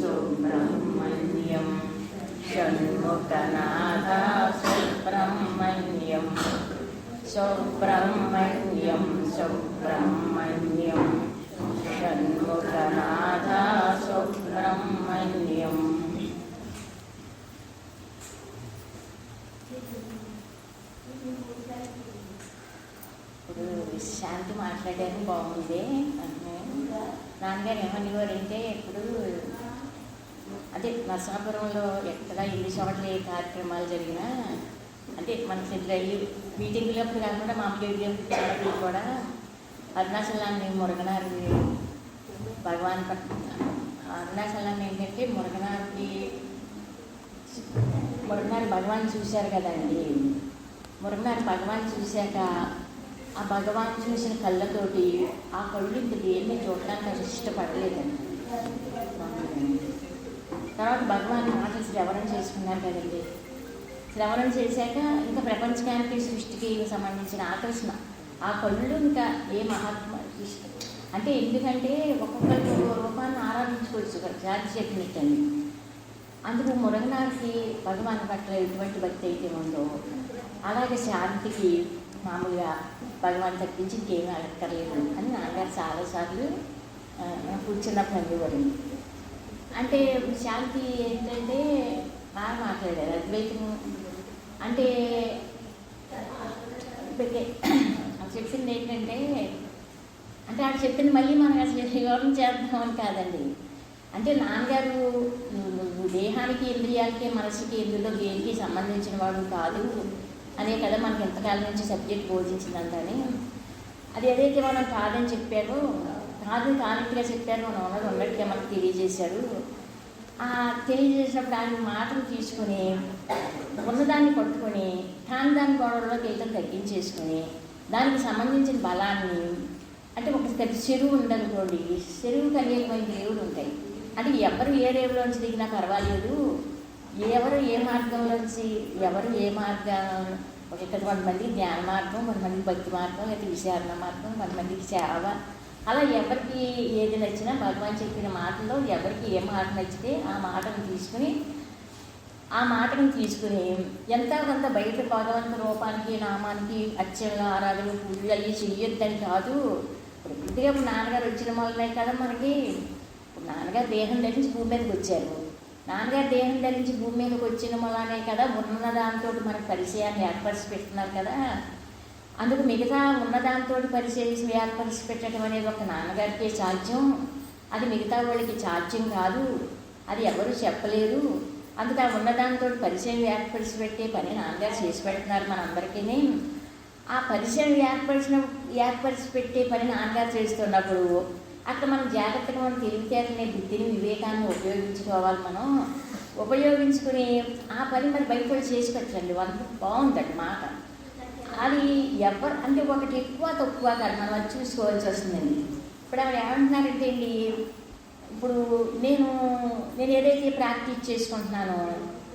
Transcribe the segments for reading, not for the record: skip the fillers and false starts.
సుబ్రహ్మణ్యం షణ్ముఖనాథ సుబ్రహ్మణ్యం సుబ్రహ్మణ్యం సుబ్రహ్మణ్యం షణ్ముఖనాథ సుబ్రహ్మణ్యం. ఇప్పుడు శాంతి మాట్లాడారు, బాగుంది. నాన్నగారు ఏమనేవారంటే, ఇప్పుడు అదే నరసాపురంలో ఎక్కడ ఎన్ని చోట్ల ఏ కార్యక్రమాలు జరిగినా, అంటే మనకి రైలు మీటింగ్లు అప్పుడు కాకుండా మామూలు కూడా అరుణాచలాన్ని మురగనారి భగవాన్ అరుణాచలాన్ని ఏంటంటే మురగనారి భగవాన్ చూశారు కదండి. మురగనారి భగవాన్ చూశాక ఆ భగవాన్ చూసిన కళ్ళతోటి ఆ కళ్ళు ఇంక దేన్ని చూడడానికి అది ఇష్టపడలేదండి. తర్వాత భగవాన్ మాటలు శ్రవణం చేసుకున్నారు కదండి. శ్రవణం చేశాక ఇంకా ప్రపంచకానికి సృష్టికి సంబంధించిన ఆకర్షణ ఆ కళ్ళు ఇంకా ఏ మహాత్మ ఇష్టం అంటే, ఎందుకంటే ఒక్కొక్కరికి ఒక్కొక్క రూపాన్ని ఆరాధించుకోవచ్చు జాతి చెప్పినట్టండి. అందుకు మురగనారికి భగవాన్ పట్ల ఎటువంటి భక్తి అయితే ఉందో, అలాగే శాంతికి మామూలుగా భగవాన్ తప్పించి ఇంకేమీ అడగక్కర్లేదు అని నాన్నగారు చాలాసార్లు కూర్చున్నప్పుడు అనేవారు. అంటే శాంతి ఏంటంటే బాగా మాట్లాడారు. అద్వైతం అంటే చెప్పింది ఏంటంటే, అంటే ఆడు చెప్పింది మళ్ళీ మనం అసలు వివరణ చేద్దామని కాదండి. అంటే నాన్నగారు నువ్వు దేహానికి ఇంద్రియాలకి మనసుకి ఇందులో దేనికి సంబంధించిన వాడు కాదు అనే కదా మనకి ఎంతకాలం నుంచి సబ్జెక్ట్ బోధించిందంటని. అది ఏదైతే మనం కాదని చెప్పారో, కానట్టుగా చెప్పారు, మనం ఉన్నట్టుగా మనకు తెలియజేశాడు. తెలియజేసినప్పుడు ఆయన మాటలు తీసుకుని ఉన్నదాన్ని పట్టుకొని దాని గొడవలోకి వెళ్తే తగ్గించేసుకుని దానికి సంబంధించిన బలాన్ని, అంటే ఒక చెరువు ఉందనుకోండి, చెరువుకి అనేకమైన రేవులు ఉంటాయి. అంటే ఎవరు ఏ రేవులోంచి దిగినా పర్వాలేదు, ఎవరు ఏ మార్గంలోంచి ఎవరు ఏ మార్గం, ఇక్కడ కొంతమందికి ధ్యాన మార్గం, కొంతమందికి భక్తి మార్గం, లేకపోతే విచారణ మార్గం, కొంతమందికి సేవ, అలా ఎవరికి ఏది నచ్చినా భగవాన్ చెప్పిన మాటల్లో ఎవరికి ఏ మాట నచ్చితే ఆ మాటను తీసుకుని ఎంతో కొంత బయట భగవంతు రూపానికి నామానికి అర్చనలు ఆరాధన పూజలు అవి చెయ్యొద్దని కాదు. ప్రకృతిగా ఇప్పుడు నాన్నగారు వచ్చిన మొదలై కదా మనకి. ఇప్పుడు నాన్నగారు దేహం ధరించి భూమి మీదకి వచ్చారు. నాన్నగారు దేహం ధరించి భూమి మీదకి వచ్చిన మొదలనే కదా ఉన్న దాంతో మనకు పరిచయాన్ని ఏర్పరిచి పెడుతున్నారు కదా. అందుకు మిగతా ఉన్నదాంతో పరిచయం ఏర్పరిచి పెట్టడం అనేది ఒక నాన్నగారికి సాధ్యం, అది మిగతా వాళ్ళకి సాధ్యం కాదు, అది ఎవరు చెప్పలేరు. అందుకు ఆ ఉన్నదాంతో పరిచయం ఏర్పరిచి పెట్టే పని నాన్నగారు చేసి పెడుతున్నారు మనందరికీ. ఆ పరిచయం ఏర్పరిచి పెట్టే పని నాన్నగారు చేస్తున్నప్పుడు అక్కడ మనం జాగ్రత్తగా మనం తెలివితేటనే బుద్ధిని వివేకాన్ని ఉపయోగించుకోవాలి. మనం ఉపయోగించుకుని ఆ పని మరి బయట చేసి పెట్టండి, వాళ్ళకి బాగుంటుంది మాట. అది ఎవరు అంటే ఒకటి ఎక్కువ తక్కువ కాదు, మనం అది చూసుకోవాల్సి వస్తుందండి. ఇప్పుడు ఆవిడ ఏమంటున్నారంటే అండి, ఇప్పుడు నేను ఏదైతే ప్రాక్టీస్ చేసుకుంటున్నానో,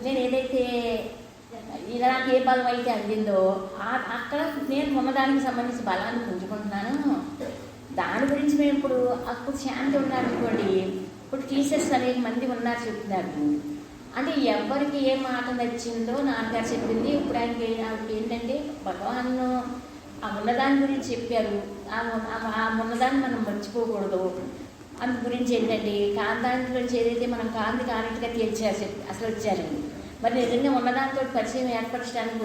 నేను ఏదైతే ఇలా నాకు ఏ బలం అయితే అందిందో అక్కడ నేను ఉన్నదానికి సంబంధించి బలాన్ని పుంజుకుంటున్నాను. దాని గురించి మేము అప్పుడు శాంతి ఉన్నారనుకోండి, ఇప్పుడు టీచర్స్ అనేక మంది ఉన్నారు చెప్తున్నారు. అంటే ఎవరికి ఏ మాట నచ్చిందో నాన్నగారు చెప్పింది. ఇప్పుడు ఆయనకి ఏంటంటే భగవాన్ ఆ ఉన్నదాని గురించి చెప్పారు. ఆ ఉన్నదాన్ని మనం మర్చిపోకూడదు. అందు గురించి ఏంటంటే దాని గురించి ఏదైతే మనం కానట్టుగా తేల్చారు అసలు వచ్చారండి. మరి నిజంగా ఉన్నదాంతో పరిచయం ఏర్పరచడానికి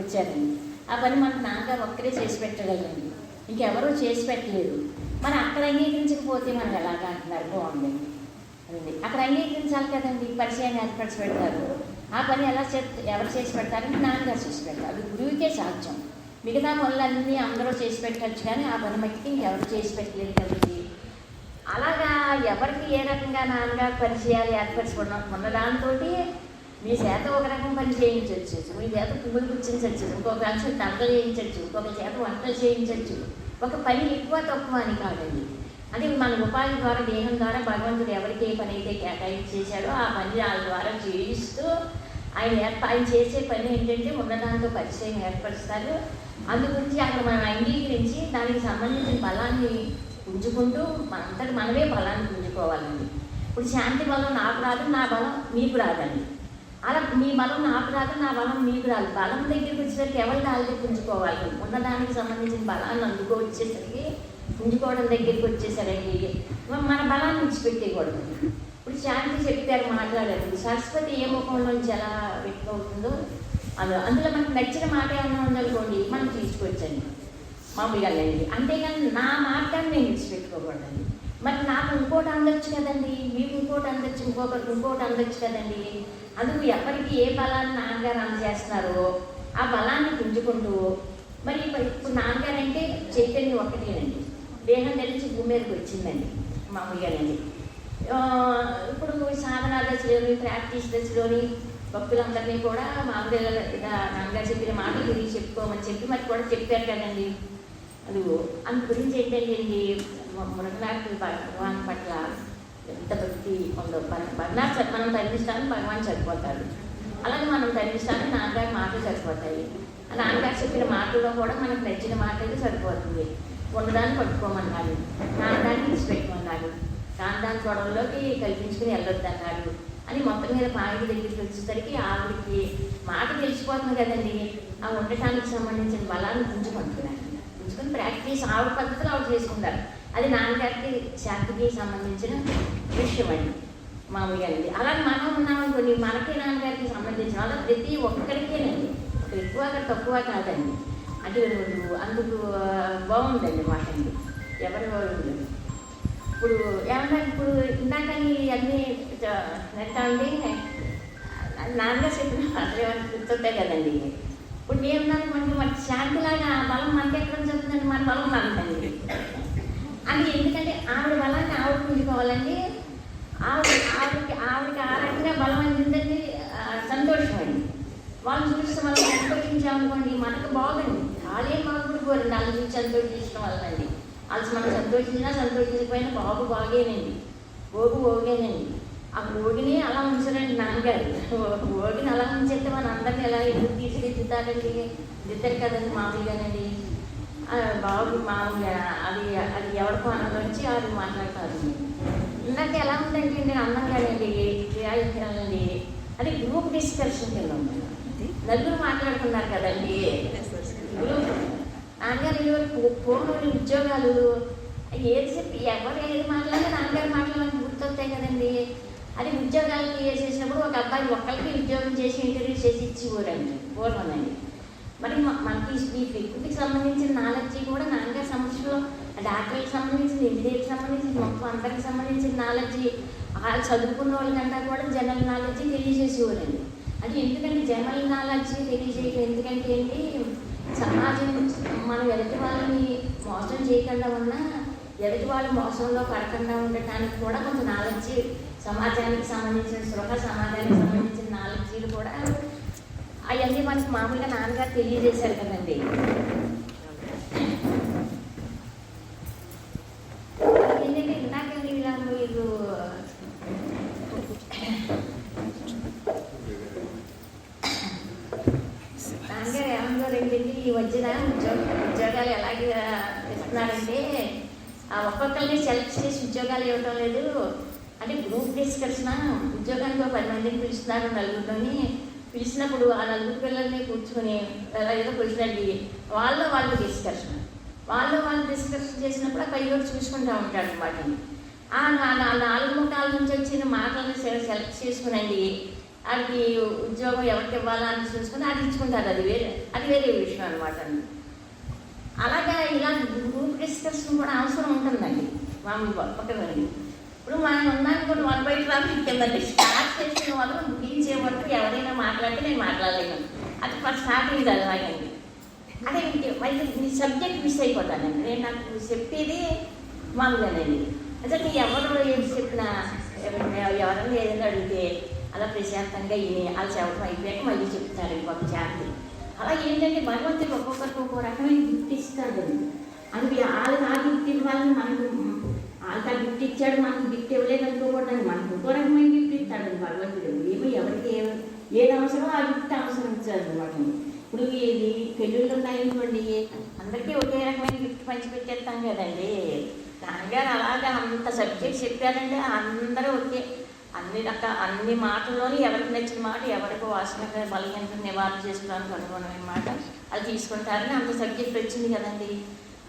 వచ్చారండి. ఆ పని మనకు నాన్నగారు ఒక్కరే చేసి పెట్టగలండి, ఇంకెవరూ చేసి పెట్టలేదు. మరి అక్కడ అంగీకరించకపోతే మనం ఎలాగా అంటున్నారు. బాగుందండి అది అక్కడ అంగీకరించాలి కదండి, పరిచయాన్ని ఏర్పరిచి పెడతారు. ఆ పని ఎవరు చేసి పెడతారంటే నాన్నగారు చేసి పెడతారు. అది గురువుకే సాధ్యం. మిగతా పనులన్నీ అందరూ చేసి పెట్టచ్చు, కానీ ఆ పని మట్టికి ఇంకెవరు చేసి పెట్టలేదు కదండి. అలాగా ఎవరికి ఏ రకంగా నాన్నగారు పరిచయాలు ఏర్పరచుకున్న దాంతో మీ చేత ఒక రకం పని చేయించవచ్చు, మీ చేత పువ్వులు గుర్తించవచ్చు, ఇంకొక అంశం దండలు చేయించవచ్చు, ఇంకొక చేత వంటలు చేయించవచ్చు. ఒక పని ఎక్కువ తక్కువ అని కాదండి. అంటే మన ఉపాధి ద్వారా దేహం ద్వారా భగవంతుడు ఎవరికి ఏ పని అయితే కేటాయించేశాడో ఆ పని వాళ్ళ ద్వారా చేయిస్తూ ఆయన చేసే పని ఏంటంటే ఉన్నదాంతో పరిచయం ఏర్పరుస్తారు. అందుగురించి అక్కడ మనం అంగీకరించి దానికి సంబంధించిన బలాన్ని పుంజుకుంటూ మనంతటి మనమే బలాన్ని పుంజుకోవాలండి. ఇప్పుడు శాంతి బలం నాకు రాదు, నా బలం మీకు రాదండి. అలా మీ బలం నాకు రాదు, నా బలం మీకు రాదు. బలం దగ్గరికి వచ్చేసరికి ఎవరి దాళ్ళే పుంజుకోవాలి. ఉన్నదానికి సంబంధించిన బలాన్ని అందుకో వచ్చేసరికి పుంజుకోవడం దగ్గరికి వచ్చేసరికి మన బలాన్ని విడిచిపెట్టేయకూడదు. ఇప్పుడు శాంతి చెప్పారు, మాట్లాడారు. సరస్వతి ఏ ముఖంలోంచి ఎలా వ్యక్తమవుతుందో అందులో మనకు నచ్చిన మాట ఏమన్నా ఉందనుకోండి, మనం తీసుకోవచ్చండి మామూలుగా అండి. అంతేగాని నా మాటని నేను విడిచిపెట్టుకోకూడదండి. మరి నాకు ఇంకోటి అందొచ్చు కదండి, మీకు ఇంకోటి అందొచ్చు, ఇంకొకరికి ఇంకోటి అందొచ్చు కదండి. అందుకు ఎవరికి ఏ బలాన్ని నాన్నగారు అందజేస్తున్నారో ఆ బలాన్ని పుంజుకుంటూ మరి ఇప్పుడు నాన్నగారు అంటే చైతన్యం ఒక్కటేనండి, దేహం తెలిసి భూమి మీదకి వచ్చిందండి మామూలుగానండి. ఇప్పుడు సాధనా దశలోని, ప్రాక్టీస్ దశలోని భక్తులందరినీ కూడా మామూలుగా నాన్నగారు చెప్పిన మాటలు గురించి చెప్పుకోమని చెప్పి మరి కూడా చెప్పారు కదండి. అది అందు గురించి ఏంటండి, మునగనాథ్ భగవాన్ పట్ల ఎంత భక్తి ఉందో. భగనాథ్ మనం తరిగిస్తాను, భగవాన్ చనిపోతాడు. అలాగే మనం తరిగిస్తాను, నాన్నగారి మాటలు సరిపోతాయి. నాన్నగారు చెప్పిన మాటల్లో కూడా మనకు నచ్చిన మాట అయితే సరిపోతుంది. ఉన్నదాన్ని పట్టుకోమన్నాడు, నాన్నదాన్ని విడిచిపెట్టమన్నాడు, నాన్నదాని గొడవలోకి కల్పించుకుని వెళ్ళొద్దన్నాడు అని మొత్తం మీద పాయింట్ దగ్గరికి వచ్చేసరికి ఆవిడికి మాట తెలిసిపోతుంది కదండి. ఆ ఉండటానికి సంబంధించిన బలాన్ని పుంజుకుంటున్నాడు. పుంజుకొని ప్రాక్టీస్ ఆవిడ పద్ధతిలో ఆవిడ చేసుకుంటారు. అది నాన్నగారికి శాంతికి సంబంధించిన విషయం అండి మామూలుగా అండి. అలాగే మనం ఉన్నామనుకోండి, మనకే నాన్నగారికి సంబంధించిన అలా ప్రతి ఒక్కరికేనండి, ఎక్కువగా తక్కువ కాదండి. అంటే అందుకు బాగుందండి మాట అండి. ఎవరు ఇప్పుడు ఏమన్నా ఇప్పుడు ఇందాకని అన్నీ నెట్టండి నాన్నగారు చెప్పిన మాటలు ఏమైనా గుర్తుంటాయి కదండి. ఇప్పుడు నేనున్నాను మనకి శాంతిలాగా ఆ బలం మనకి ఎక్కడ చెప్తుందండి, మన బలం మనకండి. అది ఎందుకంటే ఆవిడ బలాన్ని ఆవిడ పుంజుకోవాలండి. ఆవిడకి ఆ రకంగా బలం అందిందండి, సంతోషం అండి. వాళ్ళు చూస్తే మనం సంతోషించామనుకోండి, మనకు బాగుంది. వాళ్ళేం బాగుపడిపోరండి, వాళ్ళు చూసి సంతోషించడం వల్లండి. వాళ్ళు మనం సంతోషించినా సంతోషించకపోయినా బాబు బాగేనండి, ఓగు ఓగేనండి. ఆ ఓగిని అలా ఉంచారండి నాన్నగారు. ఓగిని అలా ఉంచేస్తే మన అందరినీ ఎలా ఎందుకు తీర్చిదిద్దుతారండి, దిద్దరు కదండి మామూలుగానండి. బాబు మామూలుగా అది ఎవరికో అన్నది వచ్చి అది మాట్లాడతారు. ఇందాక ఎలా ఉందండి, నేను అందంగానండి చేయాలండి. అది గ్రూప్ డిస్కషన్ కింద ఉంటుంది. నలుగురు మాట్లాడుకున్నారు కదండి గ్రూప్. నాన్నగారు ఫోన్లోని ఉద్యోగాలు ఏది చెప్పి ఎవరు ఏది మాట్లాడినా నాన్నగారు మాట్లాడాలని గుర్తొస్తాయి కదండి. అది ఉద్యోగాలకి వేసేసినప్పుడు ఒక అబ్బాయి ఒక్కరికి ఉద్యోగం చేసి ఇంటర్వ్యూ చేసి ఇచ్చిపోరండి పూర్వమండి. మరి మనకి ఈ ప్రకృతికి సంబంధించిన నాలెడ్జి కూడా నాన్నగారి సమస్యలో డాక్టర్కి సంబంధించిన, ఇంజనీర్కి సంబంధించిన, మొత్తం అందరికి సంబంధించిన నాలెడ్జి వాళ్ళు చదువుకున్న వాళ్ళకంటే కూడా జనరల్ నాలెడ్జి తెలియజేసేవారండి. అది ఎందుకంటే జనరల్ నాలెడ్జి తెలియజేయడం ఎందుకంటే ఏంటి, సమాజం మనం ఎదుటి వాళ్ళని మోసం చేయకుండా ఉన్నా ఎదుటి వాళ్ళు మోసంలో పడకుండా ఉండటానికి కూడా కొంచెం నాలెడ్జి, సమాజానికి సంబంధించిన స్పృహ, సమాజానికి సంబంధించిన నాలెడ్జీలు కూడా అవన్నీ మనకి మామూలుగా నాన్నగారు తెలియజేశారు కదండి. ఏంటంటే ఇందాకండి ఇలా మీరు నాన్నగారు ఏమన్నారు ఏంటంటే, ఈ మధ్యన ఉద్యోగాలు ఎలాగే ఇస్తున్నారంటే ఒక్కొక్కరిని సెలెక్ట్ చేసి ఉద్యోగాలు ఇవ్వటం లేదు. అంటే గ్రూప్ డిస్కషన్ ఉద్యోగానికి 10 మందిని పిలుస్తున్నారు, నలుగురిని పిలిచినప్పుడు ఆ నలుగురు పిల్లల్ని కూర్చుని ఏదో క్వశ్చన్ అడిగి వాళ్ళు డిస్కషన్ చేసినప్పుడు ఆ పైలోకి చూసుకుంటూ ఉంటాడు అనమాట. ఆ 4 ముఖాల నుంచి వచ్చిన మాటలను సెలెక్ట్ చేసుకునండి, అది ఉద్యోగం ఎవరికి ఇవ్వాలా అని చూసుకుని అది ఇచ్చుకుంటారు. అది వేరే విషయం అనమాట. అలాగే ఇలా గ్రూప్ డిస్కషన్ కూడా అవసరం ఉంటుందండి మామూలు పక్కనండి. ఇప్పుడు మనం ఉన్నాను కూడా 1/2 ట్రాఫిక్ కిందండి. స్టార్ట్ చేసిన వాళ్ళు ముగించే వరకు ఎవరైనా మాట్లాడితే నేను మాట్లాడలేను. అది ఫస్ట్ స్టార్టింగ్ అలాగండి. అదే మళ్ళీ మీ సబ్జెక్ట్ మిస్ అయిపోతానండి. నేను నాకు చెప్పేది మామూలుగానండి. అసలు ఎవరు ఏం చెప్పినా ఎవరైనా ఏదైనా అడిగితే అలా ప్రశాంతంగా వాళ్ళు చెప్పడం అయిపోయాక మళ్ళీ చెప్తారండి ఒక జాతి. అలా ఏంటంటే భగవంతుడు ఒక్కొక్కరికి ఒక్కో రకమైన గిఫ్ట్ ఇస్తాడండి. అది వాళ్ళకి ఆ గిఫ్ట్ ఇవ్వాలని మనకు వాళ్ళకి ఆ గిఫ్ట్ ఇచ్చాడు, మనకు గిఫ్ట్ ఇవ్వలేదు అనుకోకూడదండి. మనకు ఇంకో రకమైన గిఫ్ట్ ఇస్తాడండి భగవంతుడు. ఎవరికి ఏది అవసరమో ఆ గిఫ్ట్ అవసరం ఇచ్చాడు అనమాట. ఇప్పుడు ఇది పెళ్ళిళ్ళు ఉన్నాయనుకోండి, అందరికీ ఒకే రకమైన గిఫ్ట్ పంచిపెట్టేస్తాం కదండి. నాన్నగారు అలాగా అంత సబ్జెక్ట్ చెప్పారంటే అందరూ ఒకే అన్ని మాటల్లోని ఎవరికి నచ్చిన మాట, ఎవరికి వాసన బలహీనత నివారణ చేసుకోవడానికి అనుగుణమైన మాట అది తీసుకుంటారని అంత సబ్జెక్ట్ వచ్చింది కదండి.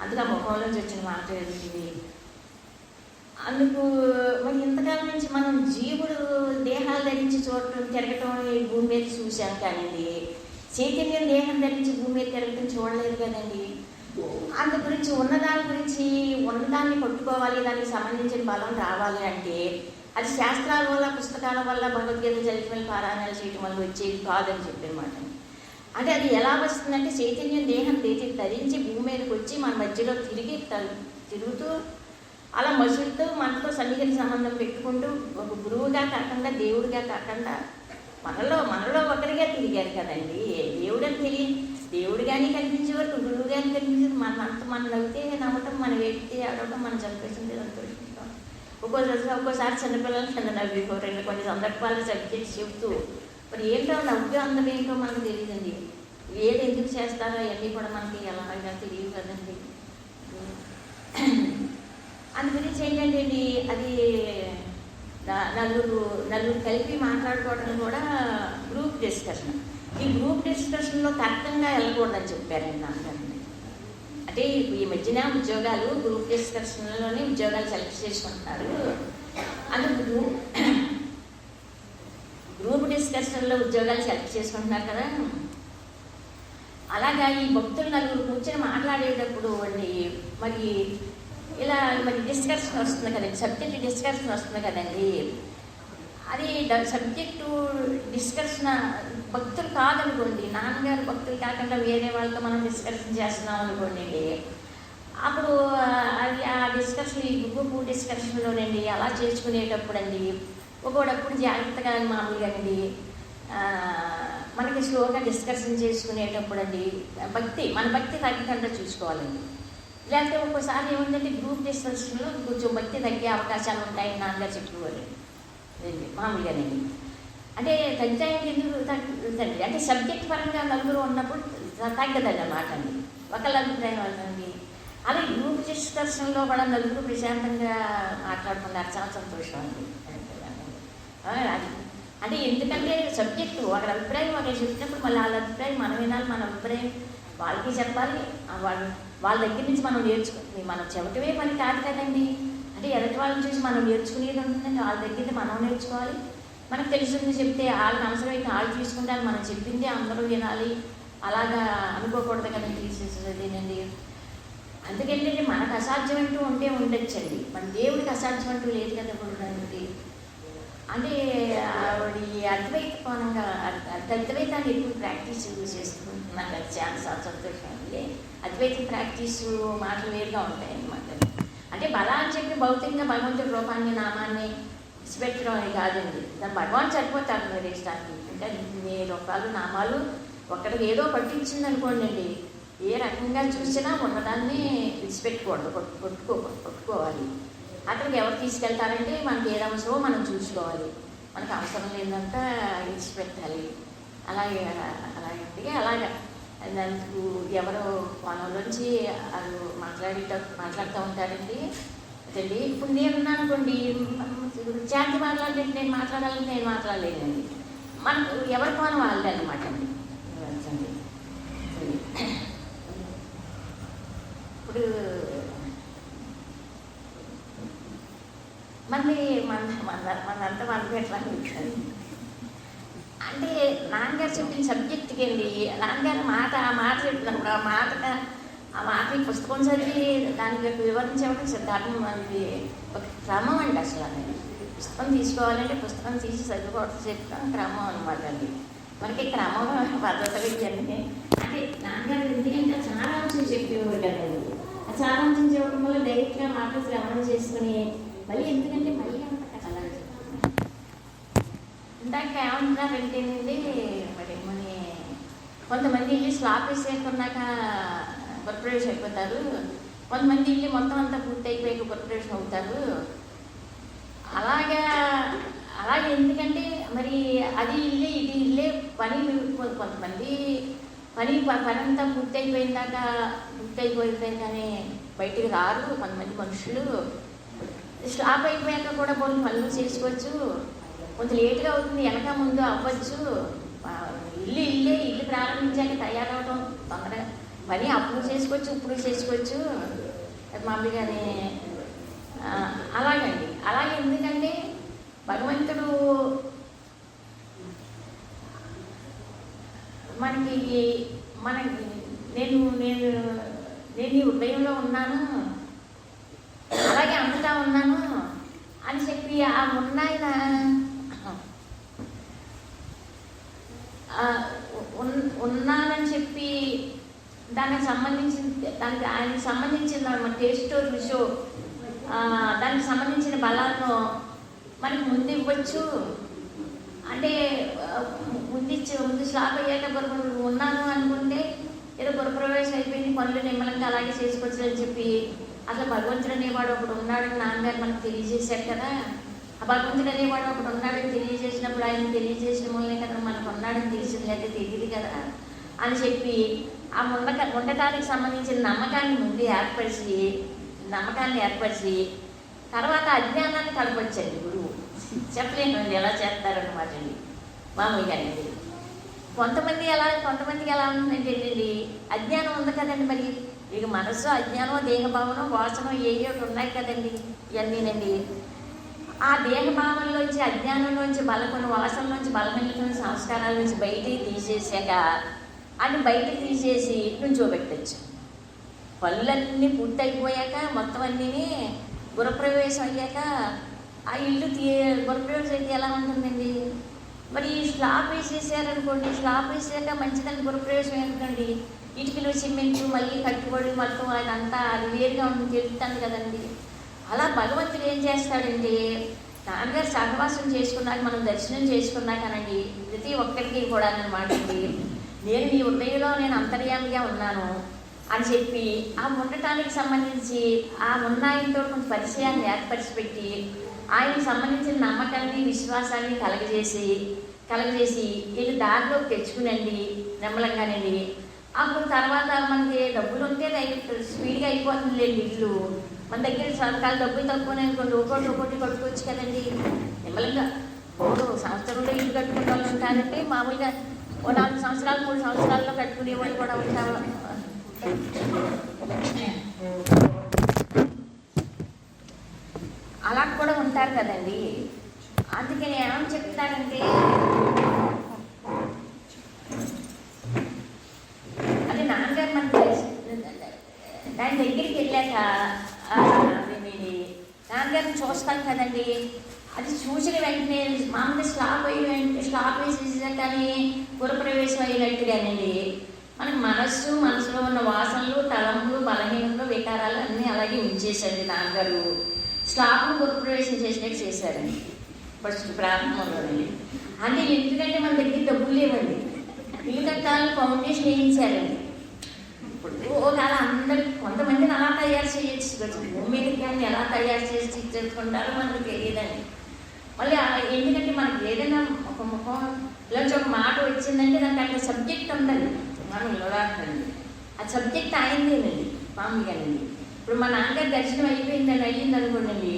అందుకు ఆ ముఖంలోంచి వచ్చిన మాట ఇది. అందుకు మరి ఇంతకాలం నుంచి మనం జీవుడు దేహాలు ధరించి చూడటం తిరగటం ఈ భూమి మీద చూశాం కానివ్వండి, చైతన్యం దేహం ధరించి భూమి మీద తిరగటం చూడలేదు కదండి. అందు గురించి ఉన్నదాని గురించి ఉన్నదాన్ని పట్టుకోవాలి, దానికి సంబంధించిన బలం రావాలి అంటే అది శాస్త్రాల వల్ల, పుస్తకాల వల్ల, భగవద్గీత చదివిన పారాయణాలు చేయటం వల్ల వచ్చేది కాదని చెప్పారన్నమాట. అంటే అది ఎలా వస్తుందంటే చైతన్యం దేహం ధరించి భూమి మీదకి వచ్చి మన మధ్యలో తిరుగుతూ అలా మనుషులతో మనతో సన్నిహిత సంబంధం పెట్టుకుంటూ ఒక గురువుగా కాకుండా దేవుడిగా కాకుండా మనలో ఒకరిగా తిరిగారు కదండి. దేవుడు కానీ కనిపించే వరకు గురువు కానీ కనిపించేది మన నవ్వితే నవ్వటం, మన వేడితే ఆడటం, మన చంపేసింది సంతోషిస్తాం. ఒక్కోసారి చిన్నపిల్లలు కింద నవ్వుకోరండి. కొన్ని సందర్భాలు సబ్జెక్ట్స్ చెబుతూ మరి ఏంటో నవ్వు అందం ఏంటో మనకు తెలియదండి. ఏది ఎందుకు చేస్తారో అవన్నీ కూడా మనకి ఎలాగా తెలియదు కదండి. అందు గురించి ఏంటంటే అది నలుగురు కలిపి మాట్లాడుకోవడం కూడా గ్రూప్ డిస్కషన్. ఈ గ్రూప్ డిస్కషన్లో తర్కంగా వెళ్ళకూడదని చెప్పారండి నాన్నగారిని. అంటే ఈ మధ్యన ఉద్యోగాలు గ్రూప్ డిస్కషన్లోనే ఉద్యోగాలు సెలెక్ట్ చేసుకుంటున్నారు. అందుకు గ్రూప్ డిస్కషన్లో ఉద్యోగాలు సెలెక్ట్ చేసుకుంటున్నారు కదా. అలాగా ఈ భక్తులు నలుగురు కూర్చొని మాట్లాడేటప్పుడు అండి మరి ఇలా మరి డిస్కషన్ వస్తుంది కదండి, సబ్జెక్ట్ డిస్కషన్ వస్తుంది కదండి. అది సబ్జెక్టు డిస్కషన్ భక్తులు కాదనుకోండి, నాన్నగారు భక్తులు కాకుండా వేరే వాళ్ళతో మనం డిస్కషన్ చేస్తున్నాం అనుకోండి, అప్పుడు అది ఆ డిస్కషన్ ఈ గ్రూప్ డిస్కషన్లోనండి అలా చేసుకునేటప్పుడు అండి ఒకడప్పుడు జాగ్రత్తగా మామూలుగా అండి మనకి స్లోగా డిస్కషన్ చేసుకునేటప్పుడు అండి మన భక్తి తగ్గకుండా చూసుకోవాలండి. లేకపోతే ఒక్కోసారి ఏముందంటే గ్రూప్ డిస్కషన్లో కొంచెం భక్తి తగ్గే అవకాశాలు ఉంటాయని నాన్నగారు చెప్పేవారు మామూలుగానండి. అంటే తగ్గాయండి ఎందుకు తగ్గుతుంది అంటే సబ్జెక్ట్ పరంగా నలుగురు ఉన్నప్పుడు తగ్గదన్నమాట అండి, ఒకళ్ళ అభిప్రాయం అవుతుంది. అలాగే గ్రూప్ డిస్కషన్లో కూడా నలుగురు ప్రశాంతంగా మాట్లాడుకున్నారు, చాలా సంతోషం అండి. అది అంటే ఎందుకంటే సబ్జెక్టు ఒకరి అభిప్రాయం ఒకరు చెప్పినప్పుడు మళ్ళీ వాళ్ళ అభిప్రాయం మనం వినాలి, మన అభిప్రాయం వాళ్ళకి చెప్పాలి. వాళ్ళ దగ్గర నుంచి మనం నేర్చుకుంటుంది, మనం చెప్పటమే పని కాదు కదండి. అంటే ఎదుటి వాళ్ళని చూసి మనం నేర్చుకునేది ఉంటుందండి, వాళ్ళ దగ్గర మనం నేర్చుకోవాలి. మనకు తెలిసింది చెప్తే వాళ్ళకి అవసరమైతే వాళ్ళు తీసుకుంటారు, మనం చెప్పింది అందరూ వినాలి, అలాగా అనుకోకూడదు కదండి. తీసేసేదేనండి. అందుకంటే మనకు అసాధ్యం అంటూ ఉంటే ఉండొచ్చండి, మన దేవుడికి అసాధ్యం అంటూ లేదు కదా ఉండడానికి. అంటే ఆవిడ అద్వైత కోణంగా అద్వైతాన్ని ఎక్కువ ప్రాక్టీస్ చేసుకుంటున్నాను, చాలా సంతోషం అండి. అద్వైత ప్రాక్టీసు మాటలు వేరుగా ఉంటాయి అన్నమాట. అంటే బలా అని చెప్పి భౌతికంగా భగవంతుడి రూపాన్ని నామాన్ని ఇచ్చిపెట్టడం అని కాదండి, దాన్ని భగవాన్ సరిపోతారు మీరు ఇష్టానికి. అంటే మీ రూపాలు నామాలు ఒక్కడికి ఏదో పట్టించింది అనుకోండి అండి, ఏ రకంగా చూసినా ఉన్నదాన్ని విడిచిపెట్టకూడదు, కొట్టుకోవాలి. అక్కడికి ఎవరు తీసుకెళ్తారంటే మనకి ఏది అవసరమో మనం చూసుకోవాలి, మనకు అవసరం లేదంతా విడిచిపెట్టాలి. అలాగే అలాగా దానికి ఎవరో కోణంలోంచి వాళ్ళు మాట్లాడుతూ ఉంటారండి. అదండి ఇప్పుడు నేనున్నాను అనుకోండి, శాంతి మాట్లాడితే నేను మాట్లాడాలని నేను మాట్లాడలేనండి, మనకు ఎవరి కోణం వాళ్ళే అనమాట అండి. ఇప్పుడు మళ్ళీ మనంతా మనకి ఎట్లా అంటే నాన్నగారు చెప్పిన సబ్జెక్ట్కి అండి, నాన్నగారు ఆ మాట చెప్పినప్పుడు ఆ మాటని పుస్తకం చదివి దానికి వివరించేవాడు ధర్మం అనేది ఒక క్రమం అండి. అసలు అనేది పుస్తకం తీసుకోవాలంటే పుస్తకం తీసి చదువుకోవడం చెప్పడం క్రమం అనమాట అండి. మనకి క్రమం పద్ధతులు ఇవన్నీ అంటే నాన్నగారు ఎందుకంటే సారాంశం చెప్పేవారు కదండి. ఆ సారాంశం చెప్పడం వల్ల డైరెక్ట్గా మాటలు శ్రవణం చేసుకుని మళ్ళీ ఎందుకంటే మళ్ళీ అంత కష్టాలు ఇందాక ఏమంటున్నారంటేనండి, మరి కొంతమంది ఇల్లు స్లాబ్ వేసేకున్నాక కార్పొరేషన్ అయిపోతారు, కొంతమంది ఇల్లు మొత్తం అంతా పూర్తి అయిపోయాక కార్పొరేషన్ అవుతారు. అలాగే ఎందుకంటే మరి అది ఇల్లే ఇది ఇల్లే పని. కొంతమంది పని అంతా పూర్తి అయిపోయిందాక కానీ బయటికి రారు కొంతమంది మనుషులు. స్టాప్ అయిపోయాక కూడా కొన్ని పనులు చేసుకోవచ్చు, కొంచెం లేట్గా అవుతుంది, వెనక ముందు అవ్వచ్చు. ఇల్లు ప్రారంభించాక తయారవడం తొందరగా పని అప్పుడు చేసుకోవచ్చు, ఇప్పుడు చేసుకోవచ్చు మామూలుగానే. అలాగండి. అలాగే ఎందుకంటే భగవంతుడు మనకి నేను ఈ హృదయంలో ఉన్నాను, అలాగే అంతటా ఉన్నాను అని చెప్పి ఆ ఉన్నాయన ఉన్నానని చెప్పి దానికి ఆయనకి సంబంధించిన టేస్ట్ రుచో దానికి సంబంధించిన బలాలను మనకి ముందు ఇవ్వచ్చు. అంటే ముందు స్లాప్ అయ్యాక ఉన్నాను అనుకుంటే ఏదో గురుప్రవేశం అయిపోయింది, పనులు నిమ్మలంగా అలాగే చేసుకోవచ్చు అని చెప్పి అసలు భగవంతుడు అనేవాడు ఒకడు ఉన్నాడని నాన్నగారు మనకు తెలియజేశారు కదా. ఆ భగవంతుడు అనేవాడు ఒకడు ఉన్నాడని తెలియజేసినప్పుడు ఆయన తెలియజేసిన మూలనే కదా మనకు ఉన్నాడని తెలిసింది, అయితే తెలియదు కదా అని చెప్పి ఆ ఉండటానికి సంబంధించిన నమ్మకాన్ని ఏర్పరిచి తర్వాత అజ్ఞానాన్ని కలపొచ్చండి గురువు. చెప్పలేనండి ఎలా చేస్తారన్నమాట అండి మామూలుగానండి. కొంతమందికి ఎలా ఉంటుందంటే అండి అజ్ఞానం ఉంది కదండి. మరి ఇక మనస్సు అజ్ఞానం, దేహభావనం, వాసనం ఏవి ఒకటి ఉన్నాయి కదండి ఇవన్నీనండి. ఆ దేహభావంలోంచి, అజ్ఞానంలోంచి, కొన్ని వాసనలోంచి, బలమైనటువంటి సంస్కారాల నుంచి బయటికి తీసేసాక అని బయటకు తీసేసి నుంచోబెట్టచ్చు. పనులన్నీ పూర్తయిపోయాక మొత్తం అన్నీ గృహప్రవేశం అయ్యాక ఆ ఇల్లు గృహప్రవేశం అయితే ఎలా ఉంటుందండి. మరి స్లాబ్ వేసేసారనుకోండి, స్లాబ్ వేసాక మంచిదని గృహప్రవేశం ఎందుకండి, ఇటుకలు సిమెంటు మళ్ళీ కట్టుబడి మొత్తం అదంతా అది వేరుగా ఉంటుంది తెలుస్తుంది కదండి. అలా భగవంతుడు ఏం చేస్తాడంటే నాన్నగారు సహవాసం చేసుకున్నాక మనం దర్శనం చేసుకున్నాకనండి ప్రతి ఒక్కరికి కూడా అనమాట అండి నేను నీ హృదయంలో నేను అంతర్యామిగా ఉన్నాను అని చెప్పి ఆ ఉండటానికి సంబంధించి ఆ ఉన్నాయంతో కొంచెం పరిచయాన్ని ఏర్పరిచిపెట్టి ఆయనకు సంబంధించిన నమ్మకాన్ని, విశ్వాసాన్ని కలగజేసి వీళ్ళు దారిలోకి తెచ్చుకునండి నెమ్మలంగానండి. అప్పుడు తర్వాత మనకి డబ్బులు ఉంటే స్పీడ్గా అయిపోతుందిలేండి ఇల్లు. మన దగ్గర సరకాలు డబ్బులు తక్కువనే అనుకోండి, ఒకటి కట్టుకోవచ్చు కదండి నిమ్మలంగా. 3 సంవత్సరంలో ఇల్లు కట్టుకునే వాళ్ళు ఉంటారంటే మామూలుగా 4 సంవత్సరాలు 3 సంవత్సరాల్లో కట్టుకునే వాళ్ళు కూడా ఉంటారు. అలా కూడా ఉంటారు కదండి. అందుకని ఏమని చెప్తారంటే అది నాన్నగారు మనకి దాని దగ్గరికి వెళ్ళాక నాన్నగారిని చూస్తాం కదండి. అది చూసిన వెంటనే మామూలుగా స్లాబ్ వేసేసాక కానీ గృహప్రవేశం అయినట్టుగానండి మనకి మనసులో ఉన్న వాసనలు, తలంపులు, బలహీనలు, వికారాలు అన్నీ అలాగే ఉంచేసండి నాన్నగారు. స్లాబ్ను గృహప్రవేశం చేసినట్టు చేశారండి ఫస్ట్ ప్రారంభంలోనండి. అంటే ఎందుకంటే మన దగ్గర డబ్బులు లేవండి, ఇల్లు కట్టాలని ఫౌండేషన్ వేయించారండి. ఇప్పుడు ఒకవేళ అందరికి కొంతమందిని అలా తయారు చేయొచ్చు, భూమి మీదకి కానీ ఎలా తయారు చేసి తెలుసుకుంటారో మనకు తెలియదండి. మళ్ళీ ఎందుకంటే మనకి ఏదైనా ఒక ముఖం ఇలాంటి ఒక మాట వచ్చిందంటే దానికి అక్కడ సబ్జెక్ట్ ఉండాలి. మనం ఉదాహరణండి ఆ సబ్జెక్ట్ అయిందేనండి మామూలుగానండి. ఇప్పుడు మా నాన్నగారు దర్శనం అయ్యింది అనుకోండి,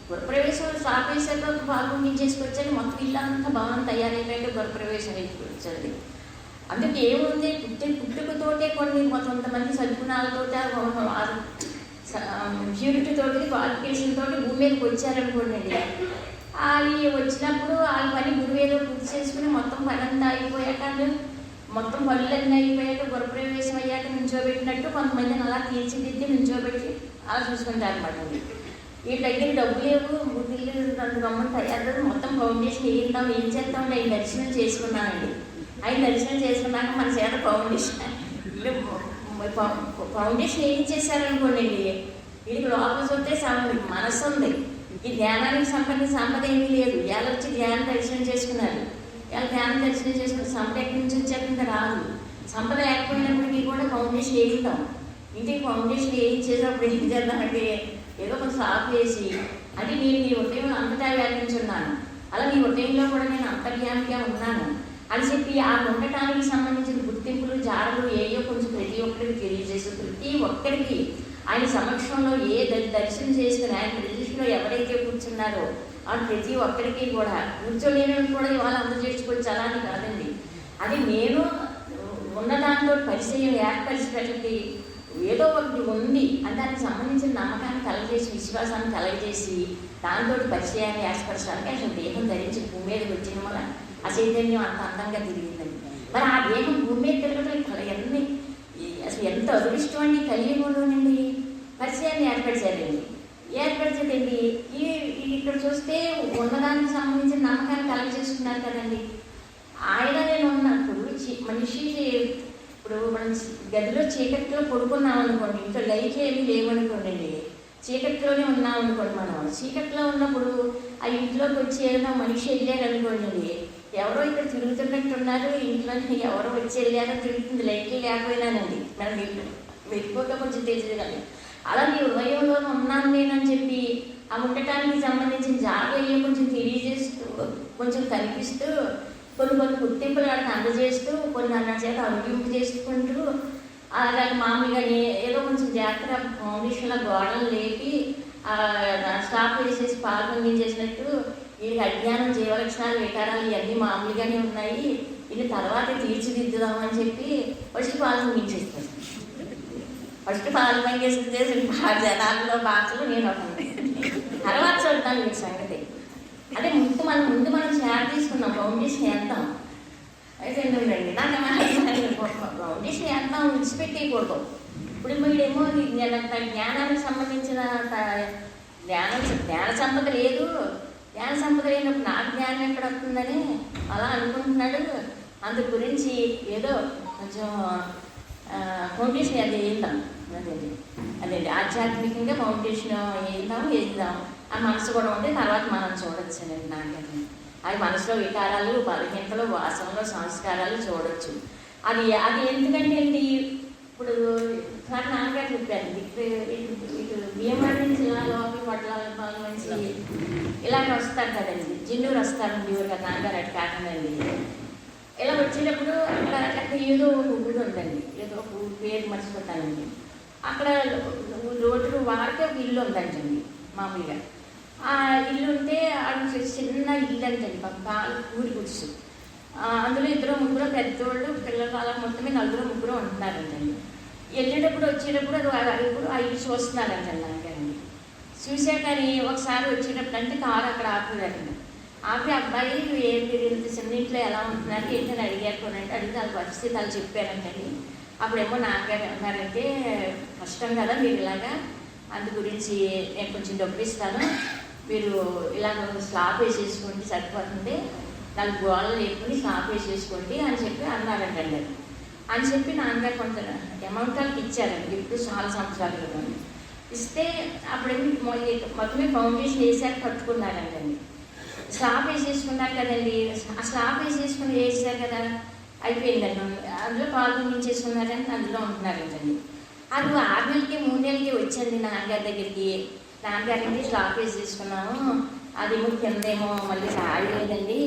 గృహప్రవేశం స్లాబ్ వేసాక బాగుండించేసుకొచ్చండి, మొత్తం ఇల్లు అంతా భవనం తయారైపోయాక గృహప్రవేశం వేసుకొచ్చండి. అందుకే ఏముంది పుట్టుకతోటే కొంతమంది సద్గుణాలతో ప్యూరిటీతోటి క్వాలిఫికేషన్ తోటి భూమి మీదకి వచ్చారనుకోండి. వాళ్ళు వచ్చినప్పుడు వాళ్ళ పని గురువు ఏదో పూర్తి చేసుకుని మొత్తం పని అంతా అయిపోయాక మొత్తం పనులన్నీ అయిపోయాక గృహప్రవేశం అయ్యాక నుంచోబెట్టినట్టు కొంతమందిని అలా తీర్చిదిద్ది నుంచోబెట్టి అలా చూసుకుంటారు అనమాట. వీటి దగ్గర డబ్బు లేవు, బుద్ధిలు 2 గమ్మని తయారు మొత్తం ఫౌండేషన్ ఏం చేస్తామంటే ఆయన దర్శనం చేసుకున్నానండి. ఆయన దర్శనం చేసుకున్నాక మన చేత ఫౌండేషన్ ఏం చేశారనుకోండి, వీడికి లోపల చూస్తే మనస్సు ఉంది, ఈ ధ్యానానికి సంబంధించిన సంపద ఏమీ లేదు. వాళ్ళు వచ్చి ధ్యానం దర్శనం చేసుకున్నారు, వాళ్ళు ధ్యానం దర్శనం చేసుకున్న సంపద ఎక్కడి నుంచి వచ్చేకుండా రాదు. సంపద లేకపోయినప్పటికీ కూడా ఫౌండేషన్ వేయిస్తాం. ఇంటికి ఫౌండేషన్ ఏం చేసినప్పుడు ఏం చేద్దామంటే ఏదో కొంచెం ఆఫ్ వేసి అది నేను నీ హృదయం అంతటా వ్యాపించున్నాను, అలా నీ హృదయంలో కూడా నేను అంతర్యామిగా ఉన్నాను అని చెప్పి ఆ ఉండటానికి సంబంధించిన గుర్తింపులు, జాడలు ఏయో కొంచెం ప్రతి ఒక్కరికి తెలియజేసి ప్రతి ఒక్కరికి ఆయన సమక్షంలో దర్శనం చేసుకుని ఆయన ప్రదేశంలో ఎవరైతే కూర్చున్నారో ఆ ప్రతి ఒక్కరికి కూడా కూర్చోలేని కూడా ఇవాళ అందజేసుకోవచ్చు అలా అని కాదండి. అది నేను ఉన్న దాంతో పరిచయం ఏర్పరిచేటటువంటి ఏదో ఒకటి ఉంది అని దానికి సంబంధించిన నమ్మకాన్ని కలగజేసి విశ్వాసాన్ని కలగజేసి దాంతో పరిచయాన్ని ఏర్పరచడానికి అసలు దేహం ధరించి భూమి మీదకి వచ్చిన వల్ల ఆ చైతన్యం అంత అందంగా తిరిగిందండి. మరి ఆ దేహం భూమి మీద తిరగడం ఎన్ని అసలు ఎంత అదృష్టం అండి. కలియుగంలోనండి పరిచయాన్ని ఏర్పరిచారండి. ఏర్పరిచేదండి ఇక్కడ చూస్తే ఉన్నదానికి సంబంధించిన నమ్మకాన్ని కలగజేసుకున్నారు కదండి. ఆయన నేను ఉన్నప్పుడు మనిషి ఇప్పుడు మనం గదిలో చీకట్లో పడుకున్నాం అనుకోండి, ఇంట్లో లైట్లు ఏమి లేవనుకోండి, చీకట్లోనే ఉన్నాం అనుకోండి. మనం చీకట్లో ఉన్నప్పుడు ఆ ఇంట్లోకి వచ్చి ఏదైనా మనిషి వెళ్ళారు అనుకోండి, ఎవరో ఇక్కడ తిరుగుతున్నట్టున్నారు, ఇంట్లోనే ఎవరో వచ్చి వెళ్ళారో తిరుగుతుంది, లైట్లు లేకపోయినానండి. మనం వెళ్ళిపోక కొంచెం తెలియదు కానీ అలా నీ హృదయంలోనే ఉన్నాను నేనని చెప్పి ఆ ఉండటానికి సంబంధించిన జాగ్రత్తలు కొంచెం తెలియజేస్తూ కొంచెం కనిపిస్తూ కొన్ని గుర్తింపులు వాడికి అందజేస్తూ కొన్ని అన్న చేత అనుగింపు చేసుకుంటూ అలాగే మామూలుగా ఏదో కొంచెం జాగ్రత్త ఫౌండేషన్లో గోడలు లేపి స్టాప్ వేసేసి పాలు పొంగించేసినట్టు వీళ్ళకి అజ్ఞానం జీవలక్షణాలు వికారాలు ఇవన్నీ మామూలుగానే ఉన్నాయి, వీళ్ళు తర్వాత తీర్చిదిద్దుదామని చెప్పి ఫస్ట్ పాలు పొంగించేస్తారు. ఫస్ట్ పాలు పొంగేస్తే జనాల్లో భాషలు నేను ఒక తర్వాత చూద్దాం వీటి సంగతి. అంటే ముందు మనం షేర్ తీసుకున్నాం ఫౌండేషన్ వేద్దాం. అయితే ఎందుకండి నాకు ఫౌండేషన్ వేద్దాం విడిచిపెట్టేయకూడదు. ఇప్పుడు మీరేమో జ్ఞానానికి సంబంధించిన జ్ఞాన సంపద లేదు, జ్ఞాన సంపద లేనప్పుడు నాకు జ్ఞానం ఎక్కడ వస్తుందని అలా అనుకుంటున్నాడు. అందు గురించి ఏదో కొంచెం ఫౌండేషన్ అది వేద్దాం, అదే ఆధ్యాత్మికంగా ఫౌండేషన్ వేద్దాం ఆ మనసు కూడా ఉంటే తర్వాత మనం చూడొచ్చునండి. నాకని అది మనసులో వికారాలు, బలహీనతలు, వాసనలు, సంస్కారాలు చూడొచ్చు. అది ఎందుకంటే అండి ఇప్పుడు సార్ నాన్నగారు చెప్పారు, ఇటు బియ్యమాడి నుంచి ఇలా లోపల పట్ల నుంచి ఇలాగ వస్తారు కదండి, జిన్నూరు వస్తారు ఊరు కదా నాన్నగారు అటు కాకండి. ఇలా వచ్చేటప్పుడు అక్కడ ఏదో ఒక ఊరు ఉందండి, ఏదో ఒక ఊరు పేరు మర్చిపోతానండి. అక్కడ రోడ్డు వాడితే ఒక ఇల్లు ఉందంటండి మామూలుగా. ఆ ఇల్లు ఉంటే అది చిన్న ఇల్లు అంటండి, ఊరి గుడిసు. అందులో 2-3 పెద్దోళ్ళు పిల్లలు అలా మొత్తమే 4-3 ఉంటున్నారంటండి. వెళ్ళేటప్పుడు వచ్చేటప్పుడు ఇప్పుడు ఆ ఇల్లు చూస్తున్నారంటండి నాకండి. చూసా కానీ ఒకసారి వచ్చేటప్పుడు అంటే కారు అక్కడ ఆపుదారండి. ఆపి అబ్బాయి ఇంత చిన్న ఇంట్లో ఎలా ఉంటున్నారు ఏంటని అడిగారు కొనంటే అడిగితే వాళ్ళ పరిస్థితి వాళ్ళు చెప్పారంటండి. అప్పుడేమో నాన్నగారు అన్నారంటే కష్టం కదా మీరు ఇలాగా, అందు గురించి నేను కొంచెం డబ్బు ఇస్తాను, మీరు ఇలాగ స్లాబ్ వేసేసుకోండి సరిపోతుంది, 4 గోడలు లేపుకొని స్లాబ్ వేసేసుకోండి అని చెప్పి అన్నారంటండి. అని చెప్పి నాన్నగారు కొంత అమౌంట్ వాళ్ళకి ఇచ్చారండి. ఇప్పుడు చాలా సంవత్సరాలు కదా ఇస్తే అప్పుడేమి మొత్తమే ఫౌండేషన్ వేసాక కట్టుకున్నారంటండి. స్లాబ్ వేసేసుకున్నారు కదండి, ఆ స్లాబ్ వేసేసారు కదా అయిపోయిందండి. అందులో పాల్గొనించేసుకున్నారని అందులో ఉంటున్నారంటండి. అది 6 నెలలకి 3 నెలలకి వచ్చండి నాన్నగారి దగ్గరికి. నాన్నగారికి స్లాబ్ వేసేసుకున్నాము, అదేమో కిందేమో మళ్ళీ రాయలేదండి,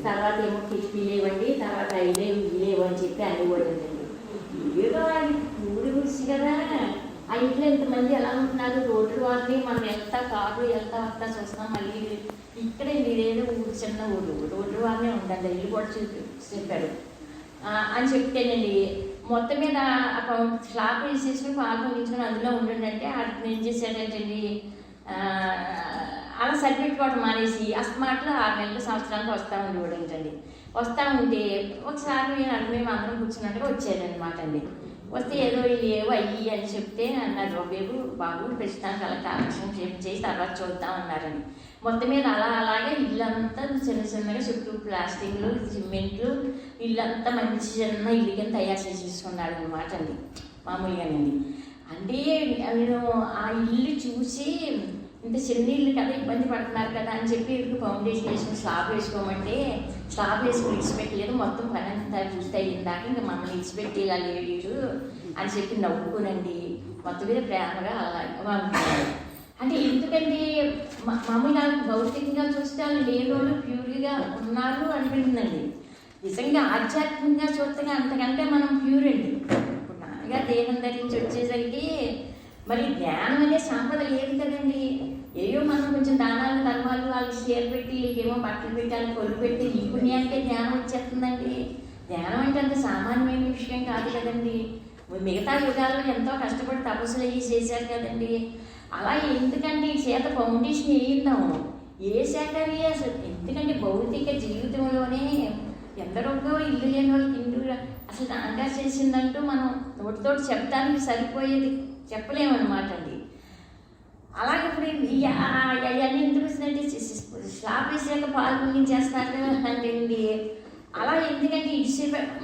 తర్వాత ఏమో కిటికీ లేవండి, తర్వాత ఇదేమి లేవు అని చెప్పి అనేవాడండి. ఏదో అది ఊరి గురించి కదా, ఆ ఇంట్లో ఎంతమంది ఎలా ఉంటున్నారు, రోడ్డు వాళ్ళని మనం వెళ్తా కారు వెళ్తా వస్తా చూస్తున్నాం. మళ్ళీ ఇక్కడే మీరేదో ఊరు చిన్న ఊరు రోడ్డు వాళ్ళనే ఉండండి, ఇల్లు కూడా చెప్పారు అని చెప్తేనండి. మొత్తం మీద స్లాబ్ వేసేసుకుని పాల్గొనించుకొని అందులో ఉండండి అంటే అది ఏం చేశాడంటండి, అలా సరిపెట్టుకోవడం మానేసి అస్తమాటలో 6 నెలలు సంవత్సరానికి వస్తూ ఉండేవాడంటండి. వస్తూ ఉంటే ఒకసారి మేము అందరం కూర్చున్నట్టుగా వచ్చారనమాట అండి. వస్తే ఏదో లేవు అయ్యి అని చెప్తే అన్నారు, బాబు ప్రస్తుతానికి అలా కలెక్షన్ చేసి తర్వాత చూద్దాం అన్నారని. మొత్తం మీద అలాగే ఇల్లంతా చిన్నగా చుట్టూ ప్లాస్టిక్లు సిమెంట్లు ఇల్లంతా మంచి చిన్న ఇల్లు కింద తయారు చేసేసుకున్నాడు అనమాట అండి మామూలుగానండి. అంటే నేను ఆ ఇల్లు చూసి ఇంత చిన్న ఇల్లు కదా ఇబ్బంది పడుతున్నారు కదా అని చెప్పి వీళ్ళకి ఫౌండేషన్ వేసుకుని స్లాబ్ వేసుకోమంటే స్లాబ్ వేసుకుని విడిచిపెట్టలేదు. మొత్తం పని అంతా చూస్తే అయ్యిందాక ఇంకా మమ్మల్ని విడిచిపెట్టి ఇలా లేడు అని చెప్పి నవ్వుకునండి మొత్తం మీద ప్రేమగా అలా ఉంటారు. అంటే ఎందుకంటే మామూలుగా భౌతికంగా చూస్తే వాళ్ళు లేని వాళ్ళు ప్యూర్గా ఉన్నారు అనిపించిందండి. నిజంగా ఆధ్యాత్మికంగా చూస్తే అంతకంటే మనం ప్యూర్ అండి. ఇప్పుడు నాన్నగా దేహం ధరించి వచ్చేసరికి మరి జ్ఞానం అనే సంపద లేదు కదండి. ఏయో మనం కొంచెం దానాలు ధర్మాలు వాళ్ళకి షేర్ పెట్టి ఏమో బట్టలు పెట్టాలి కొలు పెట్టి ఈ పుణ్యానికే జ్ఞానం వచ్చేస్తుందండి. జ్ఞానం అంటే అంత సామాన్యమైన విషయం కాదు కదండి. మిగతా యుగాల్లో ఎంతో కష్టపడి తపస్సులు అయ్యి చేశారు కదండి. అలా ఎందుకంటే ఈ చేత ఫౌండేషన్ వేయిద్దాము వేసాకని అసలు. ఎందుకంటే భౌతిక జీవితంలోనే ఎందరో ఇల్లు లేని వాళ్ళకి ఇల్లు అసలు నాన్నగారు చేసిందంటూ మనం నోటితోటి చెప్పడానికి సరిపోయేది చెప్పలేమన్నమాట అండి. అలాగే ఇప్పుడు అవన్నీ ఎందుకు వచ్చిందంటే షాప్ వేసాక పాలు పొంగించేస్తారు అంటే అలా ఎందుకంటే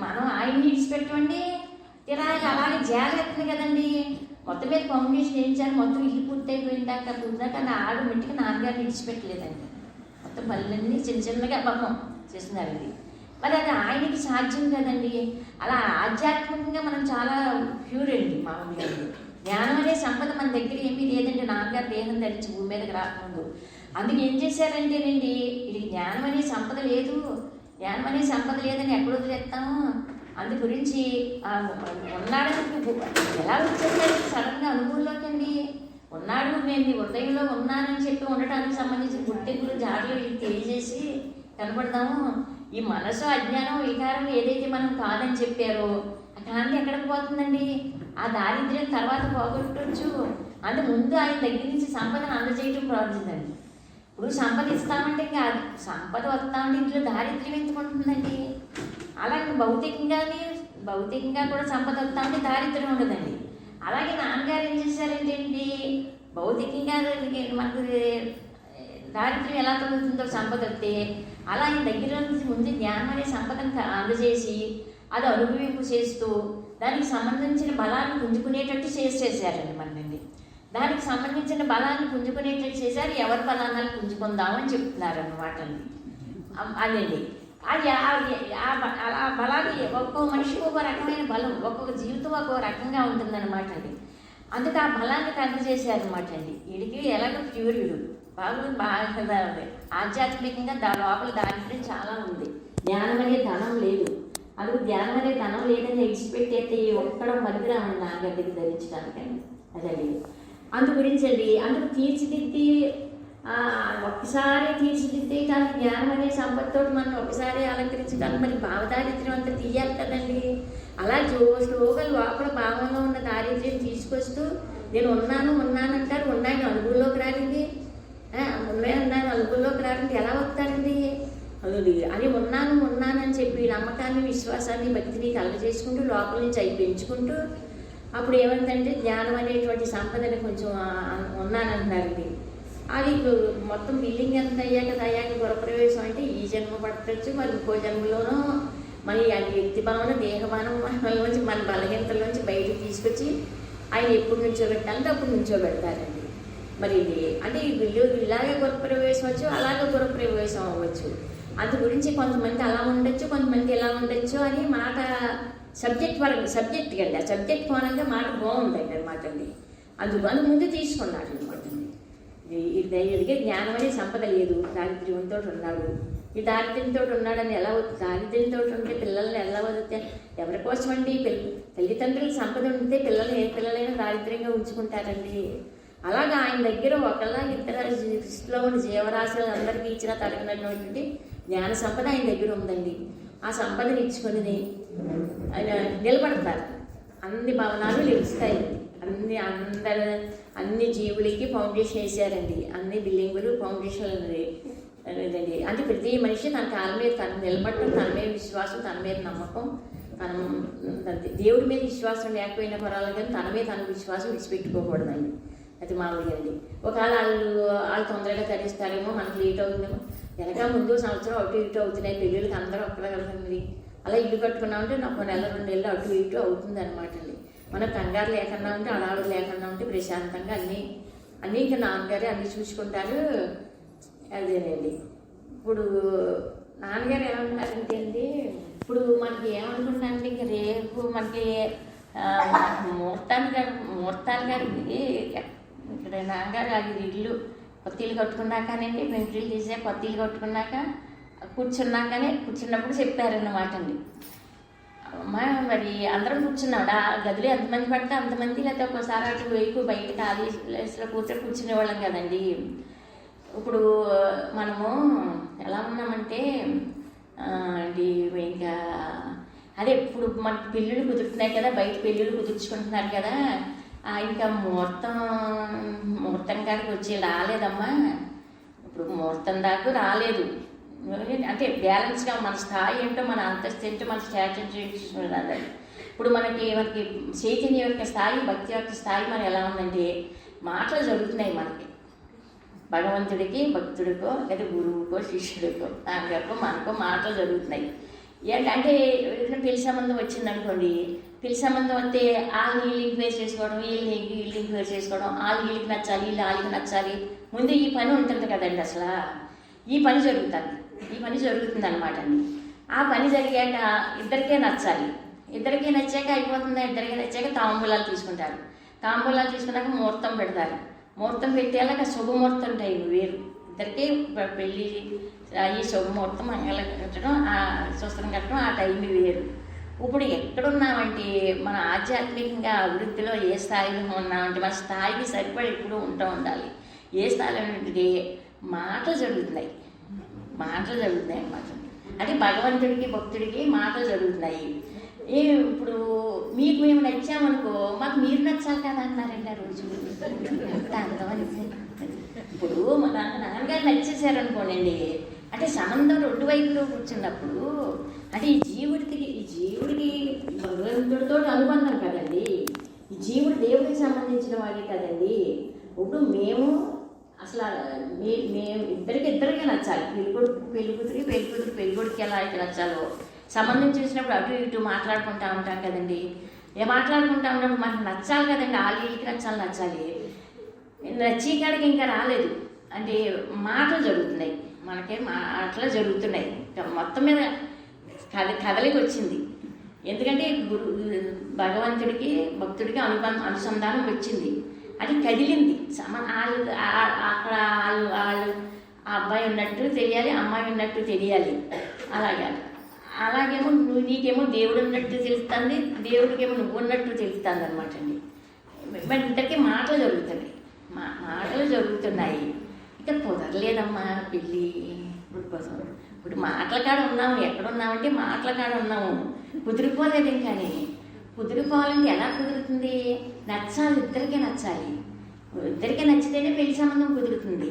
మనం ఆయన్ని ఇడిచిపెట్టండి తిరాలి అలాగే జాగ్రత్తది కదండి. మొత్తం మీద ఫౌండేషన్ వేయించాలి, మొత్తం ఇల్లు పూర్తయిపోయిందాక పూర్తిదాకా ఆడు మెట్టికి నాన్నగారిని విడిచిపెట్టలేదండి. మొత్తం పనులన్నీ చిన్న చిన్నగా పాపం చేస్తున్నారండి. మరి అది ఆయనకి సాధ్యం కదండి. అలా ఆధ్యాత్మికంగా మనం చాలా ప్యూర్ అండి మామూలుగా. జ్ఞానం అనే సంపద మన దగ్గర ఏమీ లేదండి. నాన్నగారు దేహం ధరించి భూమి మీదకి రాకముందు అందుకు ఏం చేశారంటేనండి, ఇది జ్ఞానం అనే సంపద లేదు, జ్ఞానం అనే సంపద లేదని ఎక్కడ వదిలేస్తాము. అందు గురించి ఉన్నాడని ఎలా వచ్చేసారు సడన్గా అనుభవంలోకి అండి. ఉన్నాడు, నేను నీ హృదయంలో ఉన్నానని చెప్పి ఉండటానికి సంబంధించిన గుర్తింపులు జాడలు తెలియజేసి కనపడదాము. ఈ మనసు అజ్ఞానం వికారం ఏదైతే మనం కాదని చెప్పారో ఆ కాంతి ఎక్కడికి పోతుందండి. ఆ దారిద్ర్యం తర్వాత పోగొట్టవచ్చు. అంటే ముందు ఆయన దగ్గర నుంచి సంపదను అందజేయటం ప్రారంభించండి. ఇప్పుడు సంపద ఇస్తామంటే ఇంకా సంపద వస్తామంటే ఇంట్లో దారిద్ర్యం ఎందుకుంటుందండి. అలాగే భౌతికంగా కూడా సంపద వస్తామంటే దారిద్ర్యం ఉండదండి. అలాగే నాన్నగారు ఏం చేశారంటే అండి, భౌతికంగా మనకు దారిద్ర్యం ఎలా తగ్గుతుందో సంపద వస్తే అలా ఆయన దగ్గర నుంచి ముందు జ్ఞానం అనే సంపదను అందజేసి అది అనుభవింపు చేస్తూ దానికి సంబంధించిన బలాన్ని పుంజుకునేటట్టు చేసేసారండి మనల్ని. దానికి సంబంధించిన బలాన్ని పుంజుకునేటట్టు చేశారు. ఎవరి బలాన్ని పుంజుకుందామని చెప్తున్నారు అన్నమాట అండి. అదండి అది ఆ బలాన్ని ఒక్కో మనిషికి ఒక రకమైన బలం, ఒక్కొక్క జీవితం ఒక్కో రకంగా ఉంటుందన్నమాట అండి. అందుకు ఆ బలాన్ని అందజేశారనమాట అండి. వీడికి ఎలాగో ప్యూరుడు బాగా ఆధ్యాత్మికంగా లోపల దారిద్ర్యం చాలా ఉంది. జ్ఞానం అనే ధనం లేదు. అందుకు జ్ఞానం అనే ధనం లేదని విడిచిపెట్టేస్తే ఒక్కడ పనికిరామని నాన్నగారికి ధరించడానికండి. అదండి అందు గురించి అండి. అందుకు తీర్చిదిద్ది ఒక్కసారి తీర్చిదిద్దేయటానికి జ్ఞానం అనే సంపత్తో మనం ఒకసారి అలంకరించడానికి మరి భావదారిద్ర్యం అంతా తీయాలి కదండి. అలా స్లోగా లోపల భావంలో ఉన్న దారిద్ర్యం తీసుకొస్తూ నేను ఉన్నానంటారు. ఉన్నాయని అనుభవంలోకి రాలింది, ఉన్నాయని అనుభవంలోకి రాలింది ఎలా వస్తారండి. అది ఉన్నానని చెప్పి నమ్మకాన్ని విశ్వాసాన్ని భక్తిని కలగజేసుకుంటూ లోపల నుంచి అవి పెంచుకుంటూ అప్పుడు ఏమైందంటే జ్ఞానం అనేటువంటి సంపదని కొంచెం ఉన్నానంటున్నారండి. అది మొత్తం బిల్డింగ్ ఎంత అయ్యాక గృహప్రవేశం అంటే ఈ జన్మ పడవచ్చు, మరి ఇంకో జన్మలోనూ మరి అది వ్యక్తి భావన దేహమానం నుంచి మన బలహీనతల్లోంచి బయటకు తీసుకొచ్చి ఆయన ఎప్పుడు నుంచోబెట్టాలంటే అప్పుడు నుంచోబెడతారండి. మరి ఇది అంటే ఇలాగే గృహప్రవేశం వచ్చు, అలాగే గృహప్రవేశం అవ్వచ్చు. అందు గురించి కొంతమంది అలా ఉండొచ్చు, కొంతమంది ఇలా ఉండొచ్చు అని మాట సబ్జెక్ట్ కండి. ఆ సబ్జెక్ట్ కోణంగా మాట బాగుందండి అనమాట అండి. అందుకు ముందు తీసుకున్నాడు అనమాట అండి. ఇదిగే జ్ఞానం అనే సంపద లేదు, దారిద్ర్యంతో ఉన్నాడు. ఈ దారిద్ర్యంతో ఉన్నాడని ఎలా దారిద్ర్యంతో ఉంటే పిల్లల్ని ఎలా వదిలితే ఎవరి కోసం అండి? తల్లిదండ్రులకు సంపద ఉంటే ఏ పిల్లలైనా దారిద్ర్యంగా ఉంచుకుంటారండి. అలాగా ఆయన దగ్గర ఒకళ్ళ ఇద్దరు దృష్టిలో ఉన్న జీవరాశులు అందరికీ ఇచ్చిన తరగనటువంటి జ్ఞాన సంపద ఆయన దగ్గర ఉందండి. ఆ సంపదను ఇచ్చుకొని ఆయన నిలబడతారు. అన్ని భవనాలు నిలుస్తాయండి. అన్ని జీవులకి ఫౌండేషన్ వేసారండి. అన్ని బిల్డింగులు ఫౌండేషన్ లేదండి. అంటే ప్రతి మనిషి తన కాళ్ళ మీద తను నిలబడటం, తన మీద విశ్వాసం, తన మీద నమ్మకం, దేవుడి మీద విశ్వాసం లేకపోయినా పర్వాలేదు కానీ తన మీద తన విశ్వాసం విడిచిపెట్టుకోకూడదండి. అది మామూలుగా అండి. ఒకవేళ వాళ్ళు తొందరగా తరిస్తారేమో, మనకి లేట్ అవుతుందేమో, వెనక ముందు సంవత్సరం అటు ఇటు అవుతున్నాయి. పెళ్ళిళ్ళకి అందరూ ఒక్కడ కలుగుతుంది. అలా ఇల్లు కట్టుకున్నామంటే నాకు నెల 2 నెలలు అటు ఇటు అవుతుంది అనమాట అండి. మనం కంగారు లేకుండా ఉంటే, అడావుడు లేకుండా ఉంటే ప్రశాంతంగా అన్నీ ఇంకా నాన్నగారే అన్నీ చూసుకుంటారు. అదేనండి. ఇప్పుడు నాన్నగారు ఏమంటున్నారంటే అండి, ఇప్పుడు మనకి ఏమనుకుంటానంటే ఇంక రేపు మనకి ముహూర్తానికి ఇక్కడ నాన్నగారు అది ఇల్లు కొత్త ఇల్లు కట్టుకున్నాకనండి, పెంకులు తీసే కొత్త ఇల్లు కట్టుకున్నాక కూర్చున్నప్పుడు చెప్పారన్నమాట అండి. మరి అందరం కూర్చున్నాం ఆ గదిలో ఎంతమంది పడితే అంతమంది, లేకపోతే ఒక్కోసారి అటు ఎక్కువ బయట ఖాళీ ప్లేస్లో కూర్చునేవాళ్ళం కదండి. ఇప్పుడు మనము ఎలా ఉన్నామంటే ఇంకా అదే ఇప్పుడు మనకి పెళ్ళిళ్ళు కుదురుతున్నాయి కదా, బయట పెళ్ళిళ్ళు కుదుర్చుకుంటున్నారు కదా, ఇంకా ముహూర్తం కాడికి వచ్చి రాలేదమ్మా. ఇప్పుడు ముహూర్తం దాకా రాలేదు అంటే బ్యాలెన్స్గా మన స్థాయి ఏంటో, మన అంతస్తు ఏంటో, మన స్టాటస్ ఏంటో. ఇప్పుడు మనకి చైతన్య యొక్క స్థాయి, భక్తి యొక్క స్థాయి మన ఎలా ఉందంటే మాటలు జరుగుతున్నాయి మనకి. భగవంతుడికి భక్తుడికో లేదా గురువుకో శిష్యుడికో నాన్నగారికో మనకో మాటలు జరుగుతున్నాయి. ఏంటంటే ఏదైనా పెళ్లి సంబంధం వచ్చిందనుకోండి, పెళ్లి సంబంధం వస్తే వాళ్ళని వీళ్ళు ఎంక్వైరీ చేసుకోవడం, వీళ్ళు ఎంక్వైరీ చేసుకోవడం, వీళ్ళకి నచ్చాలి, వాళ్ళకి నచ్చాలి. ముందు ఈ పని ఉంటుంది కదండి, అసలు ఈ పని జరుగుతుంది అనమాట అండి. ఆ పని జరిగాక ఇద్దరికే నచ్చాలి. ఇద్దరికీ నచ్చాక అయిపోతుందా, ఇద్దరికీ నచ్చాక తాంబూలాలు తీసుకుంటారు. తాంబూలాలు తీసుకున్నాక ముహూర్తం పెడతారు. ముహూర్తం పెట్టేలాగా శుభముహూర్తం ఉంటాయి వేరు. ఇద్దరికీ పెళ్ళి ఈ శుభముహూర్తం కట్టడం, శస్త్రం కట్టడం ఆ టైం వేరు. ఇప్పుడు ఎక్కడున్నామంటే మన ఆధ్యాత్మికంగా అభివృద్ధిలో ఏ స్థాయిలో ఉన్నామంటే మన స్థాయికి సరిపడి ఎప్పుడూ ఉండాలి. ఏ స్థాయిలో ఉంటే మాటలు జరుగుతున్నాయి అన్నమాట. అంటే భగవంతుడికి భక్తుడికి మాటలు జరుగుతున్నాయి. ఇప్పుడు మీకు మేము నచ్చామనుకో, మాకు మీరు నచ్చాలి కదా అన్నారండి ఆ రోజు. ఇప్పుడు మన నాన్నగారు నచ్చేసారనుకోండి, అంటే సంబంధం రెండు వైపులు కూర్చున్నప్పుడు అంటే ఈ జీవుడికి భగవంతుడితో అనుబంధం కదండి. ఈ జీవుడు దేవుడికి సంబంధించిన వాడే కదండి. ఇప్పుడు మేము అసలు మేము ఇద్దరికి నచ్చాలి. పెళ్ళికొడుకు ఎలా అయితే నచ్చాలో సంబంధం చేసినప్పుడు అటు ఇటు మాట్లాడుకుంటూ ఉంటాం కదండి. మాట్లాడుకుంటూ ఉన్నప్పుడు మనకు నచ్చాలి కదండి, వాళ్ళకి నచ్చాలి. నచ్చేకాడికి ఇంకా రాలేదు అంటే మాటలు జరుగుతున్నాయి, మనకే మాటలు జరుగుతున్నాయి. మొత్తం మీద కదలికి వచ్చింది. ఎందుకంటే భగవంతుడికి భక్తుడికి అనుసంధానం వచ్చింది. అది కదిలింది. అక్కడ వాళ్ళు ఆ అబ్బాయి ఉన్నట్టు తెలియాలి, అమ్మాయి ఉన్నట్టు తెలియాలి. అలాగేమో నీకేమో దేవుడు ఉన్నట్టు తెలుస్తుంది, దేవుడికేమో నువ్వు ఉన్నట్టు తెలుస్తుంది అనమాట అండి. మరి ఇద్దరికి మాటలు జరుగుతున్నాయి. ఇక కుదరలేదమ్మా పెళ్ళి. ఇప్పుడు మాటల కాడ ఉన్నాము. ఎక్కడున్నామంటే మాటల కాడ ఉన్నాము. కుదిరిపోలేదు. ఇంకాని కుదిరిపోవాలంటే ఎలా కుదురుతుంది? నచ్చాలి, ఇద్దరికే నచ్చాలి. ఇద్దరికే నచ్చితేనే పెళ్లి సంబంధం కుదురుతుంది.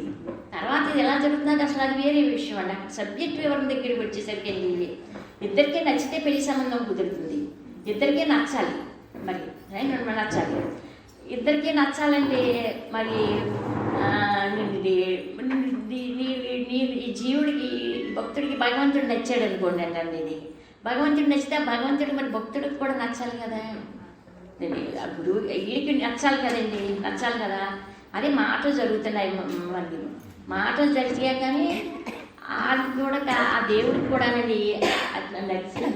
తర్వాత ఇది ఎలా జరుగుతుంది అసలు అది వేరే విషయం అండి. సబ్జెక్ట్ వివరం దగ్గరికి వచ్చేసరికి ఇద్దరికే నచ్చితే పెళ్లి సంబంధం కుదురుతుంది. ఇద్దరికే నచ్చాలి. మరి నచ్చాలి, ఇద్దరికీ నచ్చాలంటే మరి ఈ జీవుడికి భక్తుడికి భగవంతుడు నచ్చాడు అనుకోండి అండి. ఇది భగవంతుడు నచ్చితే భగవంతుడు మరి భక్తుడికి కూడా నచ్చాలి కదా, గురువు వీడికి నచ్చాలి కదా. అదే మాటలు జరుగుతున్నాయి. మరి మాటలు జరిగాక కానీ కూడా ఆ దేవుడికి కూడానండి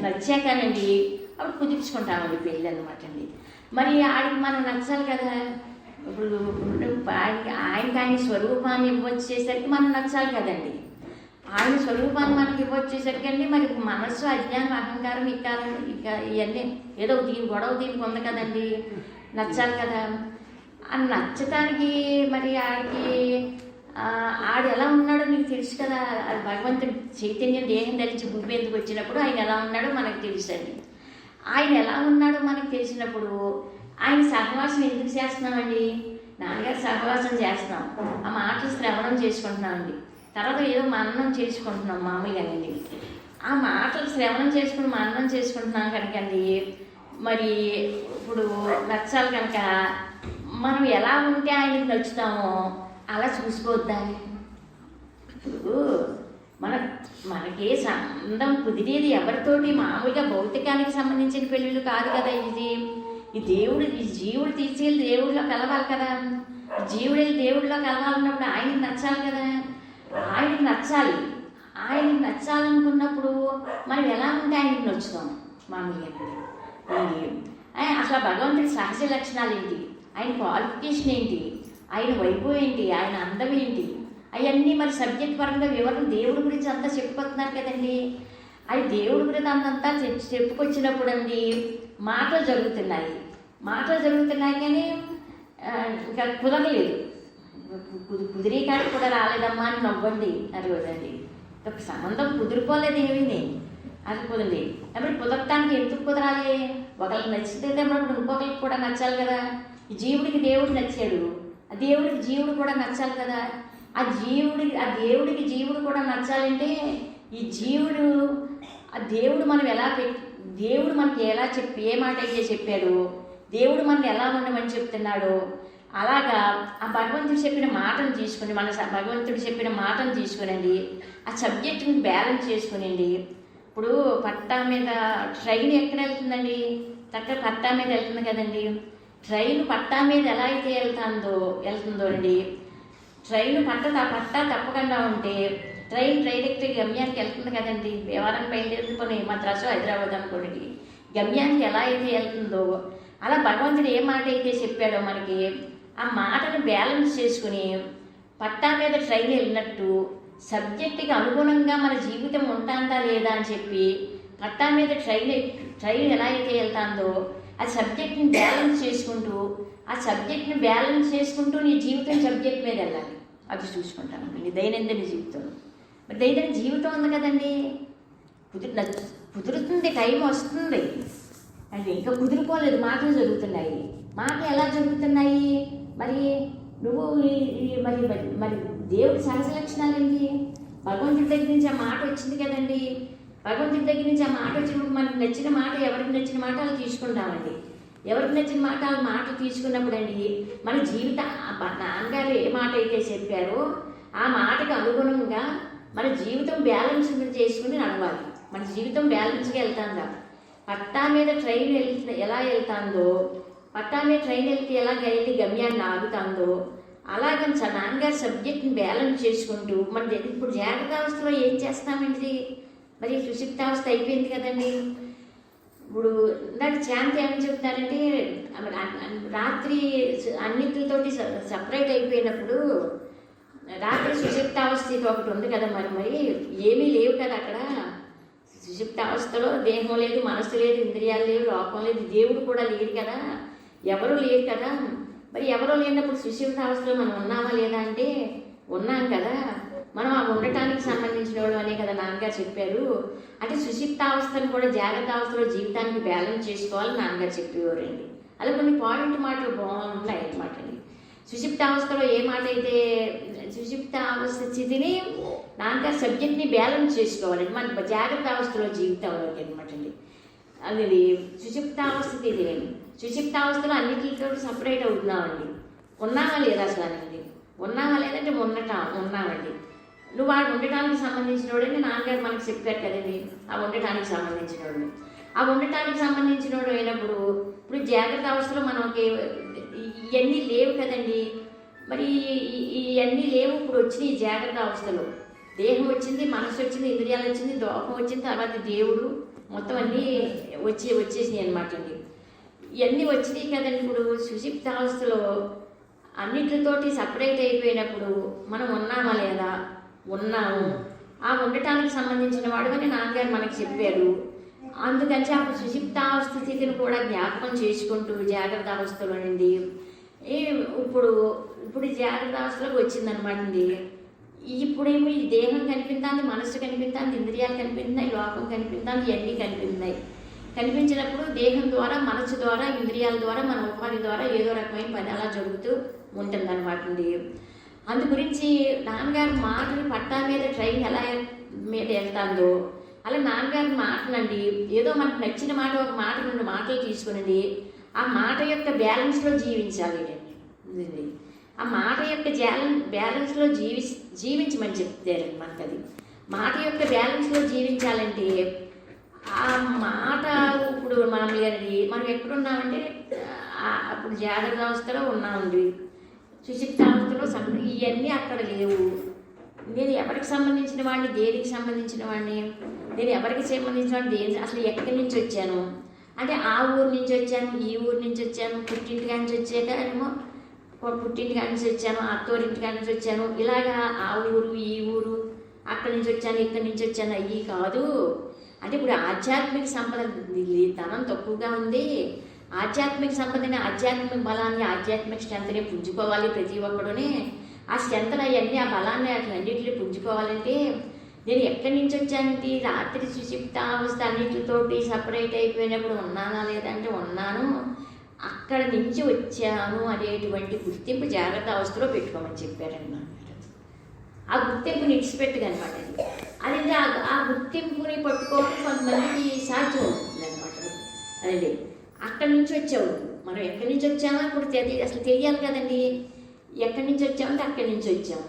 నచ్చాకనండి అప్పుడు కుదుర్చుకుంటామండి పెళ్ళి అనమాట అండి. మరి ఆడికి మనం నచ్చాలి కదా. ఇప్పుడు ఆయన స్వరూపాన్ని ఇవ్వచ్చేసరికి మనం నచ్చాలి కదండి. ఆయన స్వరూపాన్ని మనకి ఇవ్వచ్చేసరికి అండి మరి మనస్సు, అజ్ఞానం, అహంకారం, ఇవన్నీ ఏదో దీనికి ఉంది కదండి, నచ్చాలి కదా. ఆ నచ్చటానికి మరి ఆడు ఎలా ఉన్నాడో నీకు తెలుసు కదా. అది భగవంతుడి చైతన్యం దేహం ధరించి భూమి ఎందుకు వచ్చినప్పుడు ఆయన ఎలా ఉన్నాడో మనకు తెలుసండి. ఆయన ఎలా ఉన్నాడో మనకు తెలిసినప్పుడు ఆయన సహవాసం ఎందుకు చేస్తున్నామండి? నాన్నగారు సహవాసం చేస్తున్నాం, ఆ మాటలు శ్రవణం చేసుకుంటున్నామండి. తర్వాత ఏదో మననం చేసుకుంటున్నాం మామూలుగానండి. ఆ మాటలు శ్రవణం చేసుకుని మననం చేసుకుంటున్నాం కనుకండి మరి ఇప్పుడు నచ్చాలి కనుక మనం ఎలా ఉంటే ఆయనకి నచ్చుతామో అలా చూసుకోవద్దా? ఇప్పుడు మనకి సంబంధం కుదిరేది ఎవరితోటి? మామూలుగా భౌతికానికి సంబంధించిన పెళ్ళిళ్ళు కాదు కదా. ఈ జీవుడు తీసుకెళ్ళి దేవుడిలో కలవాలి కదా. జీవుడు దేవుడిలో కలవాలన్నప్పుడు ఆయనకి నచ్చాలి కదా. ఆయనకి నచ్చాలనుకున్నప్పుడు మనం ఎలా ఉంటే ఆయనకి నచ్చుతాం మామూలుగా. అసలు భగవంతుడి సహజ లక్షణాలు ఏంటి, ఆయన క్వాలిఫికేషన్ ఏంటి, ఆయన వైభవం ఏంటి, ఆయన అందం ఏంటి, అవన్నీ మరి సబ్జెక్ట్ పరంగా వివరణ దేవుడి గురించి అంతా చెప్పుకొస్తున్నారు కదండి. అది దేవుడి వృత్తాంతంతా చెప్పుకొచ్చినప్పుడు అండి మాటలు జరుగుతున్నాయి కానీ ఇంకా కుదరలేదు. కుదిరీకాడికి కూడా రాలేదమ్మా అని నవ్వండి అది కదండి. సంబంధం కుదిరిపోలేదు ఏమీ అది కుదిరింది. అప్పుడు కుదరటానికి ఎందుకు కుదరాలి? ఒకరికి నచ్చితే అప్పుడు ఇంకొకరికి కూడా నచ్చాలి కదా. ఈ జీవుడికి దేవుడు నచ్చాడు, ఆ దేవుడికి జీవుడు కూడా నచ్చాలి కదా. ఆ దేవుడికి జీవుడు కూడా నచ్చాలంటే ఈ జీవుడు ఆ దేవుడు మనం దేవుడు మనకి ఎలా ఏ మాట అయితే చెప్పాడు, దేవుడు మనల్ని ఎలా ఉండమని చెప్తున్నాడో అలాగా ఆ భగవంతుడు చెప్పిన మాటను తీసుకుని భగవంతుడు చెప్పిన మాటను తీసుకునండి ఆ సబ్జెక్టుని బ్యాలెన్స్ చేసుకునండి. ఇప్పుడు పట్టా మీద ట్రైన్ ఎక్కడ వెళ్తుందండి? పట్టా మీద వెళ్తుంది కదండి. ట్రైన్ పట్టా మీద ఎలా అయితే వెళ్తుందో అండి, ట్రైన్ పట్టా తప్పకుండా ఉంటే ట్రైన్ ఎక్కి గమ్యానికి వెళ్తుంది కదండి. వ్యవహారం బయలుదేరుకొని మద్రాసు హైదరాబాద్ అనుకోండి, గమ్యానికి ఎలా అయితే వెళ్తుందో అలా భగవంతుడు ఏ మాట అయితే చెప్పాడో మనకి ఆ మాటను బ్యాలెన్స్ చేసుకుని పట్టా మీద ట్రైన్ వెళ్ళినట్టు సబ్జెక్టుకి అనుగుణంగా మన జీవితం ఉంటుందా లేదా అని చెప్పి పట్టా మీద ట్రైన్ ఎలా అయితే వెళ్తుందో ఆ సబ్జెక్ట్ని బ్యాలెన్స్ చేసుకుంటూ నీ జీవితం సబ్జెక్ట్ మీద వెళ్ళాలి. అది చూసుకుంటాను నీ దైనందిన జీవితం. మరి దైనందిన జీవితం ఉంది కదండి, కుదురుతుంది, టైం వస్తుంది అంటే ఇంకా కుదురుకోలేదు. మాటలు జరుగుతున్నాయి. మాటలు ఎలా జరుగుతున్నాయి? మరి నువ్వు మరి దేవుడి సహజ లక్షణాలు ఏంటి? భగవంతుడి దగ్గర నుంచి ఆ మాట వచ్చింది కదండి. భగవంతుడి దగ్గర నుంచి ఆ మాట వచ్చినప్పుడు మనకు నచ్చిన మాట, ఎవరికి నచ్చిన మాట వాళ్ళు తీసుకుంటామండి. ఎవరికి నచ్చిన మాట వాళ్ళ మాటలు తీసుకున్నప్పుడు అండి మన నాన్నగారు ఏ మాట అయితే చెప్పారో ఆ మాటకు అనుగుణంగా మన జీవితం బ్యాలెన్స్ చేసుకుని నడవాలి. మన జీవితం బ్యాలెన్స్గా వెళ్తుందా? పట్టా మీద ట్రైన్ ఎలా వెళ్తుందో, పట్టా మీద ట్రైన్ వెళ్ళి గమ్యాన్ని ఆగుతుందో అలాగే నాన్నగారి సబ్జెక్ట్ని బ్యాలెన్స్ చేసుకుంటూ మన ఇప్పుడు జాగ్రత్త అవస్థలో ఏం చేస్తామండి? మరి సుషిప్తావస్థ అయిపోయింది కదండి. ఇప్పుడు నాకు శాంతి ఏమని చెప్తారంటే రాత్రి అన్నిటితోటి సపరేట్ అయిపోయినప్పుడు రాత్రి సుషిప్తావస్థ ఒకటి ఉంది కదా. మరి ఏమీ లేవు కదా అక్కడ. సుషిప్తావస్థలో దేహం లేదు, మనసు లేదు, ఇంద్రియాలు లేవు, లోకం లేదు, దేవుడు కూడా లేడు కదా, ఎవరు లేరు కదా. మరి ఎవరో లేనప్పుడు సుషిప్తావస్థలో మనం ఉన్నామా లేదా అంటే ఉన్నాం కదా. మనం ఆ ఉండటానికి సంబంధించిన వాళ్ళు అనే కదా నాన్నగారు చెప్పారు. అంటే సుషిప్తావస్థను కూడా జాగ్రత్త అవస్థలో జీవితానికి బ్యాలెన్స్ చేసుకోవాలని నాన్నగారు చెప్పేవారండి. అలా కొన్ని పాయింట్ మాటలు బాగున్నాయి అన్నమాట అండి. సుషిప్తావస్థలో ఏ మాట అయితే సుషిప్తావస్థ స్థితిని నాన్నగారు సబ్జెక్ట్ని బ్యాలెన్స్ చేసుకోవాలండి మన జాగ్రత్త అవస్థలో జీవితంలోకి అనమాట అండి. అది సుషిప్తావస్థ ఇది. సుషిప్తావస్థలో అన్నింటితో సపరేట్ అవుతున్నామండి. ఉన్నామా లేదా అసలు అనండి? ఉన్నామా లేదంటే ఉన్నామండి. నువ్వు వాడు ఉండటానికి సంబంధించిన వాడని నాన్నగారు మనకు చెప్పారు కదండి. ఆ ఉండటానికి సంబంధించిన వాడు అయినప్పుడు ఇప్పుడు జాగ్రత్త అవస్థలో మనకి ఇవన్నీ లేవు కదండి. మరి ఇవన్నీ లేవు. ఇప్పుడు వచ్చినాయి ఈ జాగ్రత్త అవస్థలో. దేహం వచ్చింది, మనసు వచ్చింది, ఇంద్రియాలు వచ్చింది, లోకం వచ్చింది, తర్వాత దేవుడు మొత్తం అన్నీ వచ్చేసినాయి అనమాట అండి. ఇవన్నీ వచ్చినాయి కదండి. ఇప్పుడు సుషిప్త అవస్థలో అన్నిటితోటి సపరేట్ అయిపోయినప్పుడు మనం ఉన్నామా లేదా? ఉన్నాము. ఆ ఉండటానికి సంబంధించిన వాడు అని నాన్నగారు మనకి చెప్పారు. అందుకని అప్పుడు సుషిప్తావస్థ స్థితిని కూడా జ్ఞాపకం చేసుకుంటూ జాగ్రత్త అవస్థలో నుండి ఇప్పుడు జాగ్రత్త అవస్థలోకి వచ్చిందనమాట అండి. ఇప్పుడేమో ఈ దేహం కనిపిస్తుంది, మనసు కనిపిస్తుంది, ఇంద్రియాలు కనిపిస్తున్నాయి, లోకం కనిపిస్తుంది, ఇవన్నీ కనిపిస్తున్నాయి. కనిపించినప్పుడు దేహం ద్వారా, మనసు ద్వారా, ఇంద్రియాల ద్వారా, మన ఉపాధి ద్వారా ఏదో రకమైన పని అలా జరుగుతూ ఉంటుంది అనమాట అండి. అందు గురించి నాన్నగారి మాటలు పట్టా మీద ట్రైన్ ఎలా మీద వెళ్తుందో అలా నాన్నగారి మాటలండి ఏదో మనకు నచ్చిన మాట ఒక మాట 2 మాటలు తీసుకునండి ఆ మాట యొక్క బ్యాలెన్స్లో జీవించాలి. ఆ మాట యొక్క బ్యాలెన్స్లో జీవించమని చెప్తారండి మనకు. అది మాట యొక్క బ్యాలెన్స్లో జీవించాలంటే ఆ మాట ఇప్పుడు మనం ఎక్కడున్నామంటే అప్పుడు జాగ్రత్త అవస్థలో ఉన్నామండి. సుషిప్త అవస్థలో ఇవన్నీ అక్కడ లేవు. నేను ఎవరికి సంబంధించిన వాడిని, దేనికి సంబంధించిన వాడిని, నేను ఎవరికి సంబంధించిన వాడిని, అసలు ఎక్కడి నుంచి వచ్చాను అంటే ఆ ఊరు నుంచి వచ్చాను, ఈ ఊరు నుంచి వచ్చాను, పుట్టింటికాడి నుంచి వచ్చాక ఏమో పుట్టింటికాడి నుంచి వచ్చాను, అత్తోరింటికాడి నుంచి వచ్చాను, ఇలాగా ఆ ఊరు ఈ ఊరు అక్కడి నుంచి వచ్చాను, ఇక్కడి నుంచి వచ్చాను అయ్యి కాదు. అంటే ఇప్పుడు ఆధ్యాత్మిక సంపద ధనం తక్కువగా ఉంది, ఆధ్యాత్మిక సంపదని, ఆధ్యాత్మిక బలాన్ని, ఆధ్యాత్మిక స్ట్రెంత్ని పుంజుకోవాలి ప్రతి ఒక్కడునే. ఆ స్ట్రెంత్ని అవన్నీ, ఆ బలాన్ని అన్నింటినీ పుంజుకోవాలంటే నేను ఎక్కడి నుంచి వచ్చానంటే రాత్రి సుషిప్తావస్థ అన్నింటితోటి సపరేట్ అయిపోయినప్పుడు ఉన్నానా లేదంటే ఉన్నాను, అక్కడ నుంచి వచ్చాను అనేటువంటి గుర్తింపు జాగ్రత్త అవస్థలో పెట్టుకోమని చెప్పారన్నమాట. ఆ గుర్తింపుని ఇడిచిపెట్టుదనమాట. అది ఆ గుర్తింపుని పట్టుకోవడం కొంతమందికి సాధ్యం అవుతుంది అనమాట. అదండి, అక్కడి నుంచి వచ్చావు. మనం ఎక్కడి నుంచి వచ్చామో ఇప్పుడు అసలు తెలియాలి కదండి. ఎక్కడి నుంచి వచ్చామంటే అక్కడి నుంచి వచ్చాము.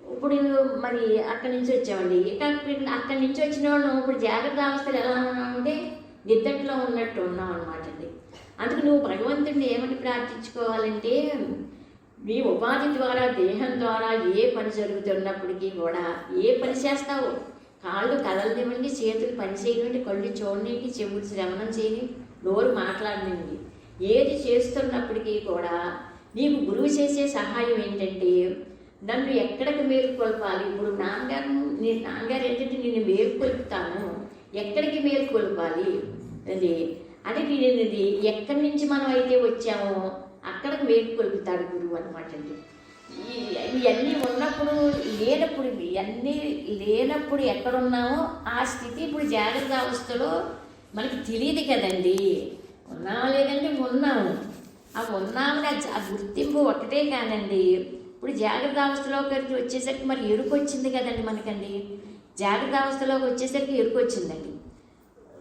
ఇప్పుడు మరి అక్కడి నుంచి వచ్చామండి. అక్కడి నుంచి వచ్చిన వాళ్ళు ఇప్పుడు జాగ్రత్త అవస్థలు ఎలా ఉన్నామంటే నిద్దట్లో ఉన్నట్టు ఉన్నాం అనమాట అండి. అందుకు నువ్వు భగవంతుడిని ఏమని ప్రార్థించుకోవాలంటే, నీ ఉపాధి ద్వారా, దేహం ద్వారా ఏ పని జరుగుతున్నప్పటికీ కూడా, ఏ పని చేస్తావో, కాళ్ళు కదలనివ్వండి, చేతులు పని చేయనివ్వండి, కళ్ళు చూడనివ్వండి, చెవులు శ్రవణం చేయని, నోరు మాట్లాడనివ్వండి, ఏది చేస్తున్నప్పటికీ కూడా నీకు గురువు చేసే సహాయం ఏంటంటే నన్ను ఎక్కడికి మేలుకొల్పాలి. ఇప్పుడు నాన్నగారు ఏంటంటే నిన్ను మేలుకొల్పుతాను, ఎక్కడికి మేలుకొల్పాలి అది ఇది ఎక్కడి నుంచి మనం అయితే వచ్చామో అక్కడికి మేలుకొల్పుతాడు గురువు అనమాట అండి. ఇవన్నీ ఉన్నప్పుడు లేనప్పుడు, ఇవన్నీ లేనప్పుడు ఎక్కడున్నామో ఆ స్థితి ఇప్పుడు జాగ్రత్త అవస్థలో మనకి తెలియదు కదండి. ఉన్నామా లేదంటే ఉన్నాము. ఆ ఉన్నామని ఆ గుర్తింపు ఒకటే కాదండి. ఇప్పుడు జాగ్రత్త అవస్థలోకి వచ్చేసరికి మరి ఎరుకు వచ్చింది కదండి మనకండి. జాగ్రత్త అవస్థలోకి వచ్చేసరికి ఎరుకు వచ్చిందండి.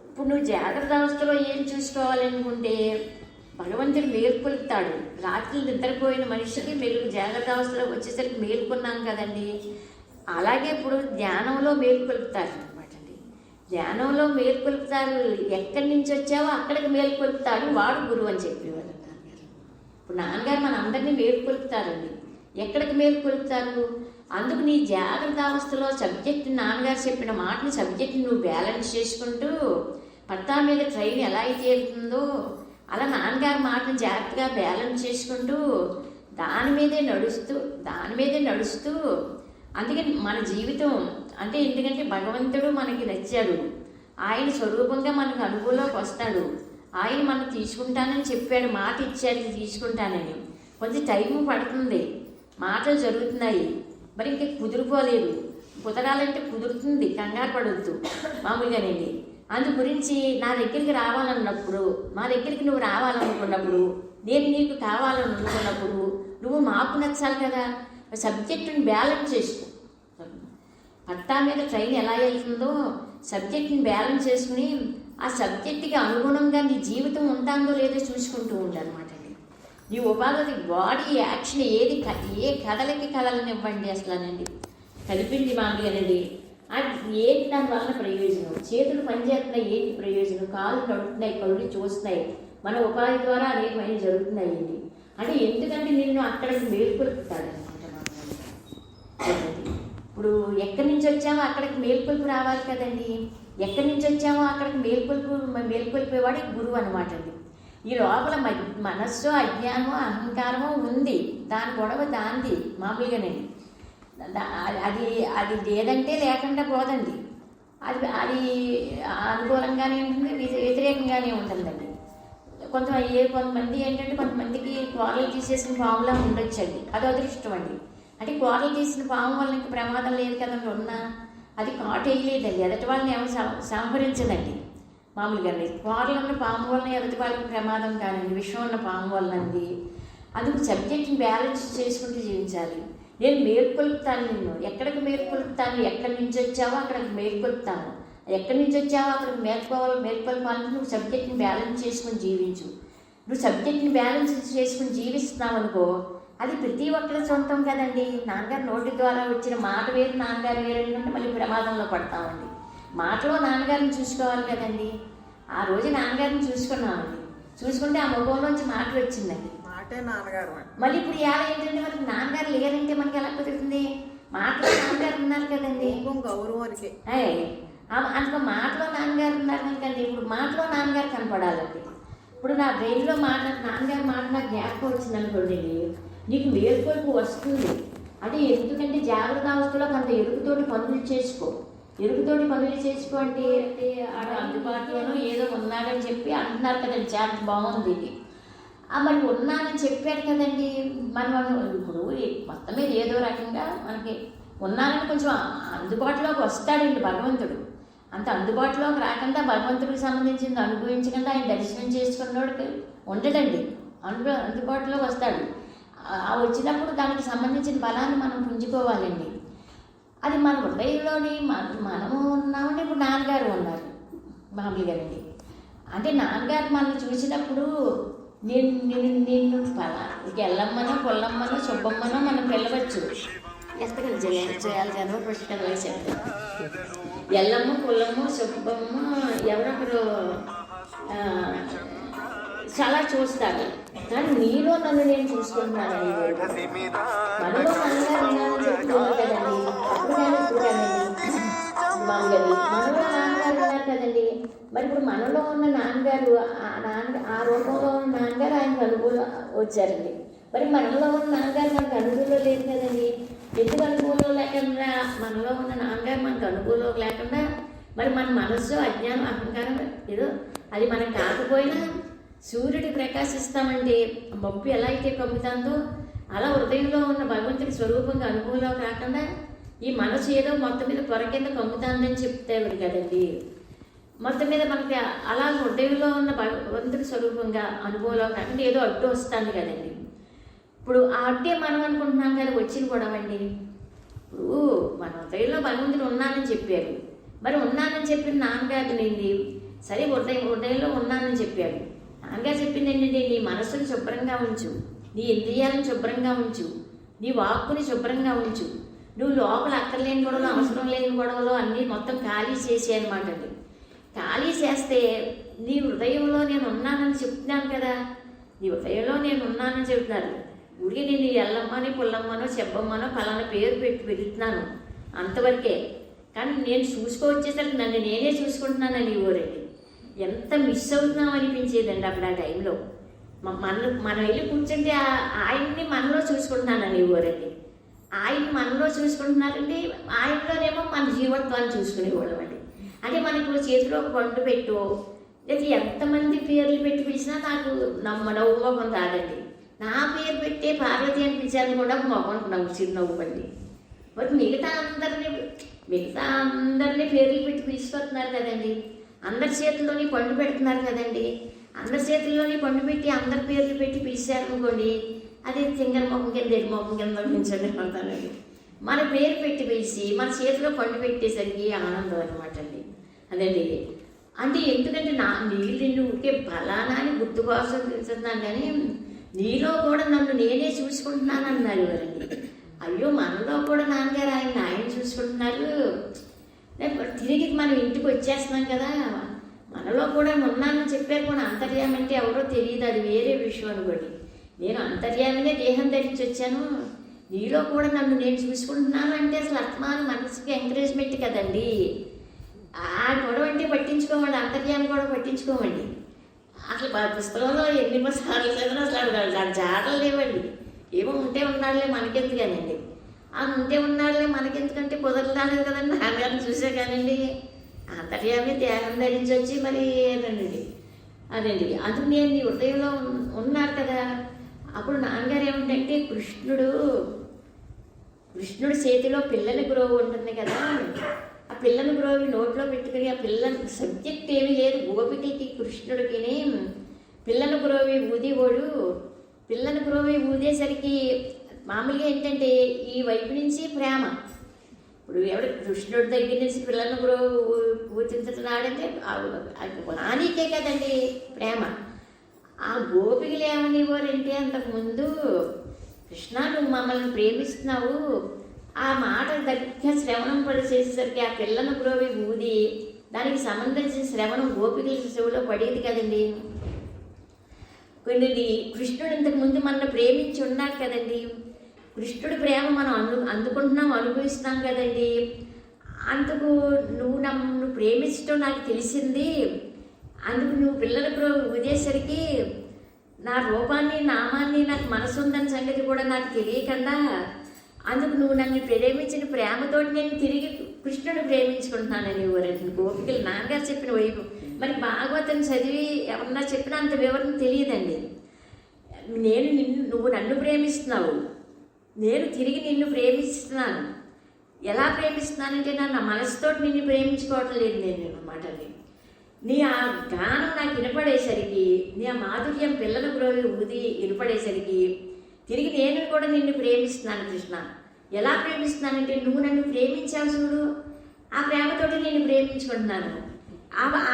ఇప్పుడు నువ్వు జాగ్రత్త అవస్థలో ఏం చూసుకోవాలనుకుంటే భగవంతుడు మేల్కొలుపుతాడు. రాత్రి నిద్రపోయిన మనిషికి జాగ్రత్త అవస్థలోకి వచ్చేసరికి మేల్కొన్నాం కదండి. అలాగే ఇప్పుడు ధ్యానంలో మేల్కొలుపుతారు అనమాట అండి. ధ్యానంలో మేల్కొలుపుతారు. ఎక్కడి నుంచి వచ్చావో అక్కడికి మేల్కొలుపుతాడు వాడు గురువు అని చెప్పేవారు నాన్నగారు. ఇప్పుడు నాన్నగారు మన అందరినీ మేల్కొలుపుతారండి. ఎక్కడికి మేల్కొలుపుతారు? అందుకు నీ జాగ్రత్త అవస్థలో సబ్జెక్ట్, నాన్నగారు చెప్పిన మాటని సబ్జెక్ట్ని నువ్వు బ్యాలెన్స్ చేసుకుంటూ, పట్టా మీద ట్రైన్ ఎలా అయితే వెళ్తుందో అలా నాన్నగారి మాటను జాగ్రత్తగా బ్యాలెన్స్ చేసుకుంటూ దాని మీదే నడుస్తూ అందుకని మన జీవితం అంటే ఎందుకంటే భగవంతుడు మనకి నచ్చాడు, ఆయన స్వరూపంగా మనకు అనుభవంలోకి వస్తాడు, ఆయన మనం తీసుకుంటానని చెప్పాడు, మాట ఇచ్చాడు తీసుకుంటానని. కొంచెం టైం పడుతుంది, మాటలు జరుగుతున్నాయి, మరి ఇంక కుదిరిపోలేదు. కుదరాలంటే కుదురుతుంది, కంగారు పడవద్దు మామూలుగానండి. అందు గురించి నా దగ్గరికి రావాలన్నప్పుడు, మా దగ్గరికి నువ్వు రావాలనుకున్నప్పుడు, నేను నీకు కావాలని అనుకున్నప్పుడు నువ్వు మాకు నచ్చాలి కదా. సబ్జెక్టుని బ్యాలెన్స్ చేసుకో. పట్టా మీద ట్రైన్ ఎలా వెళ్తుందో సబ్జెక్ట్ని బ్యాలెన్స్ చేసుకుని ఆ సబ్జెక్ట్కి అనుగుణంగా నీ జీవితం ఉంటుందో లేదో చూసుకుంటూ ఉండనమాట. నీ ఉపాధి బాడీ యాక్షన్ ఏ కదలనివ్వండి అసలనండి, కలిపింది మామూలుగానండి. అది ఏంటి దానివల్ల ప్రయోజనం? చేతులు పనిచేస్తున్నాయి, ఏంటి ప్రయోజనం? కాళ్ళు నడుపుతున్నాయి, కళ్ళు చూస్తున్నాయి, మన ఉపాధి ద్వారా అనేకమైన జరుగుతున్నాయి. అంటే ఎందుకంటే నిన్ను అక్కడికి మేల్కొలుపుతాడనమాట. ఇప్పుడు ఎక్కడి నుంచి వచ్చామో అక్కడికి మేల్కొలుపు రావాలి కదండి. ఎక్కడి నుంచి వచ్చామో అక్కడికి మేల్కొల్పేవాడు గురువు అనమాట అండి. ఈ లోపల మనస్సు, అజ్ఞానము, అహంకారము ఉంది, దాని గొడవ దాంది మామూలుగానండి. అది లేదంటే లేకుండా పోదండి. అది అనుకూలంగానే ఉంటుంది, వ్యతిరేకంగానే ఉంటుందండి. కొంతమంది ఏంటంటే కొంతమందికి కూరలు తీసేసిన పాములా ఉండొచ్చండి, అది అదృష్టం అండి. అంటే కూరలు తీసిన పాము వల్ల ఇంక ప్రమాదం లేదు కదండి, ఉన్నా అది కాటు వేయలేదండి, ఎదటి వాళ్ళని ఏమో సంహరించదండి మామూలుగానే. కూరలు ఉన్న పాము వలన ఎదటి వాళ్ళకి ప్రమాదం కాదండి, విషం ఉన్న పాము వలన అండి. అందుకు సబ్జెక్ట్ని బ్యాలెన్స్ చేసుకుంటూ జీవించాలి. నేను మేల్కొలుపుతాను నిన్ను, ఎక్కడికి మేల్కొలుపుతాను? ఎక్కడి నుంచి వచ్చావో అక్కడికి మేల్కొలుపుతాను, ఎక్కడి నుంచి వచ్చావో అక్కడికి మేల్కొల్పాలని నువ్వు సబ్జెక్ట్ని బ్యాలెన్స్ చేసుకుని జీవించు. నువ్వు సబ్జెక్ట్ని బ్యాలెన్స్ చేసుకుని జీవిస్తున్నావు అనుకో, అది ప్రతి ఒక్కరి సొంతం కదండి. నాన్నగారు నోటి ద్వారా వచ్చిన మాట వేరు, నాన్నగారు వేరు అంటే మళ్ళీ ప్రమాదంలో పడతామండి. మాటలో నాన్నగారిని చూసుకోవాలి కదండి. ఆ రోజు నాన్నగారిని చూసుకున్నామండి, చూసుకుంటే ఆ ముఖంలోంచి మాట వచ్చిందండి, మాటే నాన్నగారు. మళ్ళీ ఇప్పుడు ఎలా ఏంటంటే మనకి నాన్నగారు లేరంటే మనకి ఎలా కుదురుతుంది? మాటలో నాన్నగారు ఉన్నారు కదండి, గౌరవానికి. అందుకో మాటలో నాన్నగారు ఉన్నారు కనుకండి, ఇప్పుడు మాటలో నాన్నగారు కనపడాలండి. ఇప్పుడు నా బ్రెయిన్లో నాన్నగారు మాట నాకు జ్ఞాపకం వచ్చింది అనుకోండి, నీకు మేల్కొల్పు వస్తుంది. అంటే ఎందుకంటే జాగ్రత్త అవస్థలో కొంత ఎరుకుతోటి పనులు చేసుకో, ఎరుగుతోటి పనులు చేసుకోండి అంటే ఆడ అందుబాటులోనూ ఏదో ఉన్నాడని చెప్పి అంటున్నారు కదండి. చాలా బాగుంది ఇది. మరి ఉన్నానని చెప్పాడు కదండి. మనం ఇప్పుడు మొత్తం మీద ఏదో రకంగా మనకి ఉన్నానని కొంచెం అందుబాటులోకి వస్తాడండి భగవంతుడు. అంత అందుబాటులోకి రాకుండా భగవంతుడికి సంబంధించింది అనుభవించకుండా ఆయన దర్శనం చేసుకున్నోడికి ఉండడండి. అందుబాటులోకి వస్తాడు. ఆ వచ్చినప్పుడు దానికి సంబంధించిన బలాన్ని మనం పుంజుకోవాలండి. అది మన హృదయంలోని మనము ఉన్నామండి. ఇప్పుడు నాన్నగారు ఉన్నారు మామూలు గారండి. అంటే నాన్నగారు మనం చూసినప్పుడు నిన్ను ఎల్లమ్మనో పొల్లమ్మనో సుబ్బమ్మనో మనం పిలవచ్చు. ఎంతగా చేయాలి కానీ పుస్తకాలు వేసాడు. ఎల్లమ్మ పొల్లమ్మ సుబ్బమ్మ ఎవరొకరు చాలా చూస్తారు. కానీ నీలో నన్ను నేను చూసుకుంటున్నాను. మనలో నాన్నగారు ఉన్నానని చెప్తున్నాను కదండి. అప్పుడు కానీ ఇప్పుడు కాదండి మనలో నాన్నగారు ఉన్నారు కదండి. మరి ఇప్పుడు మనలో ఉన్న నాన్నగారు ఆ రూపంలో ఉన్న నాన్నగారు ఆయనకు అనుభవం వచ్చారండి. మరి మనలో ఉన్న నాన్నగారు మనకు అనుభవంలో లేదు కదండి. ఎందుకు అనుభవంలో లేకుండా మనలో ఉన్న నాన్నగారు మనకు అనుభవంలో లేకుండా మరి మన మనస్సు అజ్ఞానం అహంకారం ఏదో అది మనకు కాకపోయినా సూర్యుడు ప్రకాశిస్తామండి. మబ్బు ఎలా అయితే కమ్ముతుందో అలా హృదయంలో ఉన్న భగవంతుడి స్వరూపంగా అనుభవంలో కాకుండా ఈ మనసు ఏదో మొత్తం మీద పొర కింద కమ్ముతుందని చెప్తేవాడు కదండి. మొత్తం మీద మనకి అలా హృదయంలో ఉన్న భగవంతుడి స్వరూపంగా అనుభవంలో కాకుండా ఏదో అడ్డు వస్తుంది కదండి. ఇప్పుడు ఆ అడ్డే మనం అనుకుంటున్నాం కదా వచ్చిన గొడవండి. ఇప్పుడు మన హృదయంలో భగవంతుడు ఉన్నానని చెప్పారు. మరి ఉన్నానని చెప్పిన నాన్నగారు నింది సరే హృదయంలో ఉన్నానని చెప్పాడు. నాన్నగారు చెప్పింది ఏంటంటే నీ మనస్సును శుభ్రంగా ఉంచు, నీ ఇంద్రియాలను శుభ్రంగా ఉంచు, నీ వాక్కుని శుభ్రంగా ఉంచు. నువ్వు లోపల అక్కర్లేని గొడవలు అవసరం లేని గొడవలు అన్నీ మొత్తం ఖాళీ చేసే అనమాట అండి. ఖాళీ చేస్తే నీ హృదయంలో నేను ఉన్నానని చెప్తున్నాను కదా. నీ హృదయంలో నేను ఉన్నానని చెప్తున్నాను. ఊరికి నేను ఎల్లమ్మని పుల్లమ్మనో చెప్పమ్మనో పలానా పేరు పెట్టి పెడుతున్నాను అంతవరకే. కానీ నేను చూసుకోవచ్చేసరికి నన్ను నేనే చూసుకుంటున్నానని ఊరండి. ఎంత మిస్ అవుతున్నాం అనిపించేదండి అప్పుడు ఆ టైంలో. మనం వెళ్ళి కూర్చుంటే ఆయన్ని మనలో చూసుకుంటున్నానని ఊరండి. ఆయన మనలో చూసుకుంటున్నారండి. ఆయనలోనేమో మన జీవత్వాన్ని చూసుకునేవాళ్ళం అండి. అంటే మనకు చేతిలో ఒక పండు పెట్టు లేదా ఎంతమంది పేర్లు పెట్టి పిలిచినా నాకు నవ్వు మొహం రాదండి. నా పేరు పెట్టే పార్వతి అని పిలిచాను కూడా మొహం చిరునవ్వండి. మరి మిగతా అందరినీ పేర్లు పెట్టి పిలిచిపోతున్నారు కదండి. అందరి చేతుల్లోని పండు పెడుతున్నారు కదండి. అందరి చేతుల్లోని పండు పెట్టి అందరి పేర్లు పెట్టి పిలిచారు అనుకోండి, అది సింగర్ మొహం కింద ఎడి మొహం కింద పిలిచండి అంటానండి. మన పేరు పెట్టి పిలిచి మన చేతిలో పండు పెట్టేసరికి ఆనందం అనమాట అండి. అదండి. అంటే ఎందుకంటే నీళ్ళు ఊరికే బలానా అని గుర్తు కోసం తెలుస్తున్నాను కానీ నీలో కూడా నన్ను నేనే చూసుకుంటున్నాను అన్నారు ఎవరండి. అయ్యో మనలో కూడా నాన్నగారు ఆయన చూసుకుంటున్నారు. తిరిగి మనం ఇంటికి వచ్చేస్తున్నాం కదా. మనలో కూడా ఉన్నానని చెప్పారు కూడా. అంతర్యామి అంటే ఎవరో తెలియదు, అది వేరే విషయం అనుకోండి. నేను అంతర్యామినే దేహం ధరించి వచ్చాను. నీలో కూడా నన్ను నేను చూసుకుంటున్నాను అంటే అసలు ఆత్మాను మనసుకి ఎంకరేజ్మెంట్ కదండి. ఆ గొడవ అంటే పట్టించుకోమండి, అంతర్యామి కూడా పట్టించుకోమండి. అసలు పుస్తకంలో ఎన్ని సార్లు చదివినా అసలు దాని జాడలు లేవండి. ఏమో ఉంటే ఉన్నాడులే మనకెందుకనండి. ఆ ఉంటే ఉన్నాడులే మనకెందుకంటే కుదరలేదు కదండి. నాన్నగారిని చూసే కానండి అంతర్యామి దేహం ధరించి వచ్చి మరి ఏదండి అదండి. అందుకు నేను నీ హృదయంలో ఉన్నారు కదా. అప్పుడు నాన్నగారు ఏమిటంటే కృష్ణుడు చేతిలో పిల్లని గ్రోవి ఉంటుంది కదా. ఆ పిల్లని గ్రోవి నోట్లో పెట్టుకుని ఆ పిల్లని సబ్జెక్ట్ ఏమీ లేదు. గోపికకి కృష్ణుడికి పిల్లని గ్రోవి ఊదేవాడు. పిల్లని గ్రోవి ఊదేసరికి మామూలుగా ఏంటంటే ఈ వైపు నుంచి ప్రేమ. ఇప్పుడు ఎవరు కృష్ణుడి దగ్గర నుంచి పిల్లని గ్రోవి ఊతించుతున్నాడంటే నానికే కదండి ప్రేమ. ఆ గోపికలు ఏమనివ్వరంటే అంతకుముందు కృష్ణ నువ్వు మమ్మల్ని ప్రేమిస్తున్నావు ఆ మాట దగ్గర శ్రవణం పడి చేసేసరికి ఆ పిల్లను గ్రోవి ఊది దానికి సంబంధించిన శ్రవణం గోపికల శివులో పడేది కదండి. కొన్ని కృష్ణుడు ఇంతకుముందు మన ప్రేమించి ఉన్నాడు కదండి. కృష్ణుడి ప్రేమ మనం అందుకుంటున్నాం అనుభవిస్తున్నాం కదండి. అందుకు నువ్వు ప్రేమించడం నాకు తెలిసింది. అందుకు నువ్వు పిల్లలకు ఉదేసరికి నా రూపాన్ని నామాన్ని నాకు మనసు ఉందని సంగతి కూడా నాకు తెలియకుండా అందుకు నువ్వు నన్ను ప్రేమించిన ప్రేమతోటి నేను తిరిగి కృష్ణుడు ప్రేమించుకుంటున్నానని ఎవరండి గోపికలు నాన్నగారు చెప్పిన వైపు. మరి భాగవతం చదివి ఎవరన్నా చెప్పినా అంత వివరణ తెలియదండి. నువ్వు నన్ను ప్రేమిస్తున్నావు, నేను తిరిగి నిన్ను ప్రేమిస్తున్నాను. ఎలా ప్రేమిస్తున్నానంటే నా మనసుతోటి నిన్ను ప్రేమించుకోవటం లేదు నేను అనమాట. నీ ఆ గానం నాకు వినపడేసరికి, నీ ఆ మాధుర్యం పిల్లల గ్రోవి ఊది వినపడేసరికి తిరిగి నేను కూడా నిన్ను ప్రేమిస్తున్నాను కృష్ణ. ఎలా ప్రేమిస్తున్నానంటే నువ్వు నన్ను ప్రేమించావు చూడు, ఆ ప్రేమతోటి నేను ప్రేమించుకుంటున్నాను.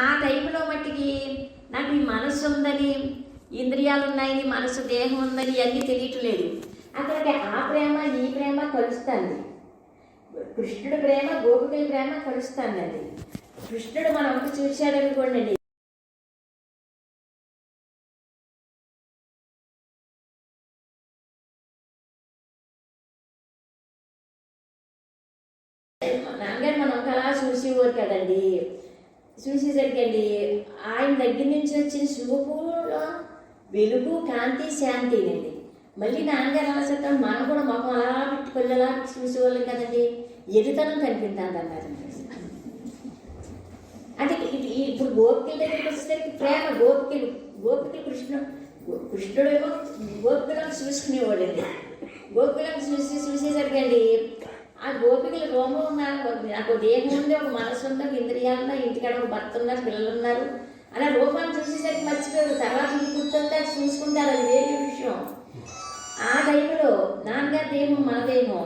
ఆ టైంలో మట్టికి నాకు ఈ మనస్సు ఉందని, ఇంద్రియాలు ఉన్నాయని, మనసు దేహం ఉందని ఇవన్నీ తెలియట్లేదు. అక్కడికి ఆ ప్రేమ ఈ ప్రేమ కలుస్తుంది. కృష్ణుడి ప్రేమ గోపికల ప్రేమ కలుస్తుందండి. కృష్ణుడు మనం అంతా చూశాడనుకోండి, నాన్నగారు మనం అలా చూసేవారు కదండి. చూసేసరికి అండి ఆయన దగ్గర నుంచి వచ్చిన చూపులో వెలుగు, కాంతి, శాంతినండి. మళ్ళీ నాన్నగారు అలా చెప్తాను, మనం కూడా మొహం అలా పెట్టుకొని అలా చూసేవాళ్ళం కదండి. ఎదుతనం కనిపించింది అన్నారు. అంటే ఇప్పుడు గోపికల దగ్గరికి వచ్చేసరికి ప్రేమ, గోపికలు కృష్ణుడు ఏమో గోపికలను చూసుకునేవాడండి. గోపికలను చూసేసరికి అండి ఆ గోపికలు రోమం ఉన్నారు, నాకు దేహం ఉంది, ఒక మనసు ఉంది, ఒక ఇంద్రియాలు ఉన్నాయి, ఇంటికాడ ఒక భర్త ఉన్నారు, పిల్లలు ఉన్నారు అలా రూపాన్ని చూసేసరికి మర్చిపోయారు. తర్వాత గుర్తుంటే చూసుకుంటారు, అది వేరే విషయం. ఆ టైంలో నాన్నగారి దేహం మన దేహం.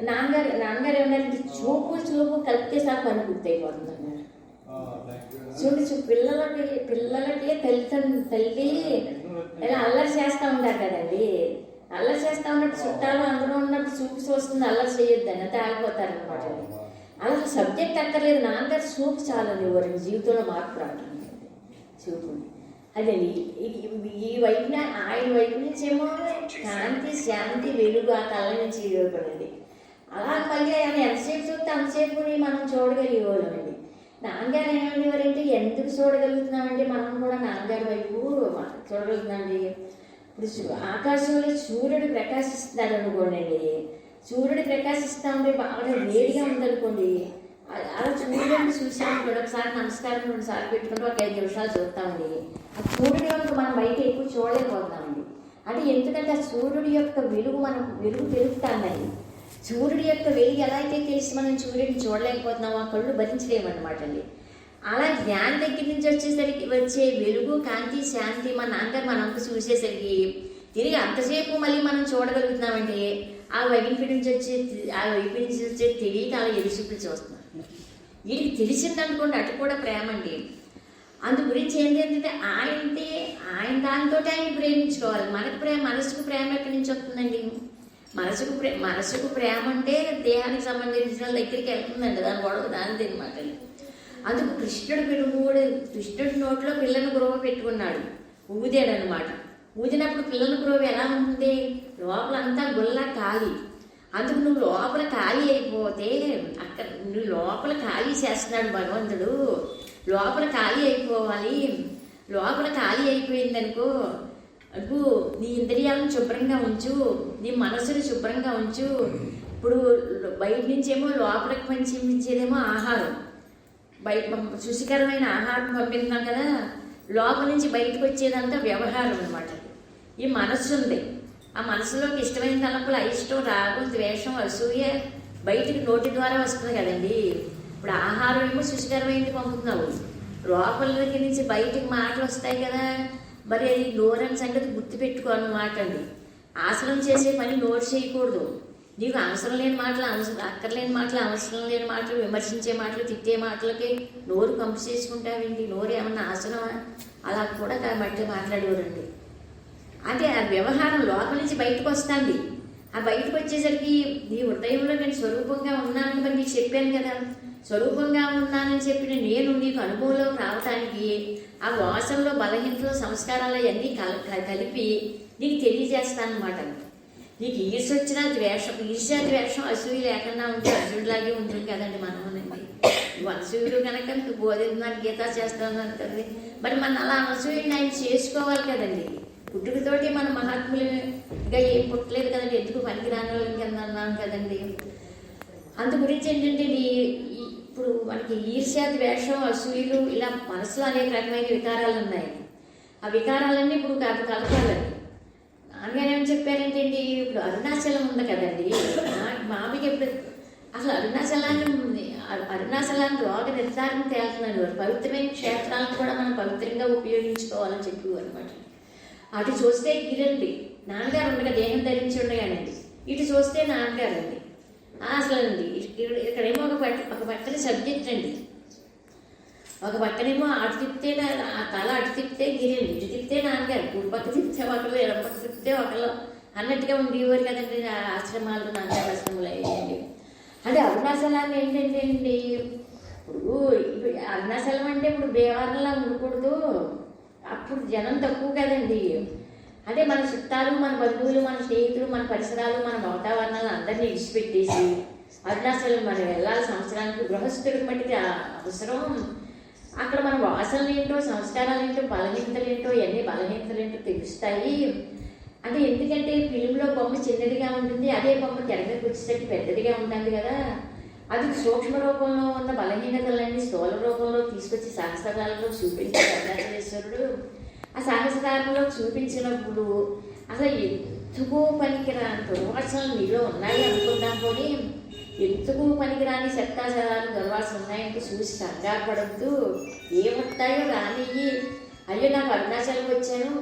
నాన్నగారు ఏమన్నారంటే చూపు కలిపితే సార్ పని గుర్తయిపోతుంది అన్నారు. పిల్లలకి తల్లి ఇలా అల్లరి చేస్తూ ఉంటారు కదండి. అల్లరి చేస్తూ ఉన్నట్టు చుట్టాలు అందరూ ఉన్నట్టు చూపు చూస్తుంది, అల్లరి చేయొద్దని అంతే ఆగిపోతారు అనమాట. అలా సబ్జెక్ట్ అక్కర్లేదు, నాన్నగారు చూపు చాలని ఎవరండి జీవితంలో మార్పు రావడం. చూపు అదే ఈ వైపున ఆయన వైపు నుంచి ఏమో కాంతి, శాంతి, వెలుగు ఆ కళ్ళ నుంచి ఇవ్వబడింది. అలా మళ్ళీ ఆయన ఎంతసేపు చూస్తే అంతసేపు మనం చూడగలిగేవాళ్ళమండి. నాన్నగారు ఏమనేవారంటే ఎందుకు చూడగలుగుతున్నామంటే మనం కూడా నాన్నగారి వైపు చూడగలుగుతున్నామండి. ఇప్పుడు ఆకాశంలో సూర్యుడు ప్రకాశిస్తున్నాడు అనుకోండి, సూర్యుడు ప్రకాశిస్తూ ఉంటే బాగా వేడిగా ఉందనుకోండి, అలా సూర్యుడిని చూసామనుకోండి, ఒకసారి నమస్కారం 2 సార్లు పెట్టుకుంటే ఒక 5 నిమిషాలు చూస్తామండి. ఆ సూర్యుడి వరకు మనం బయట ఎక్కువ చూడలేకపోతున్నామండి. అంటే ఎందుకంటే ఆ సూర్యుడి యొక్క వెలుగు పెరుగుతుందండి. సూర్యుడి యొక్క వెలుగు ఎలా అయితే తెలిసి మనం సూర్యుడిని చూడలేకపోతున్నామో ఆ కళ్ళు భరించలేమన్నమాట అండి. అలా జ్ఞానం దగ్గర నుంచి వచ్చే వెలుగు, కాంతి, శాంతి మా నాన్నగారు మనంతా చూసేసరికి తిరిగి అంతసేపు మళ్ళీ మనం చూడగలుగుతున్నామంటే ఆ వైపు నుంచి వచ్చే తెలియక అలా ఎదురు చూస్తున్నాం. వీడికి తెలిసిందనుకోండి, అటు కూడా ప్రేమ అండి. అందు గురించి ఏంటంటే ఆయన దానితో ఆయన ప్రేమించుకోవాలి. మనసుకు ప్రేమ ఎక్కడి నుంచి వస్తుందండి? మనసుకు ప్రేమ అంటే దేహానికి సంబంధించిన దగ్గరికి వెళ్తుందండి, దాని గొడవ దానిది అనమాట. అందుకు కృష్ణుడి నోట్లో పిల్లని గురవ పెట్టుకున్నాడు, ఊదాడు అనమాట. ఊదినప్పుడు పిల్లల గురవ ఎలా ఉంటుంది? లోపలంతా గుల్లా ఖాళీ. అందుకు నువ్వు లోపల ఖాళీ అయిపోతే నువ్వు లోపల ఖాళీ చేస్తున్నాడు భగవంతుడు. లోపల ఖాళీ అయిపోవాలి. లోపల ఖాళీ అయిపోయిందనుకో, నీ ఇంద్రియాలను శుభ్రంగా ఉంచు, నీ మనసును శుభ్రంగా ఉంచు. ఇప్పుడు బయట నుంచేమో లోపలికి పంపించేదేమో ఆహారం, బయట శుచికరమైన ఆహారం పంపిస్తున్నాం కదా, లోపల నుంచి బయటకు వచ్చేదంతా వ్యవహారం అనమాట. ఈ మనస్సు ఉంది, ఆ మనసులోకి ఇష్టమైన తలంపులు, అయిష్టం, రాగం, ద్వేషం, అసూయ బయటికి నోటి ద్వారా వస్తుంది కదండి. ఇప్పుడు ఆహారం ఏమో శుచికరమైనది పంపుతున్నావు, లోపల దగ్గర నుంచి బయటికి మాటలు వస్తాయి కదా. మరి అది నోరని సంగతి గుర్తుపెట్టుకో అన్నమాట అండి. ఆసనం చేసే పని నోరు చేయకూడదు. నీకు అవసరం లేని మాటలు, అక్కర్లేని మాటలు, అవసరం లేని మాటలు, విమర్శించే మాటలు, తిట్టే మాటలకి నోరు కంపు చేసుకుంటావేంటి? నోరు ఏమన్నా ఆసనమా? అలా కూడా బట్టి మాట్లాడేవారండి. అంటే ఆ వ్యవహారం లోపల నుంచి బయటకు వస్తుంది. ఆ బయటకు వచ్చేసరికి నీ హృదయంలో నేను స్వరూపంగా ఉన్నానని మరి నీకు చెప్పాను కదా. స్వరూపంగా ఉన్నానని చెప్పిన నేను నీకు అనుభవంలోకి రావటానికి ఆ వాసనలో, బలహీనతలో, సంస్కారాలు అవన్నీ కలిపి నీకు తెలియజేస్తాను అనమాట. నీకు ఈర్ష్య వచ్చినా ద్వేషం, అసూయ లేకుండా ఉంటే అర్జునుడిలాగే ఉంటుంది కదండి మనం అనండి. అసూయుడు కనుక నీకు బోధిస్తున్నాను, గీత చేస్తాను కదండి. మరి మన అలా అసూయని ఆయన చేసుకోవాలి కదండి. పుట్టుకతోటి మన మహాత్ములుగా ఏం పుట్టలేదు కదండి, ఎందుకు పనికిరాని వాళ్ళకి కింద అన్నాం కదండి. అందు గురించి ఏంటంటే ఇప్పుడు మనకి ఈర్ష్య, ద్వేషం, అసూయలు ఇలా మనసులో అనేక రకమైన వికారాలు ఉన్నాయి. ఆ వికారాలన్నీ ఇప్పుడు కలపాలండి. నాన్నగారు ఏమని చెప్పారంటే అండి, ఇప్పుడు అరుణాచలం ఉంది కదండి, మామికి ఎప్పుడు అసలు అరుణాచలాన్ని రోగ నిర్ధారణ తేలుతున్నాడు. పవిత్రమైన క్షేత్రాలను కూడా మనం పవిత్రంగా ఉపయోగించుకోవాలని చెప్పేవారు అనమాట. అటు చూస్తే గిరండి నాన్నగారు ఉండగా దేహం ధరించి ఉండగానండి, ఇటు చూస్తే నాన్నగారు అండి. అసలు అండి ఇక్కడేమో ఒక పక్కన సబ్జెక్ట్ అండి, ఒక పక్కనేమో అటు తిప్పితే ఆ తల అటు తిప్పితే గిరండి, ఇటు తిప్పితే నాన్నగారు, కుడి పక్క తిప్పితే ఒకళ్ళు, ఎడమ పక్క తిప్పితే ఒకళ్ళు అన్నట్టుగా ఉండేవారు కదండి ఆశ్రమాలు, నాన్నగారు ఆశ్రమాలు అయ్యండి. అంటే అరుణాచలాన్ని ఏంటంటే అండి, ఇప్పుడు అరుణాచలం అంటే ఇప్పుడు భీమవరంలా ఉండకూడదు, అప్పుడు జనం తక్కువ కదండి. అంటే మన చుట్టాలు, మన బంధువులు, మన స్నేహితులు, మన పరిసరాలు, మన వాతావరణాలు అందరినీ విడిచిపెట్టేసి అరుణాచలం మనం వెళ్ళాలి. సంవత్సరానికి గృహస్థుడికి మట్టికి అవసరం. అక్కడ మన వాసనలు ఏంటో, సంస్కారాలు ఏంటో, బలహీనతలు ఏంటో, ఇవన్నీ బలహీనతలు ఏంటో తెలుస్తాయి. అంటే ఎందుకంటే ఫిలింలో బొమ్మ చిన్నదిగా ఉంటుంది, అదే బొమ్మ తెర మీదకి వచ్చేసరికి పెద్దదిగా ఉంటుంది కదా. అది సూక్ష్మ రూపంలో ఉన్న బలహీనతలన్నీ స్థూల రూపంలో తీసుకొచ్చి సహస్రాలలో చూపించారు అరుణాచలేశ్వరుడు. ఆ సహస్రాలలో చూపించినప్పుడు అసలు ఎందుకు పనికిరాని దుర్వాసనలు నీలో ఉన్నాయి అనుకుంటాం, కొని ఎందుకు పనికిరాని శక్తాచారాలు దుర్వాసన ఉన్నాయంటే చూసి కంగారు పడద్దు. ఏమొస్తాయో రానియ్యి. అయ్యో నాకు అరుణాచలం వచ్చాను,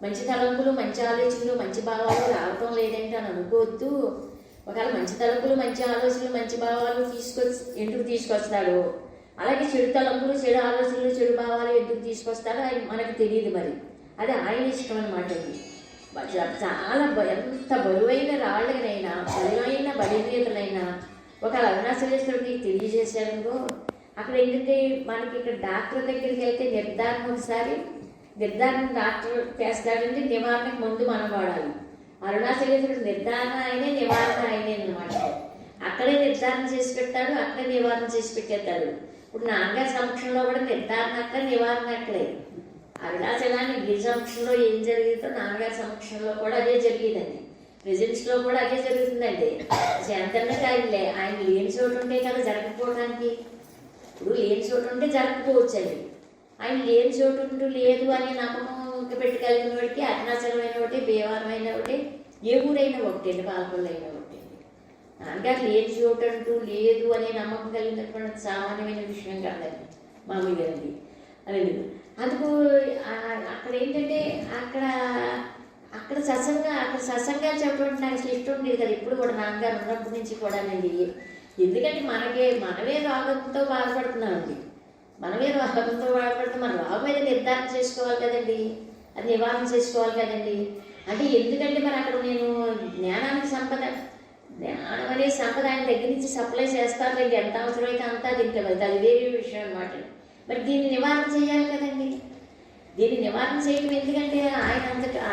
మంచి తలంపులు, మంచి ఆలోచనలు, మంచి భావాలు రావటం లేదంటే అని అనుకోవద్దు. ఒకవేళ మంచి తలంపులు, మంచి ఆలోచనలు, మంచి భావాలు ఎందుకు తీసుకొస్తాడు, అలాగే చెడు తలంపులు, చెడు ఆలోచనలు, చెడు భావాలు ఎందుకు తీసుకొస్తాడో ఆయన మనకు తెలియదు. మరి అది ఆయన ఇష్టం అనమాట. చాలా ఎంత బరువైన రాళ్ళనైనా, బలమైన బలినీతలైనా ఒకవేళ అరుణాచలేశ్వరుడికి తెలియజేశారనుకో, అక్కడ ఏంటంటే మనకి ఇక్కడ డాక్టర్ దగ్గరికి వెళ్తే నిర్ధారణ ఒకసారి నిర్ధారణ డాక్టర్ చేస్తాడంటే నివారణకు ముందు మనం వాడాలి. అరుణాచలేశ్వరుడు నిర్ధారణ ఆయనే, నివారణ ఆయనే అనమాట. అక్కడే నిర్ధారణ చేసి పెట్టాడు, అక్కడే నివారణ చేసి పెట్టేస్తాడు. ఇప్పుడు నాన్నగారి సమక్షంలో కూడా నిర్ధారణ అక్కడ, నివారణ అక్కడే. అరుణాచలాన్ని గిరి సమక్షంలో ఏం జరిగిందో నాన్నగారి సమక్షంలో కూడా అదే జరిగేదండి. ప్రెజెంట్స్లో కూడా అదే జరుగుతుందండి. ఎంతన్నట్టు ఆయన లేని చోటు ఉంటే కదా జరగకపోవడానికి. ఇప్పుడు లేని చోటు ఉంటే జరగకపోవచ్చు అండి. ఆయన లేని చోటు ఉంటూ లేదు అని నమ్మకం పెట్టుకెళ్ళిన వాడికి అరుణాచలం అయిన ఒకటి, భీమవరం అయిన ఒకటి, ఏ ఊరైనా ఒకటి అండి, పాలకొల్లు అయినా ఒకటి అండి. నాన్నగారు లేని చోటు అంటూ లేదు అనే నమ్మకం కలిగినటువంటి సామాన్యమైన విషయం కాదండి, మామూలుగా అండి. అనేది అందుకు అక్కడ ఏంటంటే అక్కడ సత్సంగాలు చెప్పడం నాకు అసలు ఇష్టం ఉండేది కదా ఎప్పుడు కూడా, నాన్నగారు ఉన్నప్పటి నుంచి కూడానండి. ఎందుకంటే మనమే రోగంతో బాధపడుతున్నామండి, మనమే రోగంతో బాధపడుతున్నాం. మన రోగం మీద నిర్ధారణ చేసుకోవాలి కదండి, అది నివారణ చేసుకోవాలి కదండి. అంటే ఎందుకంటే మరి అక్కడ నేను జ్ఞానం అనే సంపద ఆయన దగ్గర నుంచి సప్లై చేస్తాను, ఎంత అవసరమైతే అంతా తింటే అది వేరే విషయం అనమాట. మరి దీన్ని నివారణ చేయాలి కదండి. దీన్ని నివారణ చేయడం ఎందుకంటే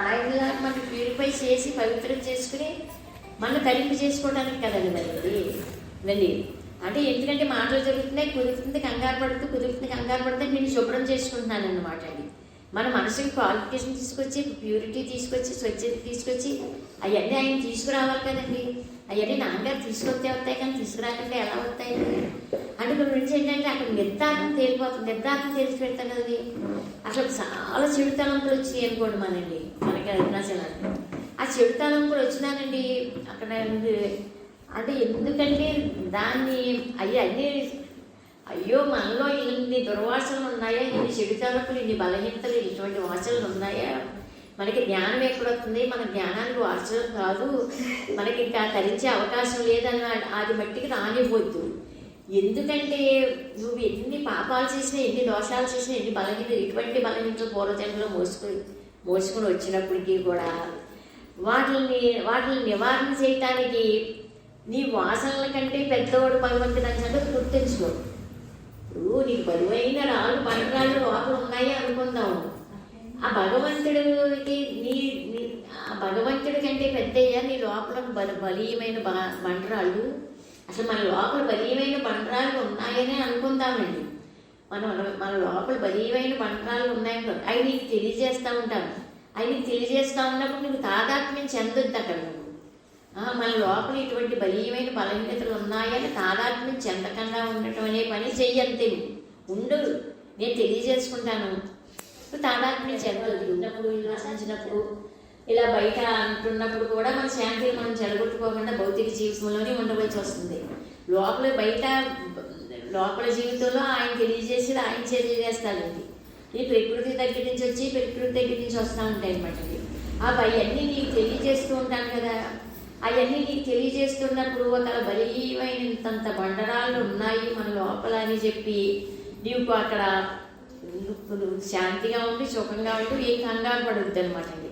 ఆయనలా మనకి ప్యూరిఫై చేసి పవిత్రం చేసుకుని మనం తరింపు చేసుకోవడానికి కదండి మరి అంటే ఎందుకంటే మాటలు జరుగుతున్నాయి, కుదురుతుంది కంగారు పడితే నేను శుభ్రం చేసుకుంటున్నాను అన్నమాట అండి. మన మనసుకి క్వాలిఫికేషన్ తీసుకొచ్చి, ప్యూరిటీ తీసుకొచ్చి, స్వచ్ఛత తీసుకొచ్చి అవన్నీ ఆయన తీసుకురావాలి కదండి. అవన్నీ నాన్నగారు తీసుకొస్తే వస్తాయి కానీ తీసుకురాకంటే ఎలా వస్తాయి అంటే కొన్ని నుంచి ఏంటంటే అక్కడ నిర్ధారణ తేలిపోతుంది, నిర్ధారణ తెలిసి పెడతాం కదండి. అసలు చాలా చెడు తలంపులు వచ్చినాయి అనుకోండి మనకి అరుణాచలానికి. ఆ చెడు తలంపులు వచ్చినానండి అక్కడ అంటే ఎందుకంటే దాన్ని అయ్యో మనలో ఇన్ని దుర్వాసనలు ఉన్నాయా, ఇన్ని చెడు తలంపులు, ఇన్ని బలహీనతలు, ఇటువంటి వాసనలు ఉన్నాయా, మనకి జ్ఞానం ఎక్కడొస్తుంది, మన జ్ఞానానికి వాసన కాదు, మనకి ఇంకా తరించే అవకాశం లేదన్న అది మట్టికి రానివ్వద్దు. ఎందుకంటే నువ్వు ఎన్ని పాపాలు చేసినా, ఎన్ని దోషాలు చేసినా, ఇటువంటి బలహీనతలు పూర్వజన్మలో మోసుకుని వచ్చినప్పటికీ కూడా వాటిని నివారణ చేయటానికి నీ వాసనల కంటే పెద్దవాడు భగవంతుడు అని సంగతి గుర్తించుకో. ఇప్పుడు నీకు బరువైన బండరాళ్ళు లోపల ఉన్నాయి అనుకుందాము, ఆ భగవంతుడి కంటే పెద్దయ్యా నీ లోపల బలీయమైన బండరాళ్ళు, అసలు మన లోపల బలీయమైన బండరాళ్ళు ఉన్నాయని అనుకుందామండి. మన లోపల బలీయమైన బండరాళ్ళు ఉన్నాయనుకో, అవి నీకు తెలియజేస్తూ ఉంటాను. ఆ ఆయనకి తెలియజేస్తూ ఉన్నప్పుడు నువ్వు తాదాత్మ్యం చెందొద్దు అక్కడ నువ్వు. మన లోపల ఇటువంటి బలీయమైన బలహీనతలు ఉన్నాయని తాదాత్మ్యం చెందకుండా ఉండటం అనే పని చెయ్యంతే. ఉండు, నేను తెలియజేసుకుంటాను, నువ్వు తాదాత్మ్యం చెందొద్దు. ఉన్నప్పుడు విమర్శించినప్పుడు ఇలా బయట అంటున్నప్పుడు కూడా మన శాంతిని మనం చెడగొట్టుకోకుండా భౌతిక జీవితంలోనే ఉండవలసి వస్తుంది. లోపల జీవితంలో ఆయన తెలియజేసేది ఆయన తెలియజేస్తాడండి. ఈ ప్రకృతి దగ్గర నుంచి వచ్చి ప్రకృతి దగ్గర నుంచి వస్తూ ఉంటాయి అన్నమాట. అవన్నీ నీకు తెలియజేస్తూ ఉంటాను కదా, అవన్నీ నీకు తెలియజేస్తున్నప్పుడు ఒక బలీయమైనంత బండరాళ్ళు ఉన్నాయి మన లోపల అని చెప్పి నీకు అక్కడ శాంతిగా ఉండి సుఖంగా ఉండి ఏ కంగారు పడవద్దు అనమాట అండి.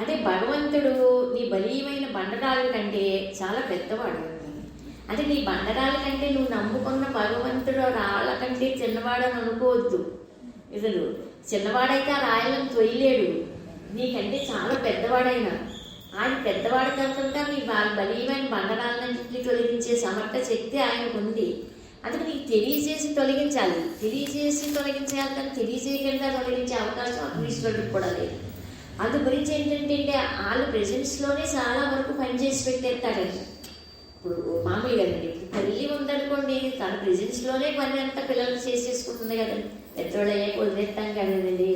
అంటే భగవంతుడు నీ బలీయమైన బండరాళ్ళ కంటే చాలా పెద్దవాడు. అంటే నీ బండరాళ్ళ కంటే నువ్వు నమ్ముకున్న భగవంతుడు రాళ్ళ కంటే చిన్నవాడని అనుకోవద్దు. ఇతడు చిన్నవాడైతే ఆ రాయలను తొయ్యలేడు, నీకంటే చాలా పెద్దవాడైనా. ఆయన పెద్దవాడు కనుక నీ బలీయమైన బండరాళ్ళని తొలగించే సమర్థ శక్తి ఆయనకు ఉంది. అందుకే నీకు తెలియజేసి తొలగించాలి, తొలగించాలి కానీ తెలియజేయకుండా తొలగించే అవకాశం ఈశ్వరుడికి కూడా లేదు. అందు గురించి ఏంటంటే వాళ్ళ ప్రెజెన్స్లోనే చాలా వరకు పనిచేసి పెట్టేస్తాడండి. ఇప్పుడు మామూలుగా అండి, తల్లి ఉందనుకోండి, తన ప్రెజెన్స్లోనే పని అంతా పిల్లలు చేసేసుకుంటుంది కదండి. పెద్దవాళ్ళు అయ్యాక వదిలేస్తాం కదండి.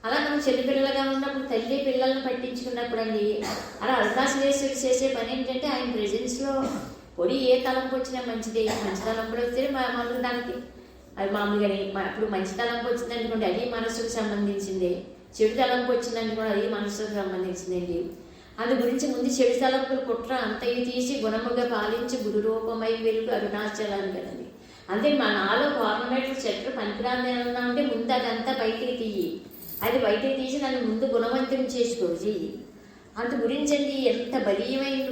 అలా మనం చిన్నపిల్లలుగా ఉన్నప్పుడు తల్లి పిల్లల్ని పట్టించుకున్నప్పుడు అండి, అలా అల్కాశ్లేశ్వరి చేసే పని ఏంటంటే ఆయన ప్రెజెన్స్లో పొడి ఏ తలంపు వచ్చినా మంచిది. మంచి తలంపులు వస్తే మామూలుగా దానికి అది మామూలుగానే. అప్పుడు మంచి తలంపు వచ్చిందనుకోండి, అది మనసుకు సంబంధించింది. చెడు తలంపు వచ్చిందనుకోండి, అది మనసుకు సంబంధించిందండి. అందు గురించి ముందు చెడు తలంపులు కుట్ర అంతయు తీసి గుణముగా పాలించి గురు రూపమై వెలుగు అరుణాచలాన్ని కదండి. అంతే మా నాలో గవర్నమెంట్ చెట్లు పనికిరాంది ఏమన్నా ఉంటే ముందు అదంతా బయటికి తీయి, అది బయటికి తీసి నన్ను ముందు గుణవంతం చేసుకోవచ్చు. అందు గురించి అండి ఎంత బలీయమైన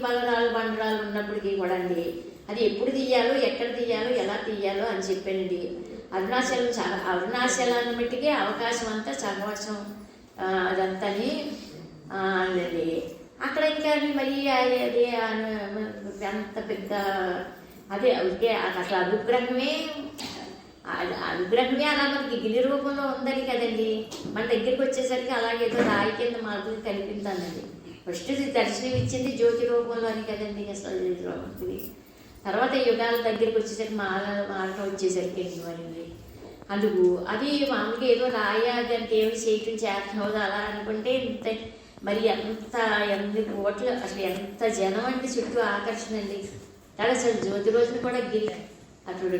బండరాలు ఉన్నప్పటికీ కూడా అండి అది ఎప్పుడు తీయాలో, ఎక్కడ తీయాలో, ఎలా తీయాలో అని చెప్పానండి. అరుణాచలాన్ని బట్టికే అవకాశం అంతా చదవసం అదంతాని అన్నది. అక్కడ ఇంకా మరి అది అంత పెద్ద అదే అసలు అనుగ్రహమే అలా మనకి గిరి రూపంలో ఉందని కదండి. మన దగ్గరికి వచ్చేసరికి అలాగేదో రాయి కింద మాత్రం కనిపించానండి. ఫస్ట్ దర్శనం ఇచ్చింది జ్యోతి రూపంలో అని కదండి అసలు. తర్వాత యుగాల దగ్గరికి వచ్చేసరికి మాల వచ్చేసరికి మరి అందుకు అది మామూలుగా ఏదో రాయాలి అంటే ఏమి చేయటం చేస్తావు అలా అనుకుంటే ఇంత మరి ఎన్ని కోట్లు అసలు ఎంత జనం అంటే చుట్టూ ఆకర్షణ అండి. అసలు జ్యోతి రోజున కూడా అప్పుడు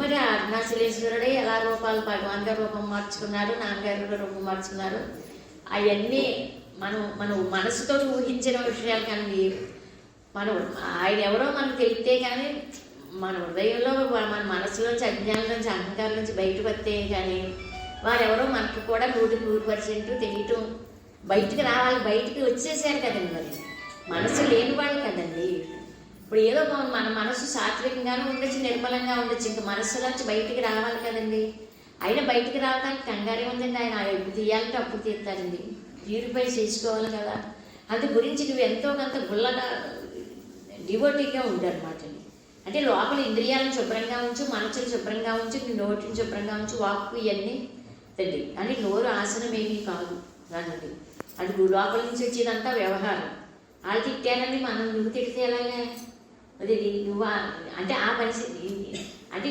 మరి అరుణాచలేశ్వరుడే ఎలా రూపాలు భగవాన్ గారు రూపం మార్చుకున్నారు, నాన్నగారు కూడా రూపం మార్చుకున్నారు. అవన్నీ మనం మనసుతో ఊహించిన విషయాలు కానీ ఆయన ఎవరో మనకు తెలిస్తే కానీ మన హృదయంలో మన మనసులోంచి అజ్ఞానం నుంచి అహంకారం నుంచి బయటకు వస్తే కానీ వారెవరో మనకు కూడా 100% తెలియటం బయటికి రావాలి. బయటికి వచ్చేసారు కదండి. మరి మనసు లేని వాళ్ళు కదండి. ఇప్పుడు ఏదో మన మనసు సాత్వికంగానే ఉండొచ్చు, నిర్మలంగా ఉండొచ్చు, ఇంకా మనసులోంచి బయటికి రావాలి కదండి. అయినా బయటికి రావడానికి కంగారే ఉందండి. ఆయన ఎప్పుడు తీయాలంటే అప్పుడు తీస్తారండి, ప్యూరిఫై చేసుకోవాలి కదా. అందు గురించి నువ్వు ఎంతో కొంత గుల్లగా డివోటీగా ఉండనమాట. అంటే లోపల ఇంద్రియాలను శుభ్రంగా ఉంచు, మనసును శుభ్రంగా ఉంచు, నీ నోటిని శుభ్రంగా ఉంచు, వాక్కు ఇవన్నీ తండ్రి. అని నోరు ఆసనం ఏమీ కాదు అన్నది. అది లోపల నుంచి వచ్చేదంతా వ్యవహారం. వాళ్ళు తిట్టానని నువ్వు తిడితే ఎలాగే అది నువ్వు అంటే ఆ పరిస్థితి అంటే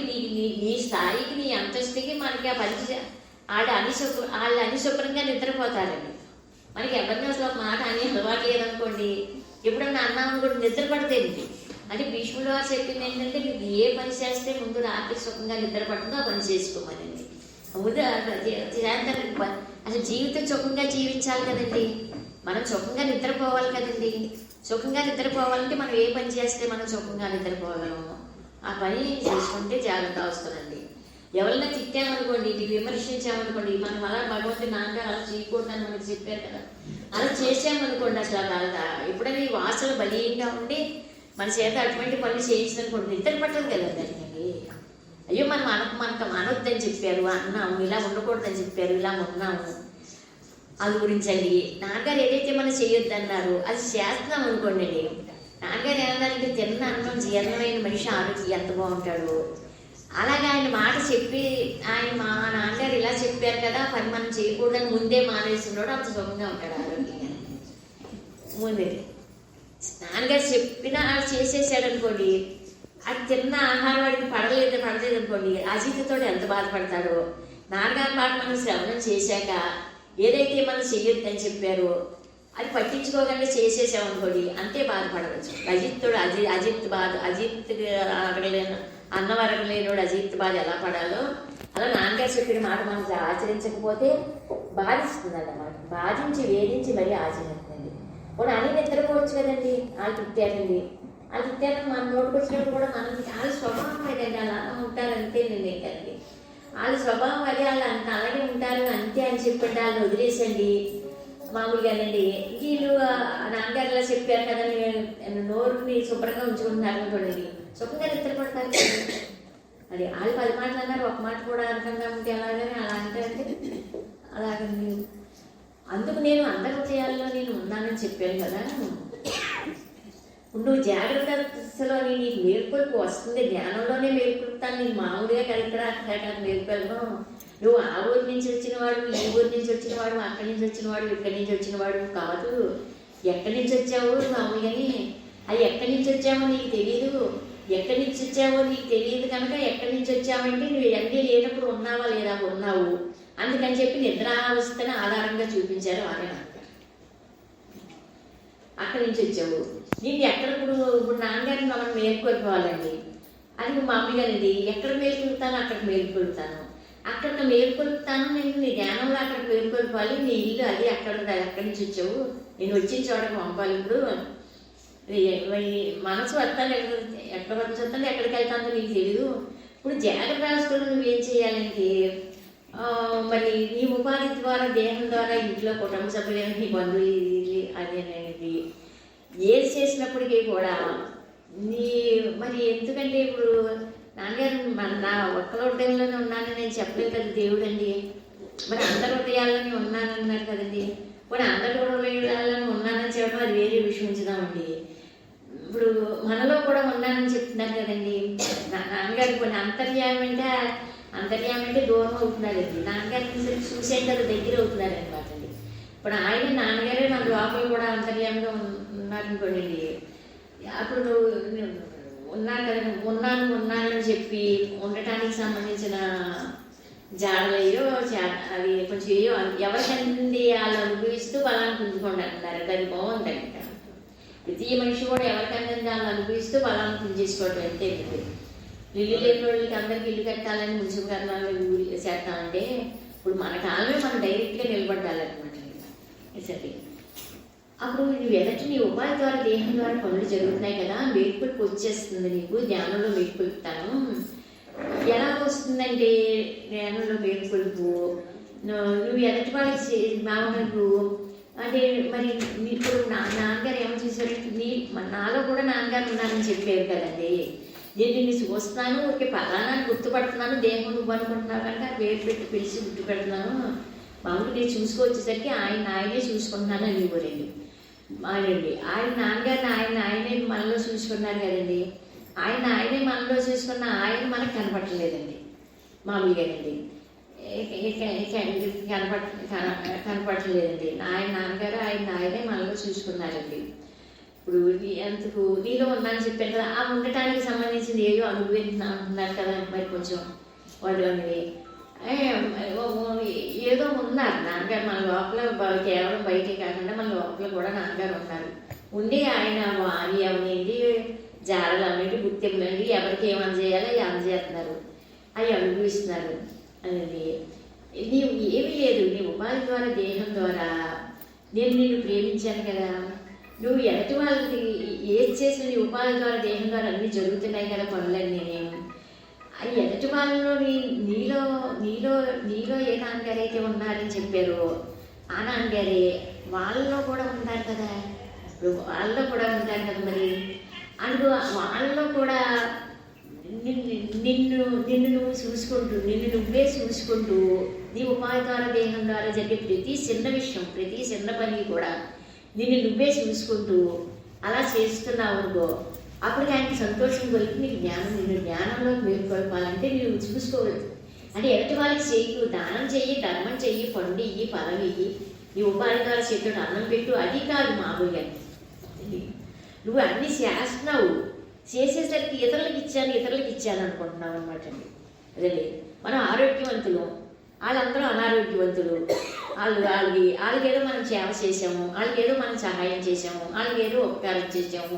నీ స్థాయికి నీ అంతస్తుకి మనకి ఆ పరిస్థితి వాళ్ళు అనిశుభ్రంగా నిద్రపోతారండి. మనకి ఎవరిని అసలు ఒక మాట అని అలవాటు లేదనుకోండి, ఎప్పుడన్నా అన్నామని కూడా నిద్ర పడతాయండి. అంటే భీష్ముడు వారు చెప్పింది ఏంటంటే నీకు ఏ పని చేస్తే ముందు రాత్రి సుఖంగా నిద్ర పడుతుందో ఆ పని చేసుకోమనండి. ముందు అసలు జీవితం సుఖంగా జీవించాలి కదండి. మనం సుఖంగా నిద్రపోవాలి కదండి. సుఖంగా నిద్రపోవాలంటే మనం ఏ పని చేస్తే మనం సుఖంగా నిద్రపోగలము ఆ పని చేసుకుంటే జాగ్రత్త వస్తుందండి. ఎవరైనా తిట్టామనుకోండి, ఇది విమర్శించామనుకోండి, మనం అలా భగవంతుడి నాన్నగారు అలా చేయకూడదని మనకు చెప్పారు కదా, అలా చేసామనుకోండి అసలు అలా ఎప్పుడైనా ఈ వాసన బలీయంగా ఉండి మన చేత అటువంటి పనులు చేయించదనుకోండి నిద్ర పట్టదు కదా దానికి. అయ్యో మనం అనొద్దని చెప్పారు, అన్నాము, ఇలా ఉండకూడదని చెప్పారు, ఇలా ఉన్నాము. అందు గురించి అండి నాన్నగారు ఏదైతే మనం చేయొద్దు అన్నారు అది చేస్తున్నాం అనుకోండి అండి. నాన్నగారు ఏమన్నారంటే తిన్న అన్నం జీర్ణమైన మనిషి ఆరోగ్యం ఎంత బాగుంటాడు, అలాగే ఆయన మాట చెప్పి ఆయన మా నాన్నగారు ఇలా చెప్పారు కదా పని మనం చేయకూడదని ముందే మానేస్తున్నాడు, అంత సుఖంగా ఉంటాడు ఆరోగ్యంగా. ముందే నాన్నగారు చెప్పినా చేసేసాడు అనుకోండి, అది తిన్న ఆహారం వాడికి పడలేదు అనుకోండి, అజీతతో ఎంత బాధపడతాడో. నాన్నగారి మాట మనం శ్రవణం చేశాక ఏదైతే మనం చెయ్యొద్దని చెప్పారో అది పట్టించుకోకుండా చేసేసామనుకోండి, అంతే బాధపడవచ్చు. అజిత్ అరగలేను అన్నం అరగలేనోడు అజిత్ బాధ ఎలా పడాలో అలా నాన్నగారు చెప్పిన మాట మనం ఆచరించకపోతే బాధిస్తుంది అన్నమాట. బాధించి వేధించి మరీ ఆచరిస్తుంది. ఇప్పుడు అని నిద్రపోవచ్చు కదండి, వాళ్ళు తిట్టారండి, వాళ్ళు తిట్టారని మన నోటికి వచ్చినప్పుడు కూడా మనకి వాళ్ళ స్వభావం అదండి, అలా ఉంటారంతే. నేను ఏంటండి వాళ్ళ స్వభావం అదే, వాళ్ళు అంత అలాగే ఉంటారు అంతే అని చెప్పండి, వాళ్ళని వదిలేసండి మామూలుగానండి. వీళ్ళు నాన్నగారు ఇలా చెప్పారు కదా, నోరుని శుభ్రంగా ఉంచుకుంటున్నారు అనుకోండి, సుఖంగా నిద్రపడతారు. అది వాళ్ళు 10 మాటలు అన్నారు, ఒక మాట కూడా అనకుండా ఉంటే అలాగని అలా అంటారంటే అలాగండి. అందుకు నేను అంతర్జయాల్లో నేను ఉన్నానని చెప్పాను కదా. నువ్వు జాగ్రత్త దశలో నీకు మేల్కొల్పు వస్తుంది, ధ్యానంలోనే మేల్కొల్పుతాను. నీకు మామూలుగా అక్కడ మేల్కొల్పను. నువ్వు ఆ ఊరి నుంచి వచ్చినవాడు, ఈ ఊరి నుంచి వచ్చినవాడు, అక్కడి నుంచి వచ్చినవాడు, ఇక్కడి నుంచి వచ్చినవాడు కాదు. ఎక్కడి నుంచి వచ్చావు మామూలుగాని, అది ఎక్కడి నుంచి వచ్చావో నీకు తెలియదు. ఎక్కడి నుంచి వచ్చావో నీకు తెలియదు కనుక ఎక్కడి నుంచి వచ్చావంటే నువ్వు ఎన్ని లేనప్పుడు ఉన్నావా లేదా, ఉన్నావు. అందుకని చెప్పి నిద్రావస్థను ఆధారంగా చూపించారు ఆయన. అక్కడి నుంచి వచ్చావు, నేను ఎక్కడ ఇప్పుడు నాన్నగారిని మనం మేల్కొల్పోవాలండి. అది నువ్వు మామూలుగానండి, ఎక్కడ మేల్కొలుపుతానో అక్కడ మేల్కొలుపుతాను, అక్కడ మేల్కొలుపుతాను. నేను నీ ధ్యానంలో అక్కడ మేల్కొల్పాలి. నీ ఇల్లు అది అక్కడి నుంచి వచ్చావు, నేను వచ్చిన చోటకి పంపాలి. ఇప్పుడు మనసు వస్తాను, ఎక్కడ మనసు వస్తాను ఎక్కడికి వెళ్తానో నీకు తెలీదు. ఇప్పుడు జాగ్రత్త రాష్ట్రంలో నువ్వేం చేయాలంటే, మరి నీ ఉపాధి ద్వారా దేహం ద్వారా ఇంట్లో కుటుంబ సభ్యులు నీ బంధువులు అది అనేది ఏది చేసినప్పటికీ కూడా నీ మరి ఎందుకంటే ఇప్పుడు నాన్నగారు నా ఒక్క హృదయంలోనే ఉన్నానని నేను చెప్పలేదు కదా దేవుడు అండి. మరి అందరి హృదయాల్లోనే ఉన్నానన్నారు కదండి. మరి అందరి హృదయాల్లోనే ఉన్నానని చెప్పడం అది వేరే విషయం ఉంచుదామండి. ఇప్పుడు మనలో కూడా ఉన్నానని చెప్తున్నారు కదండి. నాన్నగారు కొన్ని అంతర్యామి అంటే దూరం అవుతున్నారండి, నాన్నగారిని చూసే కదా దగ్గర అవుతున్నారు అనమాట అండి. ఇప్పుడు ఆయన నాన్నగారే మన లోపల కూడా అంతర్యామిగా ఉన్నారనుకోండి. అప్పుడు ఉన్నానని చెప్పి ఉండటానికి సంబంధించిన జాడలయ్యో అవి కొంచెం అయ్యో ఎవరికండి వాళ్ళు అనుభవిస్తూ బలాన్ని పుంజుకోండి అంటున్నారు. దాన్ని బాగుందండి. ప్రతి మనిషి కూడా ఎవరికైనా వాళ్ళు అనుభవిస్తూ బలాన్ని పుంజేసుకోవడం అంతే. ఇల్లు లేని వాళ్ళకి అందరికి ఇల్లు కట్టాలని మున్సిపల్ కర్మాలు చేస్తామంటే ఇప్పుడు మన కాలమే మనం డైరెక్ట్గా నిలబడాలన్నమాట. సరే, అప్పుడు నువ్వు ఎదటి నీ ఉపాధి ద్వారా దేహం ద్వారా పనులు జరుగుతున్నాయి కదా, మేల్కొల్పు వచ్చేస్తుంది నీకు. ధ్యానంలో మేల్కొల్పుతాను. ఎలా వస్తుందంటే ధ్యానంలో మేల్కొల్పు నువ్వు ఎదటి వాళ్ళకి మామూలు అంటే మరి ఇప్పుడు నాన్నగారు ఏమో చేశారంటే నాలో కూడా నాన్నగారు ఉన్నారని చెప్పారు కదండి. నేను నిన్ను చూస్తున్నాను, ఓకే పలానా గుర్తుపడుతున్నాను, దేహం నువ్వు అనుకుంటున్నావు కనుక పేరు పెట్టి పిలిచి గుర్తుపెడుతున్నాను. మామూలు నేను చూసుకొచ్చేసరికి ఆయనే చూసుకుంటున్నాను అని ఇవ్వరండి. మానండి ఆయన నాన్నగారిని ఆయనే మనలో చూసుకున్నారు కదండి. ఆయనే మనలో చూసుకున్న ఆయన మనకు కనపట్టలేదండి మామూలుగానండి. కనపట్టలేదండి. నాన్నగారు ఆయనే మనలో చూసుకున్నారండి. ఇప్పుడు ఎందుకు నీలో ఉన్నానని చెప్పాను కదా, ఆ ఉండటానికి సంబంధించింది ఏదో అనుభవిస్తున్నారు కదా. మరి కొంచెం వాళ్ళు అనేది ఏదో ఉన్నారు నాన్నగారు మన లోపల, కేవలం బయటే కాకుండా మన లోపల కూడా నాన్నగారు ఉన్నారు. ఉండి ఆయన వారి అవనేది జాడలు అనేది గుర్తింపులండి, ఎవరికి ఏమని చేయాలో అవి అందజేస్తున్నారు, అవి అనుభవిస్తున్నారు అనేది. నీవు ఏమీ లేదు, నీ ఉపాధి ద్వారా దేహం ద్వారా నేను నిన్ను ప్రేమించాను కదా. నువ్వు ఎదటి వాళ్ళకి ఏది చేసిన నీ ఉపాధి ద్వారా దేహం ద్వారా అన్నీ జరుగుతున్నాయి కదా పనులన్నీ. నేను అవి ఎదటి వాళ్ళలో నీలో ఏ నాన్నగారు అయితే ఉన్నారని చెప్పారో ఆ నాన్నగారే వాళ్ళలో కూడా ఉంటారు కదా. ఇప్పుడు వాళ్ళలో కూడా ఉంటారు కదా. మరి అందుకు వాళ్ళలో కూడా నిన్ను నువ్వు చూసుకుంటూ నిన్ను నువ్వే చూసుకుంటూ నీ ఉపాధి ద్వారా దేహం ద్వారా జరిగే ప్రతి చిన్న విషయం, ప్రతి చిన్న పని కూడా నిన్ను నువ్వే చూసుకుంటూ అలా చేస్తున్నావు అనుకో, అప్పుడు ఆయనకి సంతోషం కలిగి నీకు నేను జ్ఞానంలో మేలుకొల్పాలంటే నేను చూసుకోవాలి. అంటే ఎదుటి వాళ్ళకి చెయ్యి, దానం చెయ్యి, ధర్మం చెయ్యి, పండు ఇయ్యి, ఫలం ఇయ్యి, నీ ఉపాధి ద్వారా చేతుడు అన్నం పెట్టు, అది కాదు మామూలుగా. నువ్వు అన్నీ చేస్తున్నావు, చేసేసరికి ఇతరులకు ఇచ్చాను అనుకుంటున్నావు అనమాట అండి. అదే మనం ఆరోగ్యవంతులు, వాళ్ళందరూ అనారోగ్యవంతులు. వాళ్ళకేదో మనం సేవ చేసాము, వాళ్ళకేదో మనం సహాయం చేసాము, వాళ్ళకేదో ఉపకారం చేసాము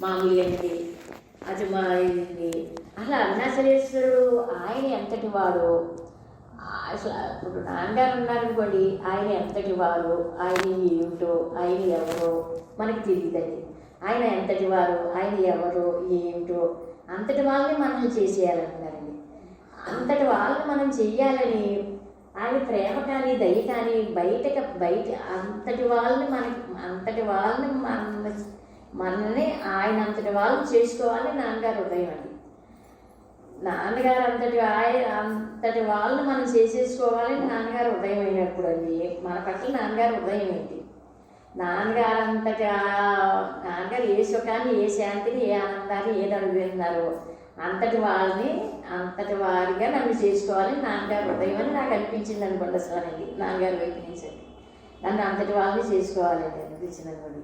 మామూలుగా. అది మా ఇది అసలు అరుణాచలేశ్వరుడు ఆయన ఎంతటి వాడు, అసలు ఇప్పుడు నాన్నగారు ఉన్నారనుకోండి, ఆయన ఎంతటి వారు, ఆయన ఏమిటో, ఆయన ఎవరో మనకి తెలియదండి. ఆయన ఎంతటి వారు, ఆయన ఎవరో ఏమిటో అంతటి వాళ్ళని మనం చేసేయాలంటున్నారండి. అంతటి వాళ్ళని మనం చెయ్యాలని ఆయన ప్రేమ కానీ దయ కానీ బయట అంతటి వాళ్ళని మనల్ని ఆయన అంతటి వాళ్ళని చేసుకోవాలని నాన్నగారు హృదయం అండి. నాన్నగారు అంతటి వాళ్ళని మనం చేసేసుకోవాలని నాన్నగారు హృదయం అయినప్పుడు అండి, మన పట్ల నాన్నగారు హృదయం ఏంటి? నాన్నగారు ఏ సుఖాన్ని, ఏ శాంతిని, ఏ ఆనందాన్ని ఏది అనుభవిస్తున్నారో అంతటి వారిగా నన్ను చేసుకోవాలని నాన్నగారు హృదయం అని నాకు అనిపించింది అనుకోండి. అసలు నాన్నగారు వైపు నుంచి నన్ను అంతటి వాళ్ళని చేసుకోవాలని అనిపించింది అనుకోండి.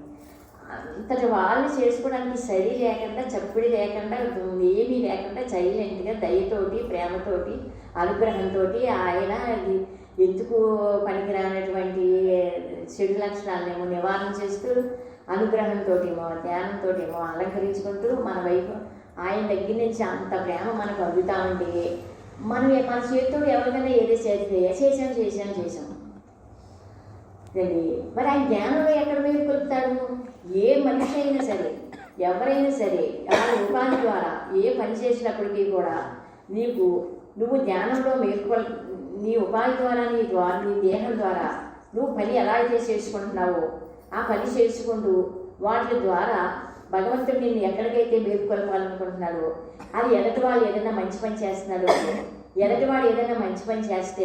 అంతటి వాళ్ళని చేసుకోవడానికి సరి లేకుండా, చప్పుడి లేకుండా, ఏమీ లేకుండా సైలెంట్గా దయతోటి, ప్రేమతోటి, అనుగ్రహంతో ఆయన ఎందుకు పనికిరానటువంటి చెడు లక్షణాలనేమో నివారణ చేస్తూ, అనుగ్రహంతో ధ్యానంతో అలంకరించుకుంటూ మన వైపు ఆయన దగ్గర నుంచి అంత ప్రేమ మనకు అందుతా ఉంటే మన చేతితో ఎవరికైనా ఏదో చేసాం. మరి ఆయన జ్ఞానంలో ఎక్కడ మేలుకొల్పుతాడు? ఏ మనిషి అయినా సరే, ఎవరైనా సరే, ఆ ఉపాధి ద్వారా ఏ పని చేసినప్పటికీ కూడా నువ్వు జ్ఞానంలో నీ ఉపాధి ద్వారా నీ దేహం ద్వారా నువ్వు పని ఎలా అయితే చేసుకుంటున్నావో ఆ పని చేసుకుంటూ వాటి ద్వారా భగవంతుడు నిన్ను ఎక్కడికైతే మేలుకొల్పాలనుకుంటున్నాడో, అది ఎదటి వాళ్ళు ఏదైనా మంచి పని చేస్తున్నాడో, ఎదటివాడు ఏదైనా మంచి పని చేస్తే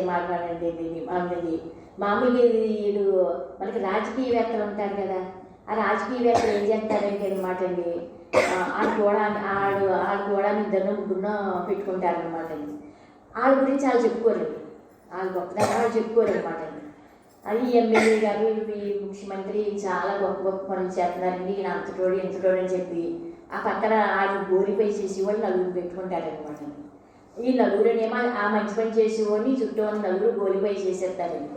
మామూలుగా వీడు మనకి రాజకీయవేత్తలు ఉంటారు కదా, ఆ రాజకీయవేత్తలు ఏం చేస్తారంటే అనమాట అండి, ఆడు కూడా ఇద్దరు ముగ్గురున పెట్టుకుంటారనమాట అండి. వాళ్ళ గురించి వాళ్ళు చెప్పుకోరండి, వాళ్ళు గొప్పదాన్ని వాళ్ళు చెప్పుకోరనమాట అండి. అది ఎమ్మెల్యే గారు, ఈ ముఖ్యమంత్రి చాలా గొప్ప పనులు చేస్తున్నారండి, ఈయన అంతటోడు ఎంతటోడు అని చెప్పి ఆ పక్కన వాళ్ళు గోలిపై చేసేవాళ్ళు నలుగురు పెట్టుకుంటారనమాట. ఈ నలుగురునేమో ఆ మంచి పని చేసేవాడిని చుట్టూ ఉన్న నలుగురు గోలిపై చేసేస్తారండి.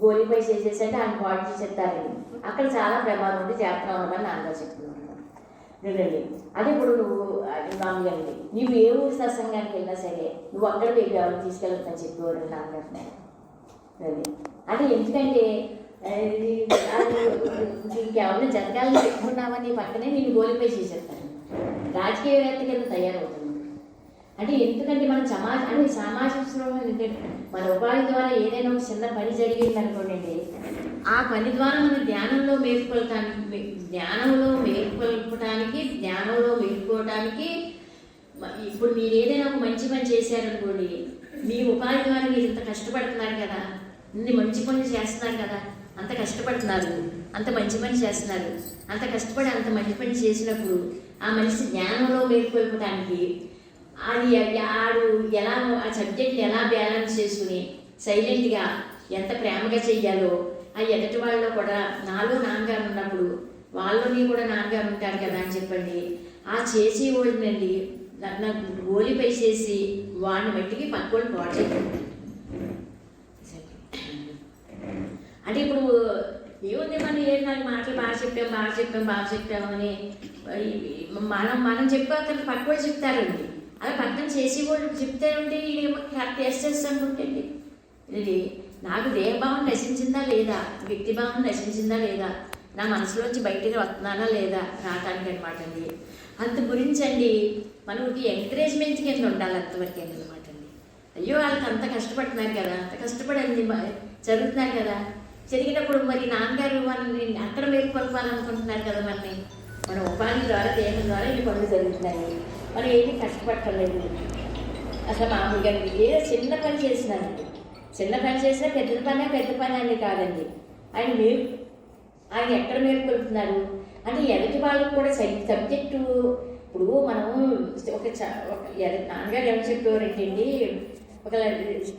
గోలిపై చేసేసంటే ఆయన పాటు చేసేస్తారండి. అక్కడ చాలా ప్రమాదం ఉండి చేస్తున్నావు అని నాన్నగారు చెప్తున్నారు. అదే ఇప్పుడు మామూలుగా నువ్వు ఏ ఊరు సత్సంగానికి వెళ్ళినా సరే నువ్వు అక్కడ వెళ్ళి ఎవరు తీసుకెళ్తాను చెప్పేవారు నాన్నగారు. అంటే ఎందుకంటే ఇంకెవరిని జరగాలని పెట్టుకున్నామని పక్కనే నేను గోలిపై చేసేస్తాను. రాజకీయవేత్త కింద తయారవుతుంది. అంటే ఎందుకంటే మనం సమాజంలో మన ఉపాధి ద్వారా ఏదైనా ఒక చిన్న పని జరిగింది అనుకోండి, ఆ పని ద్వారా మన జ్ఞానంలో మేలుకోవటానికి ఇప్పుడు మీరు ఏదైనా ఒక మంచి పని చేశారనుకోండి, మీ ఉపాధి ద్వారా మీరు ఇంత కష్టపడుతున్నారు కదా, ఇన్ని మంచి పనులు చేస్తున్నారు కదా, అంత కష్టపడుతున్నారు, అంత మంచి పని చేస్తున్నారు, అంత కష్టపడి అంత మంచి పని చేసినప్పుడు ఆ మనిషి జ్ఞానంలో మేలుకొల్పడానికి అది ఆడు ఎలా ఆ సబ్జెక్ట్ని ఎలా బ్యాలెన్స్ చేసుకుని సైలెంట్గా ఎంత ప్రేమగా చెయ్యాలో ఆ ఎదటి వాళ్ళలో కూడా నాలో నాన్నగారు ఉన్నప్పుడు వాళ్ళని కూడా నాన్నగారు ఉంటారు కదా అని చెప్పండి. ఆ చేసేవాడినండి నాకు గోలిపై చేసి వాడిని మట్టికి పక్కవాళ్ళు పాడు చేయండి. అంటే ఇప్పుడు ఏముంది మన నాకు మాటలు బాగా చెప్పామని మనం చెప్పాక పక్కవాళ్ళు చెప్తారండి. అలా పక్కన చేసేవాళ్ళు చెప్తారంటే టెస్ట్ అనుకుంటండి. ఇది నాకు దేహభావం నశించిందా లేదా, వ్యక్తిభావం నశించిందా లేదా, నా మనసులోంచి బయటికి వస్తున్నానా లేదా రావటానికి అనమాట అండి. అంత గురించి అండి మనకి ఎంకరేజ్మెంట్ కింద ఉండాలి అంతవరకు అనమాట అండి. అయ్యో వాళ్ళకి అంత కష్టపడుతున్నారు కదా, అంత కష్టపడింది జరుగుతున్నారు కదా, జరిగినప్పుడు మరి నాన్నగారు వాళ్ళని అక్కడ మేలుకొల్పాలనుకుంటున్నారు కదా, మన ఉపాధి ద్వారా దేహం ద్వారా ఈ పనులు జరుగుతున్నాయి, మనం ఏమీ కష్టపడలేదు. అసలు మామూలుగా ఏదో చిన్న పని చేసినానండి, చిన్న పని చేసినా పెద్ద పని అని కాదండి. ఆయన ఎక్కడ మేలుకొల్పుతున్నారు అంటే ఎదుటి వాళ్ళకి కూడా సబ్జెక్టు ఇప్పుడు మనము ఒక నాన్నగారు ఎవరు చెప్పేవారంటండి, ఒక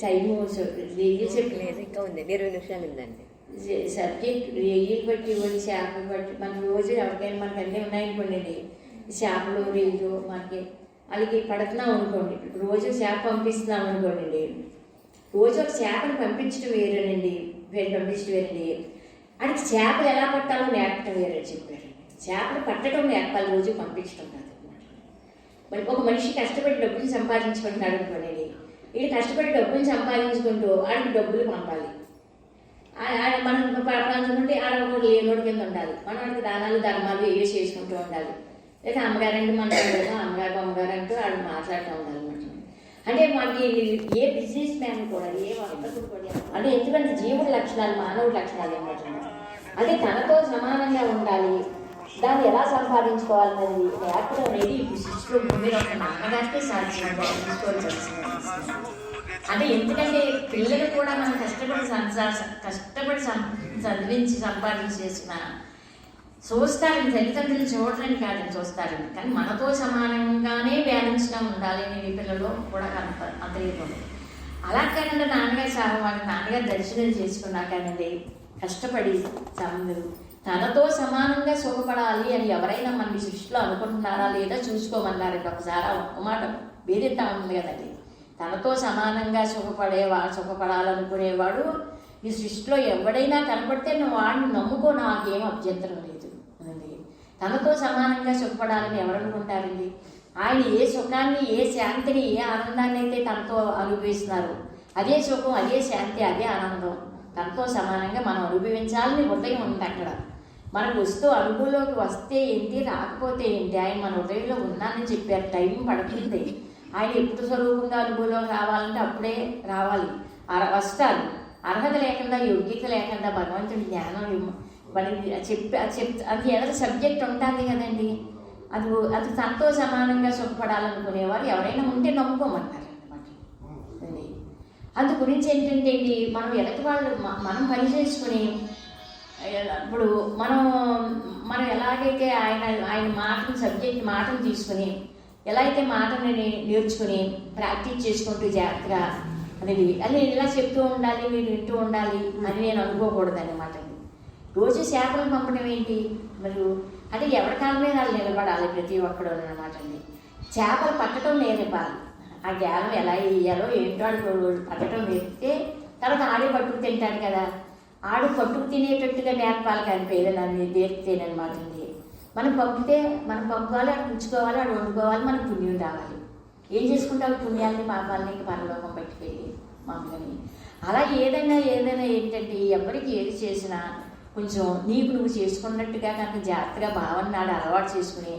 టైము చెప్పలేదు, ఇంకా ఉంది 20 నిమిషాలు ఉందండి. సబ్జెక్ట్ రేయిలు బట్టి ఇవ్వండి, చేపలు బట్టి మన రోజు ఎవరికైనా మనకు అన్నీ ఉన్నాయనుకోండి, చేపలు రేయిలు మనకి వాళ్ళకి పడుతున్నాం అనుకోండి. రోజు చేప పంపిస్తున్నాం అనుకోండి, రోజు ఒక చేపను పంపించడం వేరేనండి, పంపించడం వేరండి. అది చేపలు ఎలా పట్టాలో నేర్పడం వేరని చెప్పారండి. చేపలు పట్టడం నేర్పాలి, రోజు పంపించడం కాదు. మరి ఒక మనిషి కష్టపడి డబ్బులు సంపాదించుకుంటున్నాడు అనుకోండి, వీడు కష్టపడి డబ్బులు సంపాదించుకుంటూ ఆడికి డబ్బులు పంపాలి. మనం పంచుకుంటే ఆడ కూడా లేనోడి కింద ఉండాలి. మనం వాడికి దానాలు ధర్మాలు ఏవో చేసుకుంటూ ఉండాలి. లేక అమ్మగారంటే మన అమ్మగారు అమ్మగారు అంటూ ఆడు మాట్లాడుతూ ఉండాలి అన్నమాట. అంటే మనకి ఏ బిజినెస్ మ్యాన్ కూడా, ఏ వర్తకుడు కూడా, అంటే ఎందుకంటే జీవుడి లక్షణాలు మానవుడి లక్షణాలు ఏమాట. అంటే తనతో సమానంగా ఉండాలి, దాన్ని ఎలా సంపాదించుకోవాలన్నది నేర్పడం అనేది ఇప్పుడు సృష్టిలో మీరు ఒక నాన్నగారికి సాధ్యం తీసుకోవాల్సి వస్తుంది. అంటే ఎందుకంటే పిల్లలు కూడా మనం కష్టపడి చదివించి సంపాదించి చేసిన చూస్తారని, తల్లిదండ్రులు చూడరని కాదని చూస్తారని, కానీ మనతో సమానంగానే బ్యాలెన్స్గా ఉండాలి అని పిల్లలు కూడా అంతలేదు. అలా కాకుండా నాన్నగారు దర్శనం చేసుకున్నాకనండి కష్టపడి తనతో సమానంగా సుఖపడాలి అని ఎవరైనా మన సృష్టిలో అనుకుంటున్నారా లేదా చూసుకోమన్నారండి. ఒకసారి ఒక్క మాట వేదిస్తా ఉంది కదండి, తనతో సమానంగా సుఖపడాలనుకునేవాడు ఈ సృష్టిలో ఎవడైనా కనపడితే నువ్వు వాడిని నమ్ముకో, నాకేం అభ్యంతరం లేదు అండి. తనతో సమానంగా సుఖపడాలని ఎవరు అనుకుంటారండి? ఆయన ఏ సుఖాన్ని, ఏ శాంతిని, ఏ ఆనందాన్ని అయితే తనతో అనుభవిస్తున్నారు, అదే సుఖం, అదే శాంతి, అదే ఆనందం తనతో సమానంగా మనం అనుభవించాలని హృదయం ఉంది అక్కడ. మనకు వస్తూ అనుభవంలోకి వస్తే ఏంటి, రాకపోతే ఏంటి, ఆయన మన హృదయంలో ఉన్నానని చెప్పారు. టైం పడుతుంది. ఆయన ఎప్పుడు స్వరూపంగా అనుభవంలోకి రావాలంటే అప్పుడే రావాలి, వస్తారు. అర్హత లేకుండా, యోగ్యత లేకుండా భగవంతుడి జ్ఞానం మనకి అది ఏదైనా సబ్జెక్ట్ ఉంటుంది కదండి, అది తనతో సమానంగా సుఖపడాలనుకునేవారు ఎవరైనా ఉంటే నమ్ముకోమన్నారు అన్నమాట. అందు గురించి ఏంటంటే మనం ఎలాంటి వాళ్ళు మనం పని చేసుకుని ఇప్పుడు మనం ఎలాగైతే ఆయన మాటను సబ్జెక్ట్ మాటను తీసుకుని ఎలా అయితే మాటని నేర్చుకుని ప్రాక్టీస్ చేసుకుంటూ జాగ్రత్తగా అనేది అది ఇలా చెప్తూ ఉండాలి, మీరు వింటూ ఉండాలి అని నేను అనుకోకూడదు అన్నమాట. రోజు చేపలు పంపడం ఏంటి మరియు అంటే ఎవరి కాలం మీద వాళ్ళు నిలబడాలి ప్రతి ఒక్కడు అనమాట అండి. చేపలు పట్టడం నేర్పాలి, ఆ గ్యాలం ఎలా వేయాలో ఏంటో ఆడు పట్టడం నేర్పితే తర్వాత ఆడే పట్టుకు తింటాడు కదా, ఆడు పట్టుకు తినేటట్టుగా నేర్పాలి కానీ ఏదైనా నేర్పితేనమాట అండి. మనం పంపుకోవాలి, ఆడు పుచ్చుకోవాలి, ఆడు వండుకోవాలి, మనకు పుణ్యం రావాలి. ఏం చేసుకుంటావు పుణ్యాలని పాపాలని పరలోకం పట్టుకెళ్ళి మామూలని. అలా ఏదైనా ఏంటంటే ఎవరికి ఏది చేసినా కొంచెం నీకు నువ్వు చేసుకున్నట్టుగా కనుక జాగ్రత్తగా భావన ఆడు అలవాటు చేసుకుని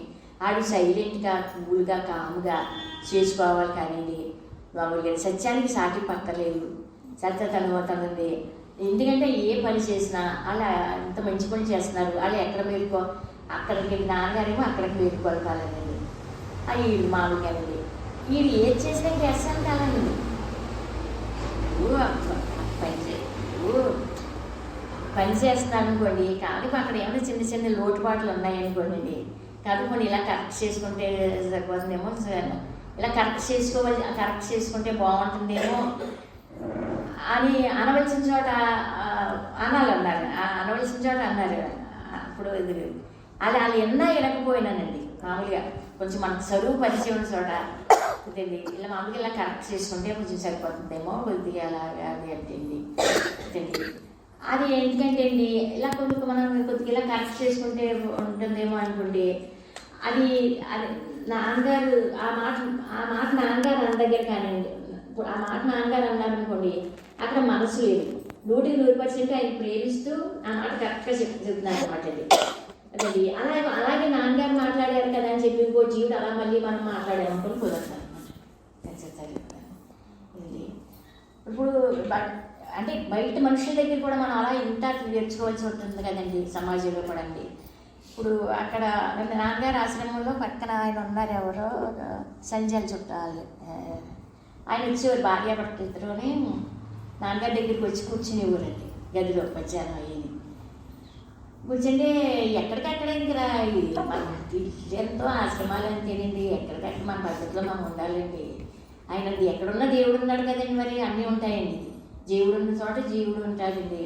ఆడు సైలెంట్గా కూల్గా కాముగా చేసుకోవాలి. కానీ మామూలుగా సత్యానికి సాటి పక్కలేదు, తనది. ఎందుకంటే ఏ పని చేసినా అలా ఎంత మంచి పని చేస్తున్నారు, వాళ్ళు ఎక్కడ మేలుకో అక్కడికి నాన్నగారేమో అక్కడికి మేలుకోవాలనేది అవి మామూలుగానండి. వీళ్ళు ఏది చేసినా చేస్తాను కాదండి. పని చేస్తున్నాను అనుకోండి, కానీ అక్కడ ఏమైనా చిన్న చిన్న లోటుపాట్లు ఉన్నాయనుకోండి, కనుక్కొని ఇలా కరెక్ట్ చేసుకుంటే సరిపోతుందేమో, ఇలా కరెక్ట్ చేసుకుంటే బాగుంటుందేమో అని అనవలసిన చోట అనాలన్నారు. అనవలసిన చోట అన్నారు. అప్పుడు ఇది వాళ్ళు ఎన్నా వినకపోయినానండి. మామూలుగా కొంచెం మనకు చదువు పరిచయం చోట ఉంటుంది, ఇలా మామూలుగా ఇలా కరెక్ట్ చేసుకుంటే కొంచెం సరిపోతుందేమో కొద్దిగా అలాగా అది అంటండి. అది ఎందుకంటే అండి ఇలా మనం కొద్దిగా ఇలా కరెక్ట్ చేసుకుంటే ఉంటుందేమో అనుకుంటే అది నాన్నగారు ఆ మాట నాన్నగారు అన్న దగ్గర కానివ్వండి, ఆ మాట నాన్నగారు అన్నారు అనుకోండి, అక్కడ మనసు లేదు. 100% ఆయన ప్రేమిస్తూ ఆ మాట కరెక్ట్గా చెప్తున్నారు అనమాట అండి. అదండి అలాగే నాన్నగారు మాట్లాడారు కదా అని చెప్పి ఇంకో జీవుడు అలా మళ్ళీ మనం మాట్లాడామనుకుని కుదరతారు అనమాట. ఇప్పుడు అంటే బయట మనుషుల దగ్గర కూడా మనం అలా ఇంత నేర్చుకోవాల్సి ఉంటుంది కదండి, సమాజంలో కూడా అండి. ఇప్పుడు అక్కడ నాన్నగారు ఆశ్రమంలో పక్కన ఆయన ఉన్నారు, ఎవరో సంజయ్ చుట్టాలు, ఆయన వచ్చేవారు భార్యాభర్తలు ఇద్దరుని నాన్నగారి దగ్గరికి వచ్చి కూర్చునేవారండి గదిలో మధ్యాహ్నం అయ్యింది. కూర్చుంటే ఎక్కడికక్కడ ఇంకా మన ఎంతో ఆశ్రమాలు అంతేనండి, ఎక్కడికక్కడ మన పద్ధతిలో మనం ఉండాలండి. ఆయన ఎక్కడున్న దేవుడు ఉన్నాడు కదండి, మరి అన్నీ ఉంటాయండి. జీవుడు ఉన్న చోట జీవుడు ఉంటాడండి.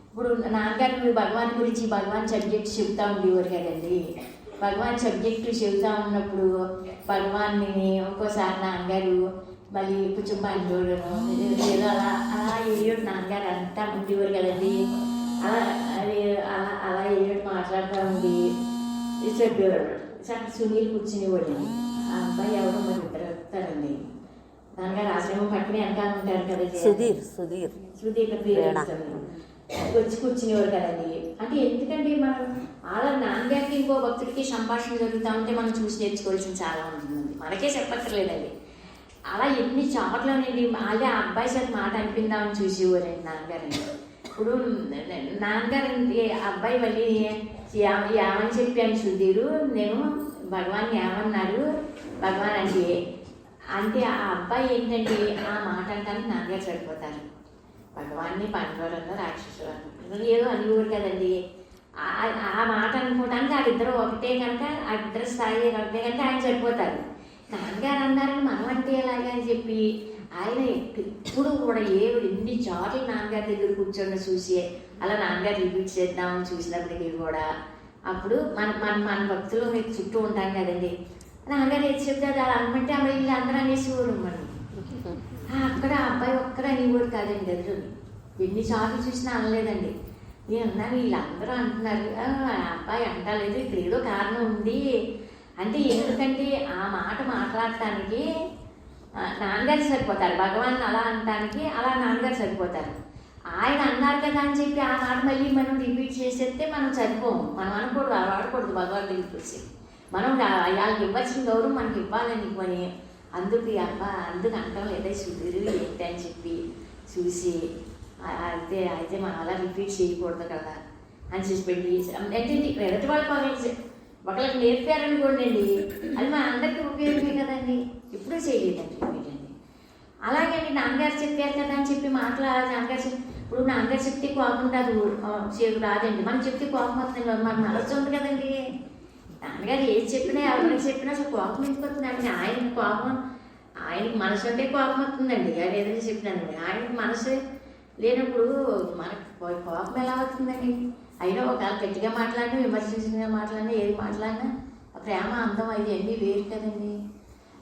ఇప్పుడు నాన్నగారు భగవాన్ గురించి భగవాన్ సబ్జెక్ట్ చెబుతూ ఉండేవారు కదండి. భగవాన్ సబ్జెక్టు చెబుతూ ఉన్నప్పుడు భగవాన్ని ఒక్కోసారి నాన్నగారు మళ్ళీ కొంచెం బంధువులను ఏదో అలా అలా ఏడు నాన్నగారు అంతా ఉండేవారు కదండి. అలా అది అలా అలా ఏడు మాట్లాడుతూ ఉండి చెప్పేవాడు. సునీల్ కూర్చునేవాడు. ఆ అబ్బాయి ఎవరో మరి ఇద్దరు వస్తారండి. నాన్నగారు ఆశ్రమం పక్కన వెనకాల ఉంటారు కదా, సుధీర్ వచ్చి కూర్చునేవారు కదండి. అంటే ఎందుకంటే మనం అలా నాన్నగారికి ఇంకో భక్తుడికి సంభాషణ జరుగుతూ ఉంటే మనం చూసి నేర్చుకోవాల్సింది చాలా ఉంటుందండి, మనకే చెప్పక్కర్లేదండి. అలా ఎన్ని చోట్లనండి అదే ఆ అబ్బాయి సార్ మాట అనిపిందామని చూసేవారండి నాన్నగారండి. ఇప్పుడు నాన్నగారు అబ్బాయి మళ్ళీ ఏమని చెప్పాను సుధీరు, నేను భగవాన్ ఏమన్నారు భగవాన్ అంటే ఆ అబ్బాయి ఏంటంటే ఆ మాట అంటానికి నాన్నగారు సరిపోతారు. భగవాన్ని పంచవారన్నా రాక్షసులు అన్న ఏదో అనేవారు కదండి. ఆ మాట అనుకోవడానికి వాళ్ళిద్దరు ఒకటే కనుక ఆ ఇద్దరు స్థాయి ఒకటే కనుక ఆయన సరిపోతారు. నాన్నగారు అన్నారని మనం అంటే ఎలాగా అని చెప్పి ఆయన ఎప్పుడు కూడా ఎన్ని చోట్ల నాన్నగారి దగ్గర కూర్చొని చూసి అలా నాన్నగారు రిపీట్ చేద్దామని చూసినప్పటికీ కూడా అప్పుడు మన మన మన భక్తులు మీకు చుట్టూ ఉంటాం కదండి. నాన్నగారు ఏది చెప్తారు అలా అనమంటే అప్పుడు వీళ్ళు అందరూ అనేసేవారు మనం. అక్కడ అబ్బాయి ఒక్కరు అనేవాడు కాదండి. అది ఎన్నిసార్లు చూసినా అనలేదండి. నేను అన్నాను వీళ్ళందరూ అంటున్నారు అబ్బాయి అంటలేదు, ఇక్కడ ఏదో కారణం ఉంది అంటే ఎందుకంటే ఆ మాట మాట్లాడటానికి నాన్నగారు సరిపోతారు. భగవాన్ అలా అనటానికి అలా నాన్నగారు సరిపోతారు. ఆయన అన్నారు కదా అని చెప్పి ఆ మాట మళ్ళీ మనం రిపీట్ చేసేస్తే మనం సరిపోము. మనం అనకూడదు, అలా వాడకూడదు. భగవాన్ దగ్గరికి వచ్చి మనం వాళ్ళకి ఇవ్వాల్సిన గౌరవం మనకి ఇవ్వాలని కొని అందుకు అందుకు అంటాం లేదా సుధీరు ఏంటి అని చెప్పి చూసి అయితే మనం అలా రిపీట్ చేయకూడదు కదా అని చేసి పెట్టి అంటే ఎదుటి వాళ్ళకి ఒకళ్ళకి నేర్పారనుకోండి అండి, అది మన అందరికీ ఉపయోగమే కదండి. ఎప్పుడూ చేయలేదండి రిపీట్ అండి. అలాగండి నాన్నగారు చెప్పారు కదా అని చెప్పి నాన్నగారు ఇప్పుడు నాన్నగారు చెప్తే కోపం రాదు, రాదండి. మనం చెప్తే కోపం వస్తుంది, మన మనసు ఉంది కదండి. నాన్నగారు ఏది చెప్పినా ఎవరికి చెప్పినా అసలు కోపం ఎందుకొస్తుందండి. ఆయనకి కోపం ఆయనకి మనసు అంటే కోపం వస్తుందండి. ఆయన ఏదైనా చెప్పినానండి ఆయనకి మనసు లేనప్పుడు మనకు కోపం ఎలా అవుతుందండి. అయినా ఒకవేళ గట్టిగా మాట్లాడినా విమర్శించగా మాట్లాడినా ఏది మాట్లాడినా ప్రేమ అందం అది అన్నీ వేరు కదండి.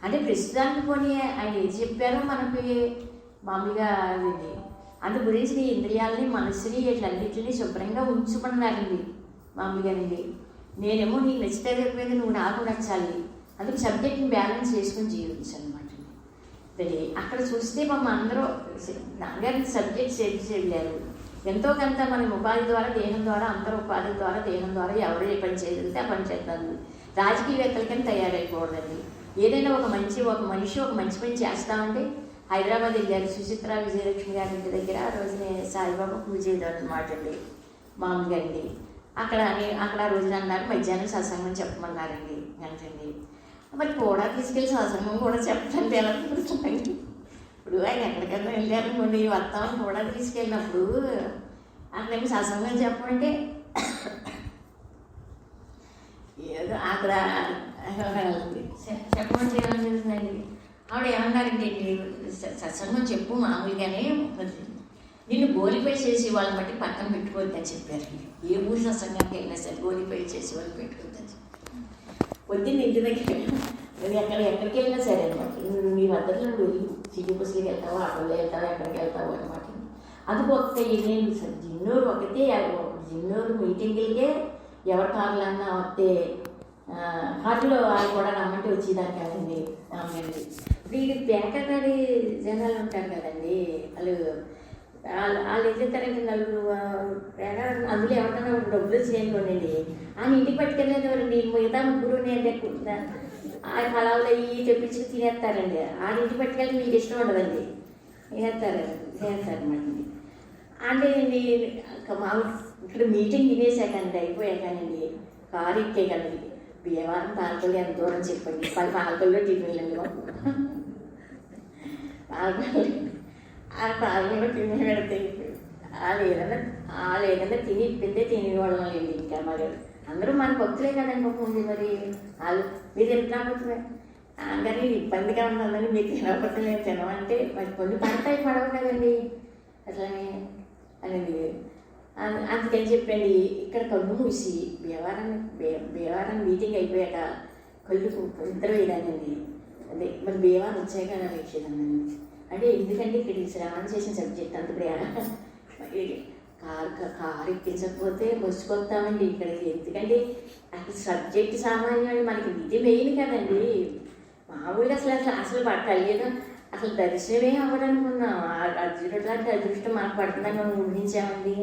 అంటే ప్రస్తుతానికి పోనీ ఆయన ఏది చెప్పారో మనకి మామూలుగా అదండి. అందు గురించి నీ ఇంద్రియాలని మనసుని ఇట్లన్నింటినీ శుభ్రంగా ఉంచుకున్నారండి మామూలుగానండి. నేనేమో నీకు నచ్చితే చెప్పేది నువ్వు నాకు నచ్చాలి, అందుకు సబ్జెక్ట్ని బ్యాలెన్స్ చేసుకుని జీవించాలన్నమాట. అది అక్కడ చూస్తే మమ్మ అందరూ నాన్నగారికి సబ్జెక్ట్స్ వెళ్ళారు. ఎంతో కొంత మన ఉపాధి ద్వారా దేహం ద్వారా అందరూ ఉపాధి ద్వారా దేహం ద్వారా ఎవరు ఏ పని చేయగలిగితే ఆ పని చేస్తారు. రాజకీయవేత్తలకని తయారైపోకూడదండి. ఏదైనా ఒక మనిషి ఒక మంచి పని చేస్తామంటే హైదరాబాద్ వెళ్ళారు. సుచిత్ర విజయలక్ష్మి గారి ఇంటి దగ్గర ఆ రోజునే సాయిబాబా పూజ చేయడం అనమాట అండి మామూలుగా అండి. అక్కడ ఆ రోజున అన్నారు మధ్యాహ్నం సత్సంగం చెప్పమన్నారండి అంటండి. మరి కూడా తీసుకెళ్ళి సత్సంగం కూడా చెప్పండి ఎలా కూర్చోండి. ఇప్పుడు ఆయన ఎక్కడికన్నా వెళ్ళారనుకోండి వస్తామని కూడా తీసుకెళ్ళినప్పుడు అక్కడేమో సత్సంగం చెప్పమంటే ఏదో అక్కడ చెప్పమంటే ఏమనిపిస్తుందండి. ఆవిడ ఏమన్నారంటే సత్సంగం చెప్పు మామూలుగానే నిన్ను గోలిపై చేసి వాళ్ళని బట్టి పక్కన పెట్టుకోవద్దని చెప్పారండి. ఏ ఊరి సత్సంగానికి వెళ్ళినా సరే గోలిపై చేసి వాళ్ళు పెట్టుకోవద్దని పొద్దున్న ఇంటి దగ్గర ఎక్కడికి వెళ్ళినా సరే అనమాట. నీ వద్దలో నువ్వు వెళ్ళి చిల్లిపుసికి వెళ్తావా ఆటోలో వెళ్తావా ఎక్కడికి వెళ్తావు అనమాట. అది ఒక్క నేను జిన్నూరు ఒకటే జిన్నూరు మీటింగులకే ఎవరి కార్లన్నా వస్తే కార్లో వాళ్ళు కూడా రమ్మంటే వచ్చేదాన్ని కాదండి అమ్మండి. ఇప్పుడు ఇది పేకగాడి జనాలు ఉంటారు కదండి, వాళ్ళు ఏం చేస్తారంటే నలుగురు పేక అందులో ఎవరికన్నా డబ్బులు చేయనుకోండి ఆయన ఇంటికి పట్టుకెళ్ళేవారండి. మిగతా ముగ్గురు నేను ఆ పొలాల్లో ఇవి తెప్పించి తినేస్తారండి. ఆ ఇంటికి పట్టుకెళ్ళి మీకు ఇష్టం ఉండదండి, తినేస్తారనమాట. అంటే మామూలు ఇక్కడ మీటింగ్ తినేసాకండి అయిపోయాకానండి కారు ఎక్కే కదండి భీమవరం పాలకొల్లు ఎంత దూరం చెప్పండి. పాలకొల్లో టిఫిన్లు అండి మాకు పాలకొల్లు ఆ పాలకొల్లో టిఫిన్ పెడితే వాళ్ళు ఏదైనా తిని ఇప్పిందే తినేవాళ్ళం లేండి. ఇంకా మరి అందరూ మన భక్తులే కదండి ఉంది. మరి వాళ్ళు మీరు తింటున్నప్పుడు అందరినీ ఇబ్బందిగా ఉంటుందని మీరు తినకపోతే నేను తినమంటే మరి కొన్ని పడతాయి పడవు కదండి అట్లని అనేది. అందుకని చెప్పండి ఇక్కడ కళ్ళు మూసి భీమవరం మీటింగ్ అయిపోయాక కళ్ళు నిద్ర వేయడానండి. అదే మరి భీమవరం వచ్చాక అలా వేసేదాన్ని. అంటే ఎందుకంటే ఇక్కడికి శ్రవణం చేసిన సబ్జెక్ట్ అంత కారు ఎక్కించకపోతే బస్సుకొస్తామండి ఇక్కడికి. ఎందుకంటే అసలు సబ్జెక్ట్ సామాన్యుడు మనకి ఇది మెయిన్ కదండి. మామూలుగా అసలు పట్టలేదు. అసలు దర్శనమే అవ్వడనుకున్నాం. అర్జునుడు లాంటి అదృష్టం మనకు పడుతుందని మనం ఊహించామండి,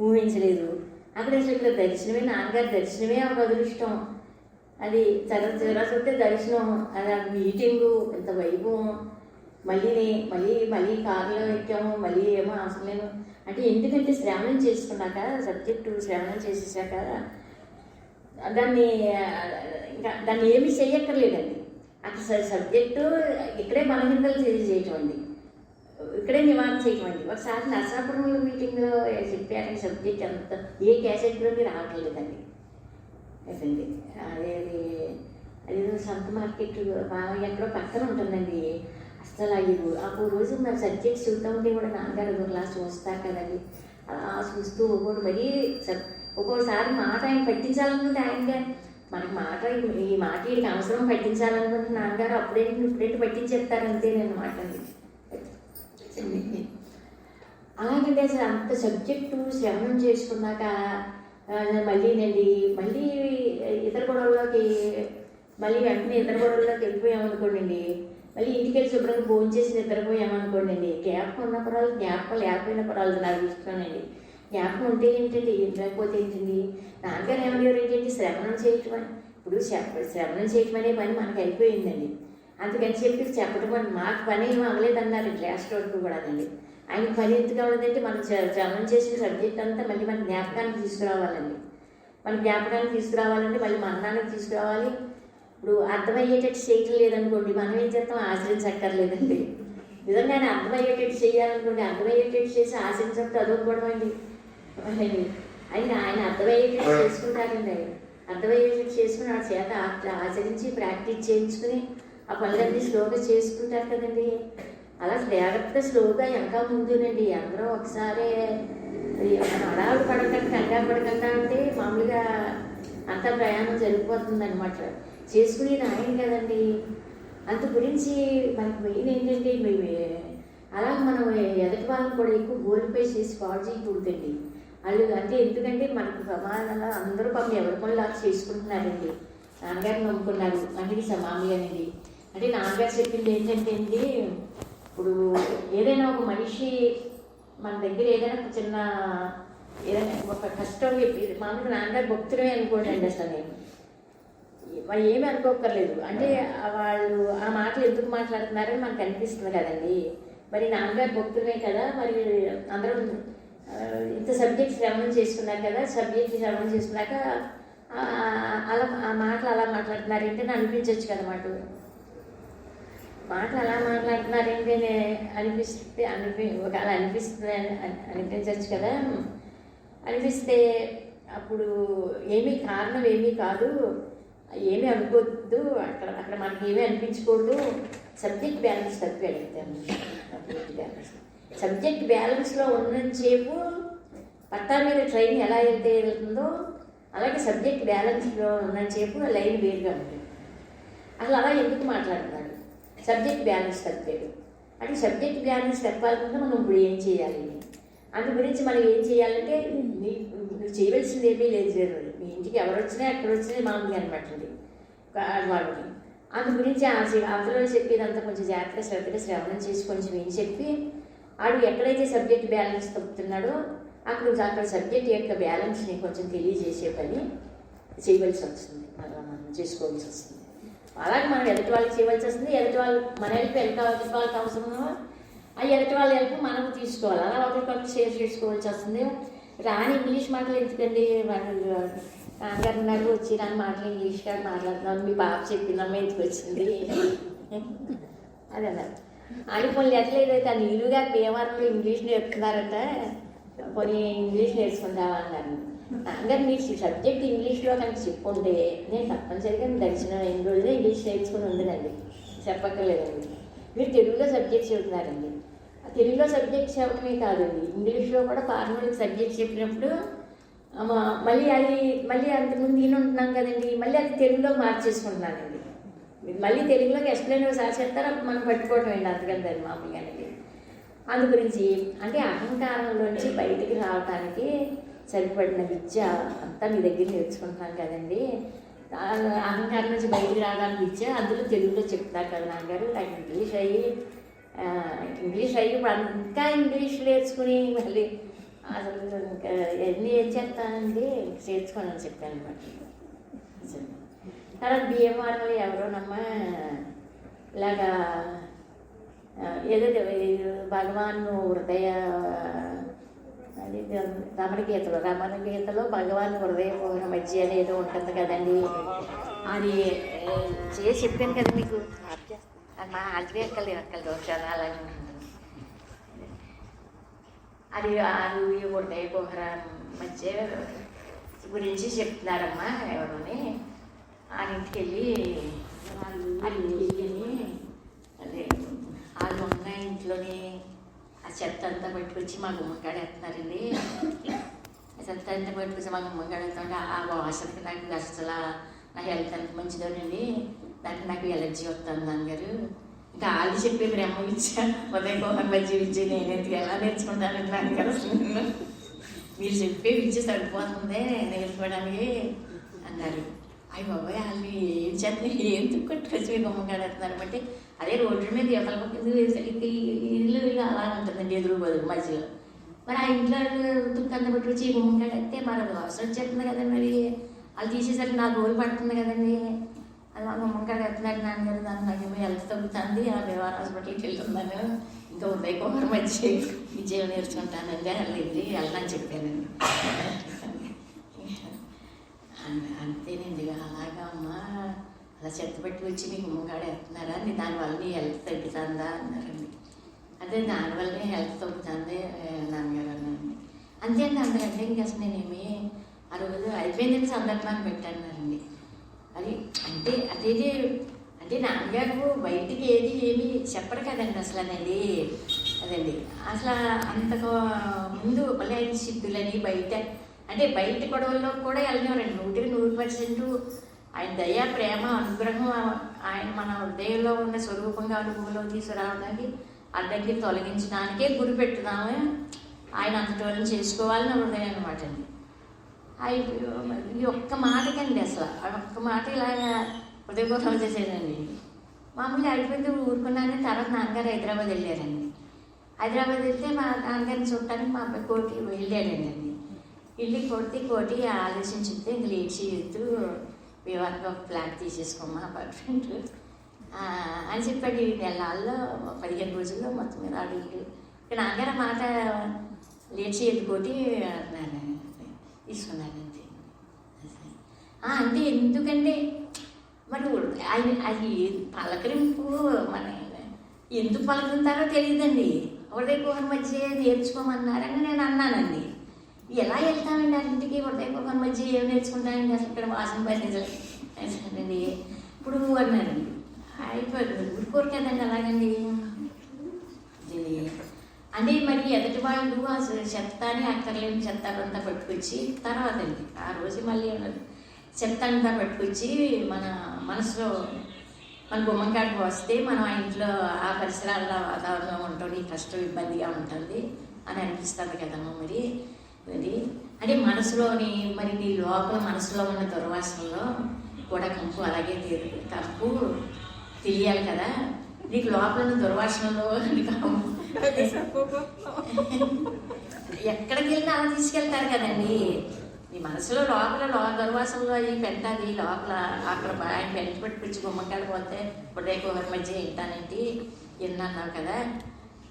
ఊహించలేదు. అక్కడ అసలు ఇక్కడ దర్శనమే, నాన్నగారి దర్శనమే ఒక అదృష్టం. అది చూస్తే దర్శనం, అది మీటింగు, ఎంత వైభవం. మళ్ళీ కారులో ఎక్కాము, మళ్ళీ ఏమో అవసరం లేదు. అంటే ఎందుకంటే శ్రవణం చేసుకున్నాక సబ్జెక్టు శ్రవణం చేసేసాక దాన్ని ఏమీ చేయక్కర్లేదండి. అక్కడ సబ్జెక్టు ఇక్కడే బలహీనతలు చేయటం అండి, ఇక్కడే నివారణ చేయటం అండి. ఒకసారి నరసాపురం మీటింగ్లో చెప్పారు సబ్జెక్ట్ అంత ఏ క్యాసెట్లోకి రావట్లేదండి. అయిపోయింది అదేదో సంత మార్కెట్ ఎక్కడో పక్కన ఉంటుందండి. అసలు ఆ రోజు మరి సబ్జెక్ట్స్ చూస్తూ ఉంటే కూడా నాన్నగారు ఒకలా చూస్తారు కదండి. అలా చూస్తూ ఒక్కోసారి మాట ఆయన పట్టించాలనుకుంటే ఆయనగా మనకి ఈ మాట వీడికి అవసరం పట్టించాలనుకుంటే నాన్నగారు ఇప్పుడేంటి పట్టించేస్తారు అంతే నేను మాట అండి. అలాగంటే అసలు అంత సబ్జెక్టు శ్రవణం చేసుకున్నాక మళ్ళీ ఇతర గొడవల్లోకి వెంటనే వెళ్ళిపోయామనుకోండి. మళ్ళీ ఇంటికి వెళ్ళి శుభ్రంగా భోజనం చేసి నిద్రపోయామనుకోండి. జ్ఞాపకం ఉన్న పరాలు, జ్ఞాపకం లేకపోయిన పరాలు నాకు ఇష్టమేనండి. జ్ఞాపకం ఉంటే ఏంటండి, ఏం లేకపోతే ఏంటండి. నాన్నగారు ఏమయ్యారు ఏంటంటే శ్రవణం చేయటం అని. ఇప్పుడు శ్రవణం చేయటం అనే పని మనకు అయిపోయిందండి. అందుకని చెప్పి చెప్పడం మాకు పని ఏమో అవ్వలేదన్నారు లాస్ట్ వరకు కూడానండి. ఆయన పని ఎందుకు అవ్వలేదంటే మనం శ్రవణం చేసిన సబ్జెక్ట్ అంతా మళ్ళీ మన జ్ఞాపకానికి తీసుకురావాలండి. మన జ్ఞాపకానికి తీసుకురావాలంటే మళ్ళీ మరణానికి తీసుకురావాలి. ఇప్పుడు అర్థమయ్యేటట్టు చేయటం లేదనుకోండి, మనం ఏం చేస్తాం, ఆచరించక్కర్లేదండి. నిజంగా ఆయన అర్థమయ్యేటట్టు చేయాలనుకోండి, అర్థమయ్యేటట్టు చేసి ఆచరించడం చదువుకోవడం అండి. ఆయన అర్థమయ్యేటట్టు చేసుకుంటారండి. అర్థమయ్యేటట్టు చేసుకుని ఆ చేత ఆచరించి ప్రాక్టీస్ చేయించుకుని ఆ పనులన్నీ స్లోగా చేసుకుంటారు కదండి. అలా జాగ్రత్త స్లోగా ఇంకా ముందునండి. అందరూ ఒకసారి హడావుడు పడకుండా, కంగారు పడకుండా అంటే మామూలుగా అంత ప్రయాణం జరిగిపోతుంది అనమాట. చేసుకునేది ఆయన కదండి. అంత గురించి మనకి మెయిన్ ఏంటంటే అలాగే మనం ఎదటి వాళ్ళని కూడా ఎక్కువ గోల్పై చేసి పాడు చేయకూడదండి. వాళ్ళు అంటే ఎందుకంటే మనకు ప్రమాదంగా అందరూ పాపం ఎవరి పనులు చేసుకుంటున్నారండి. నాన్నగారు నమ్ముకున్నారు అనేది మామూలు అనేది. అంటే నాన్నగారు చెప్పింది ఏంటంటే అండి, ఇప్పుడు ఏదైనా ఒక మనిషి మన దగ్గర ఏదైనా ఒక కష్టం మామూలుగా నాన్నగారు భక్తులే అనుకోండి అండి. అసలు వాళ్ళు ఏమీ అనుకోక్కర్లేదు. అంటే వాళ్ళు ఆ మాటలు ఎందుకు మాట్లాడుతున్నారని మనకు అనిపిస్తుంది కదండి. మరి నాన్నగారు భక్తులే కదా, మరి అందరూ ఇంత సబ్జెక్ట్ శ్రవణం చేసుకున్నారు కదా, సబ్జెక్ట్ శ్రవణం చేసుకున్నాక అలా ఆ మాటలు అలా మాట్లాడుతున్నారంటే అనిపించవచ్చు కదా. మాటలు అలా మాట్లాడుతున్నారేంటి అలా అనిపిస్తుంది అనిపించవచ్చు కదా. అనిపిస్తే అప్పుడు కారణం ఏమీ కాదు, ఏమీ అనుకోవద్దు, అక్కడ మనకి ఏమీ అనిపించకూడదు. సబ్జెక్ట్ బ్యాలెన్స్ తప్పి అడుగుతాను. సబ్జెక్ట్ బ్యాలెన్స్లో ఉన్నంతసేపు పట్టా మీద ట్రైన్ ఎలా వెళ్తుందో అలాగే సబ్జెక్ట్ బ్యాలెన్స్లో ఉన్నంతసేపు లైన్ వేరుగా ఉంటుంది. అసలు అలా ఎందుకు మాట్లాడుతున్నాడు? సబ్జెక్ట్ బ్యాలెన్స్ తప్పాడు అంటే సబ్జెక్ట్ బ్యాలెన్స్ తప్పాలనుకుంటే మనం ఇప్పుడు ఏం చేయాలి? అందు గురించి మనం ఏం చేయాలంటే మీరు చేయవలసింది ఏమీ లేదు. మీ ఇంటికి ఎవరు వచ్చినా ఎక్కడ వచ్చినా మామూలుగా అనమాటండి వాళ్ళకి. అందు గురించి అందులో చెప్పేదంతా కొంచెం జాగ్రత్తగా శ్రద్ధగా శ్రవణం చేసి కొంచెం ఏం చెప్పి ఆడు ఎక్కడైతే సబ్జెక్ట్ బ్యాలెన్స్ తప్పుతున్నాడో అక్కడ సబ్జెక్ట్ యొక్క బ్యాలెన్స్ని కొంచెం తెలియజేసే పని చేయవలసి వస్తుంది, మనం చేసుకోవాల్సి వస్తుంది. అలాగే మనం ఎదుటి వాళ్ళకి చేయవలసి వస్తుంది. ఎదుటి వాళ్ళు మన హెల్ప్ ఎదుటి వాళ్ళకి అవసరమో ఆ ఎదుటి వాళ్ళ హెల్ప్ మనం తీసుకోవాలి. అలా ఒకరికొకరు షేర్ చేసుకోవాల్సి వస్తుంది. రాని ఇంగ్లీష్ మాటలు ఎందుకండి, వాళ్ళు నాన్నగారు ఉన్నారు వచ్చి రాని మాటలు ఇంగ్లీష్ గారు మాట్లాడుతున్నాను, మీ బాబు చెప్పిందమ్మ ఎందుకు వచ్చింది అదే అన్నారు. అని కొన్ని లెక్కలు ఏదైతే ఆ నీళ్ళు గారు భీమవరంలో ఇంగ్లీష్ నేర్పుతున్నారంట, పోనీ ఇంగ్లీష్ నేర్చుకుంటావా అన్నారు. నాన్నగారు మీ సబ్జెక్ట్ ఇంగ్లీష్లో కనుక చెప్పుంటే నేను తప్పనిసరిగా దర్శనం 2 రోజులు ఇంగ్లీష్ నేర్చుకుని ఉండదండి, చెప్పక్కర్లేదండి. మీరు తెలుగులో సబ్జెక్ట్ చెబుతున్నారండి. ఆ తెలుగులో సబ్జెక్ట్ చెప్పడమే కాదండి, ఇంగ్లీష్లో కూడా ఫార్మల్ సబ్జెక్ట్ చెప్పినప్పుడు మళ్ళీ అంతకుముందు నేను ఉంటున్నాం కదండి, మళ్ళీ అది తెలుగులో మార్చేసుకుంటున్నానండి. మళ్ళీ తెలుగులోకి ఎక్స్ప్లెయిన్ ఒకసారి చెప్తారు, అప్పుడు మనం పట్టుకోవటం అండి, అంతకంటే మామూలుగా. అందు గురించి అంటే అహంకారంలోంచి బయటికి రావడానికి సరిపడిన విద్య అంతా మీ దగ్గర నేర్చుకుంటున్నాను కదండి. అహంకారం నుంచి బయటికి రావడానికి విద్య అందులో తెలుగులో చెప్తున్నారు కదా నాన్నగారు. నాకు ఇంగ్లీష్ అయ్యి ఇప్పుడు ఇంకా ఇంగ్లీష్ నేర్చుకుని మళ్ళీ అసలు ఇంకా ఎన్ని ఏం చేస్తానండి చేర్చుకోనని చెప్పాను అనమాట. తర్వాత బిఎంఆర్లో ఎవరోనమ్మా ఇలాగా ఏదో భగవాన్ హృదయ అది రమణగీతలో భగవాన్ హృదయ మధ్య అని ఏదో ఉంటుంది కదండి, అది చేసి చెప్పాను కదా మీకు. మా అది ఎక్కలేదు చాలా అలాగే అది హృదయ కుహర మధ్య గురించి చెప్తున్నారమ్మా ఎవరోని. ఆ ఇంటికి వెళ్ళి అదే వాళ్ళు ఉన్న ఇంట్లోని ఆ చెత్త అంతా పట్టుకొచ్చి మా గుమ్మకాడ వేస్తున్నారండి. ఆ చెత్త అంతా పట్టుకొచ్చి మా గుమ్మకాడ వేస్తుంటే ఆ వాసనకి నాకు అసలు నా హెల్త్ ఎంత మంచిదోనండి, దానికి నాకు ఎలర్జీ వస్తుంది నాన్నగారు. ఇంకా వాళ్ళు చెప్పే బ్రహ్మ విద్య ఉదయ కోహం మధ్య విద్య నేనెందుకు ఎలా నేర్చుకుంటానంటే నాన్నగారు అసలు మీరు చెప్పే విద్య సరిపోతుంది నేర్చుకోవడానికి అన్నారు. అయ్యి బాబాయ్ వాళ్ళు ఏం చేస్తున్నారు, ఏం తుక్కొట్టుకొచ్చి మీ గుమ్మకాడ వేస్తున్నారు అంటే అదే రోడ్డు మీద ఇల్లు అలా ఉంటుందండి, ఎదురు బదులు మధ్యలో. మరి ఆ ఇంట్లో తుక్కంత పట్టుకొచ్చి గుమ్మకాడ వేస్తే మరి అవసరం వచ్చేస్తుంది కదండి. మరి వాళ్ళు తీసేసరికి 4 రోజులు పడుతుంది కదండి. అది మా గుమ్మకాడ వేస్తున్నాడు నాన్నగారు, దాన్ని నాకు హెల్త్ తగ్గుతుంది, ఆ వ్యవహార హాస్పిటల్కి వెళ్తున్నాను, ఇంకా ఉదయ కుమార్ మధ్య విజయం నేర్చుకుంటానండి, వెళ్ళని చెప్పానండి. అంతేనండి, అలాగా అమ్మా అలా చెత్త పెట్టి వచ్చి మీకు గుమ్మకాడ వేస్తున్నారా, దానివల్ల నీ హెల్త్ తగ్గుతుందా అన్నారండి. అదే దానివల్లనే హెల్త్ తగ్గుతుంది నాన్నగారు అన్నారండి. అంతే అండి, అందుకంటే ఇంక అసలు నేనేమి ఆ రోజు అయిపోయిందని సందర్భాన్ని పెట్టానండి. అది అంటే అదేది అంటే నాన్నగారు బయటికి ఏమి చెప్పరు కదండి అసలు అదండి. అసలు అంతకు ముందు మళ్ళీ ఆయన సిద్ధులని బయట అంటే బయట గొడవల్లో కూడా వెళ్ళినవారండి. 100% ఆయన దయ ప్రేమ అనుగ్రహం ఆయన మన హృదయంలో ఉన్న స్వరూపంగా అనుభవంలో తీసుకురావడానికి అడ్డంకి తొలగించడానికే గురి పెట్టుదాము, ఆయన అంతటోళ్ళని చేసుకోవాలని హృదయం అనమాట అండి. ఈ ఒక్క మాటకండి అసలు ఒక్క మాట ఇలాగా హృదయపూర్వకం చేసేదండి. మామూలుగా అయిపోయింది ఊరుకున్నాను. తర్వాత నాన్నగారు హైదరాబాద్ వెళ్ళారండి. హైదరాబాద్ వెళ్తే మా నాన్నగారిని చూడటానికి మా అబ్బాయి కోటి వెళ్ళాడండి. ఇల్లు కోటి ఆలోచించితే ఇంక లేట్ చేయొద్దు, వివాహంగా ఒక ఫ్లాట్ తీసేసుకోమ్మా అపార్ట్మెంట్ అని చెప్పాడు. 2 నెలల్లో 15 రోజుల్లో మొత్తం మీద అడుగు నాన్నగారు మాట లేట్ చేయొద్దు కోటి అన్నారు. తీసుకున్నానండి. అంటే ఎందుకంటే మరి ఆయన అది పలకరింపు మన ఎందుకు పలకరింతారో తెలియదండి. హృదయ కుహర మధ్య నేర్చుకోమన్నారని నేను అన్నానండి. ఎలా వెళ్తామండి ఆ ఇంటికి హృదయ కుహర మధ్య ఏం నేర్చుకుంటానండి, అసలు ఇక్కడ వాసన పనిచేయాలండి ఇప్పుడు అన్నారండి. అయిపోయింది ఊరుకోరు కదండి అలాగండి. అంటే మరి ఎదుటి వాళ్ళు అసలు చెత్త అని అక్కర్లేని చెత్త అంతా పట్టుకొచ్చి తర్వాత అండి ఆ రోజు మళ్ళీ చెత్త అంతా పట్టుకొచ్చి మన మనసులో మన గుమ్మకాడికి వస్తే మనం ఆ ఇంట్లో ఆ పరిసరాల్లో వాతావరణం ఉంటుంది, కష్టం ఇబ్బందిగా ఉంటుంది అని అనిపిస్తుంది కదమ్మా. మరి అది అంటే మనసులోని మరి నీ లోపల మనసులో ఉన్న దుర్వాసనలో కూడా కంపు అలాగే కంపు తెలియాలి కదా. నీకు లోపల ఉన్న దుర్వాసనలో కంపు ఎక్కడికి వెళ్ళినా అలా తీసుకెళ్తారు కదండి. నీ మనసులో లోపల దుర్వాసనలో అవి పెంటది లోపల అక్కడ ఆయన పెంట పెట్టుకొచ్చి గుమ్మకాడ పోతే హృదయ కుహర మధ్య ఏంటానంటే ఎన్నన్నావు కదా,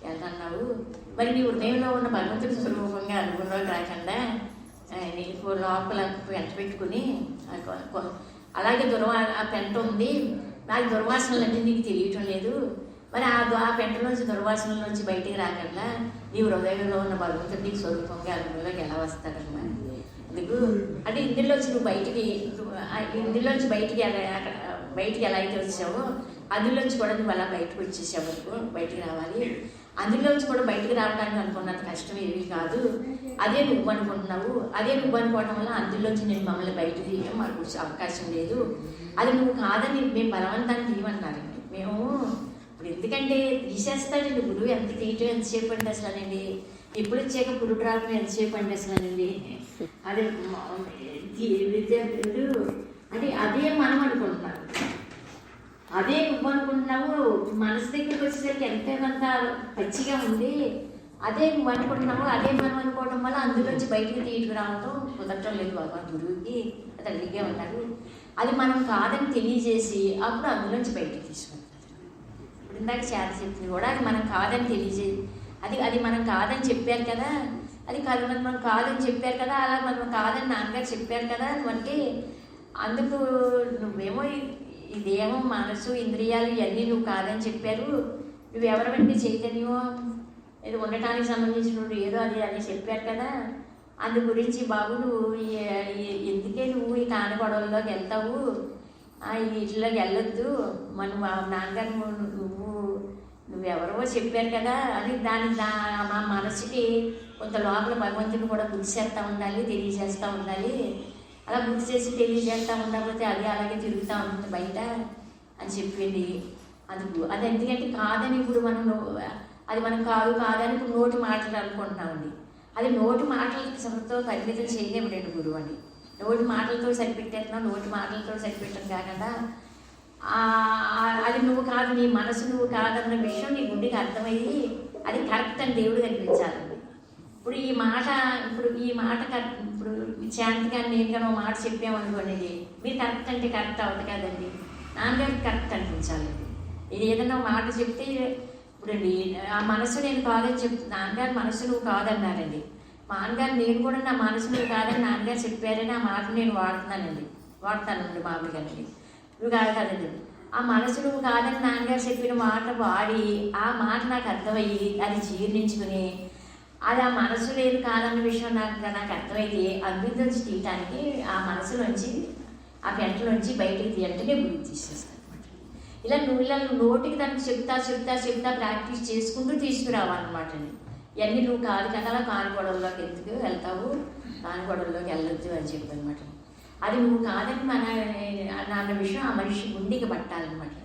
ఎన్నన్నావు మరి నీ హృదయంలో ఉన్న భగవంతుడి స్వరూపంగా అనుకున్నావు కాకుండా నీకు లోపల పెంట పెట్టుకుని అలాగే ఆ పెంట ఉంది, నాకు దుర్వాసనలన్నీ నీకు తెలియటం లేదు, మరి ఆ పెంటలోంచి దుర్వాసనలోంచి బయటికి రాకుండా నీ హృదయంలో ఉన్న భగవంతుడు నీకు స్వరూపంగా అనుభవంలోకి ఎలా వస్తాడమ్మా? అందుకు అంటే ఇందులోంచి నువ్వు ఇందులోంచి బయటికి ఎలా అయితే వచ్చావో అందులోంచి కూడా నువ్వు అలా బయటకు వచ్చేసావు వరకు బయటికి రావాలి. అందులోంచి కూడా బయటికి రావడానికి అనుకున్నంత కష్టం ఏమీ కాదు. అదే నువ్వు అనుకుంటున్నావు. అదే నువ్వు అనుకోవడం వల్ల అందులోంచి నేను మమ్మల్ని బయటకు తీయడం మాకు అవకాశం లేదు. అది నువ్వు కాదని మేము బలవంతాన్ని తీయమన్నారండి. మేము ఇప్పుడు ఎందుకంటే తీసేస్తాడండి గురువు. ఎంత తీయటం ఎంతసేపు అండి అసలు ఎప్పుడు వచ్చాక పురుడు రావడం ఎంతసేపు అండి అసలు అది విద్యార్థులు అంటే అదే మనం అనుకుంటున్నాం. అదే నువ్వు అనుకుంటున్నావు. మనసు దగ్గరికి వచ్చేసరికి ఎంతేమంత పచ్చిగా ఉంది. అదే నువ్వు అనుకుంటున్నావు. అదే మనం అనుకోవడం వల్ల అందులోంచి బయటికి తీయటం రావడం కుదరటం లేదు. భగవాన్ గురువుకి అది అడిగే ఉన్నారు. అది మనం కాదని తెలియజేసి అప్పుడు అందులోంచి బయటికి తీసుకుంటారు. ఇప్పుడు ఇందాక చేత చెప్పింది కూడా అది మనం కాదని అది మనం కాదని చెప్పారు కదా. అది కాదు మనం కాదని చెప్పారు కదా. అలా మనం కాదని నాన్నగారు చెప్పారు కదా. అంటే అందుకు నువ్వేమో ఇదేమో మనసు ఇంద్రియాలు ఇవన్నీ నువ్వు కాదని చెప్పారు. నువ్వెవరవంటి చైతన్యమో ఏదో ఉండటానికి సంబంధించిన ఏదో అది చెప్పారు కదా. అందు గురించి బాబు నువ్వు ఎందుకే నువ్వు ఈ కాని గొడవల్లోకి వెళ్తావు, వీటిలోకి వెళ్ళొద్దు. నాన్నగారు నువ్వెవరో చెప్పారు కదా అని మా మనసుకి కొంత లోపల భగవంతుని కూడా గుర్తు చేస్తూ ఉండాలి, తెలియజేస్తూ ఉండాలి. అలా గుర్తు చేసి తెలియజేస్తూ ఉండకపోతే అది అలాగే తిరుగుతూ ఉంటుంది బయట అని చెప్పింది. అది ఎందుకంటే కాదని ఇప్పుడు మనం కాదని ఇప్పుడు నోటి మాటలు అనుకుంటున్నామండి. అది నోటి మాటలతో పరిమితం చేయలేము గురువు అని. నోటి మాటలతో సరిపెట్టేస్తున్నాం. నోటి మాటలతో సరిపెట్టడం కాకుండా అది నువ్వు కాదు, నీ మనసు నువ్వు కాదన్న విషయం నీ గుండెకి అర్థమయ్యి అది కరెక్ట్ అని దేవుడు కనిపించాలండి. ఇప్పుడు ఈ మాట ఇప్పుడు శాంతి కానీ నేను కానీ ఒక మాట చెప్పామనుకోండి, మీరు కరెక్ట్ అంటే కరెక్ట్ అవుతుంది కదండి. నాన్నగారికి కరెక్ట్ అనిపించాలండి. ఇది ఏదైనా మాట చెప్తే ఇప్పుడండి ఆ మనసు నేను కాదని నాన్నగారు మనసు నువ్వు కాదన్నారండి. మా నాన్నగారు నేను కూడా నా మనసు నువ్వు కాదని నాన్నగారు చెప్పారని ఆ మాట నేను వాడతానండి మామూలుగానండి. నువ్వు కాదు కదండి. ఆ మనసు నువ్వు కాదని నాన్నగారు చెప్పిన మాట వాడి ఆ మాట నాకు అర్థమయ్యి అది జీర్ణించుకుని అది ఆ మనసు లేదు కాదన్న విషయం నాకు అర్థమైతే అందులోంచి తీయటానికి ఆ మనసులోంచి ఆ పెంటలోంచి బయటికి తీయటనే గుర్తు తీసేస్తాను అనమాట. ఇలా నువ్వు నోటికి దానికి చెప్తా ప్రాక్టీస్ చేసుకుంటూ తీసుకురావాలన్నమాట అండి. ఇవన్నీ నువ్వు కాదు కదా అలా కానిగొడవలోకి ఎందుకు వెళ్తావు, కానిగొడవలోకి వెళ్ళొద్దు అని చెప్పి అనమాట. అది నువ్వు కాదని నాన్న విషయం ఆ మనిషి గుండెకి పట్టాలన్నమాట.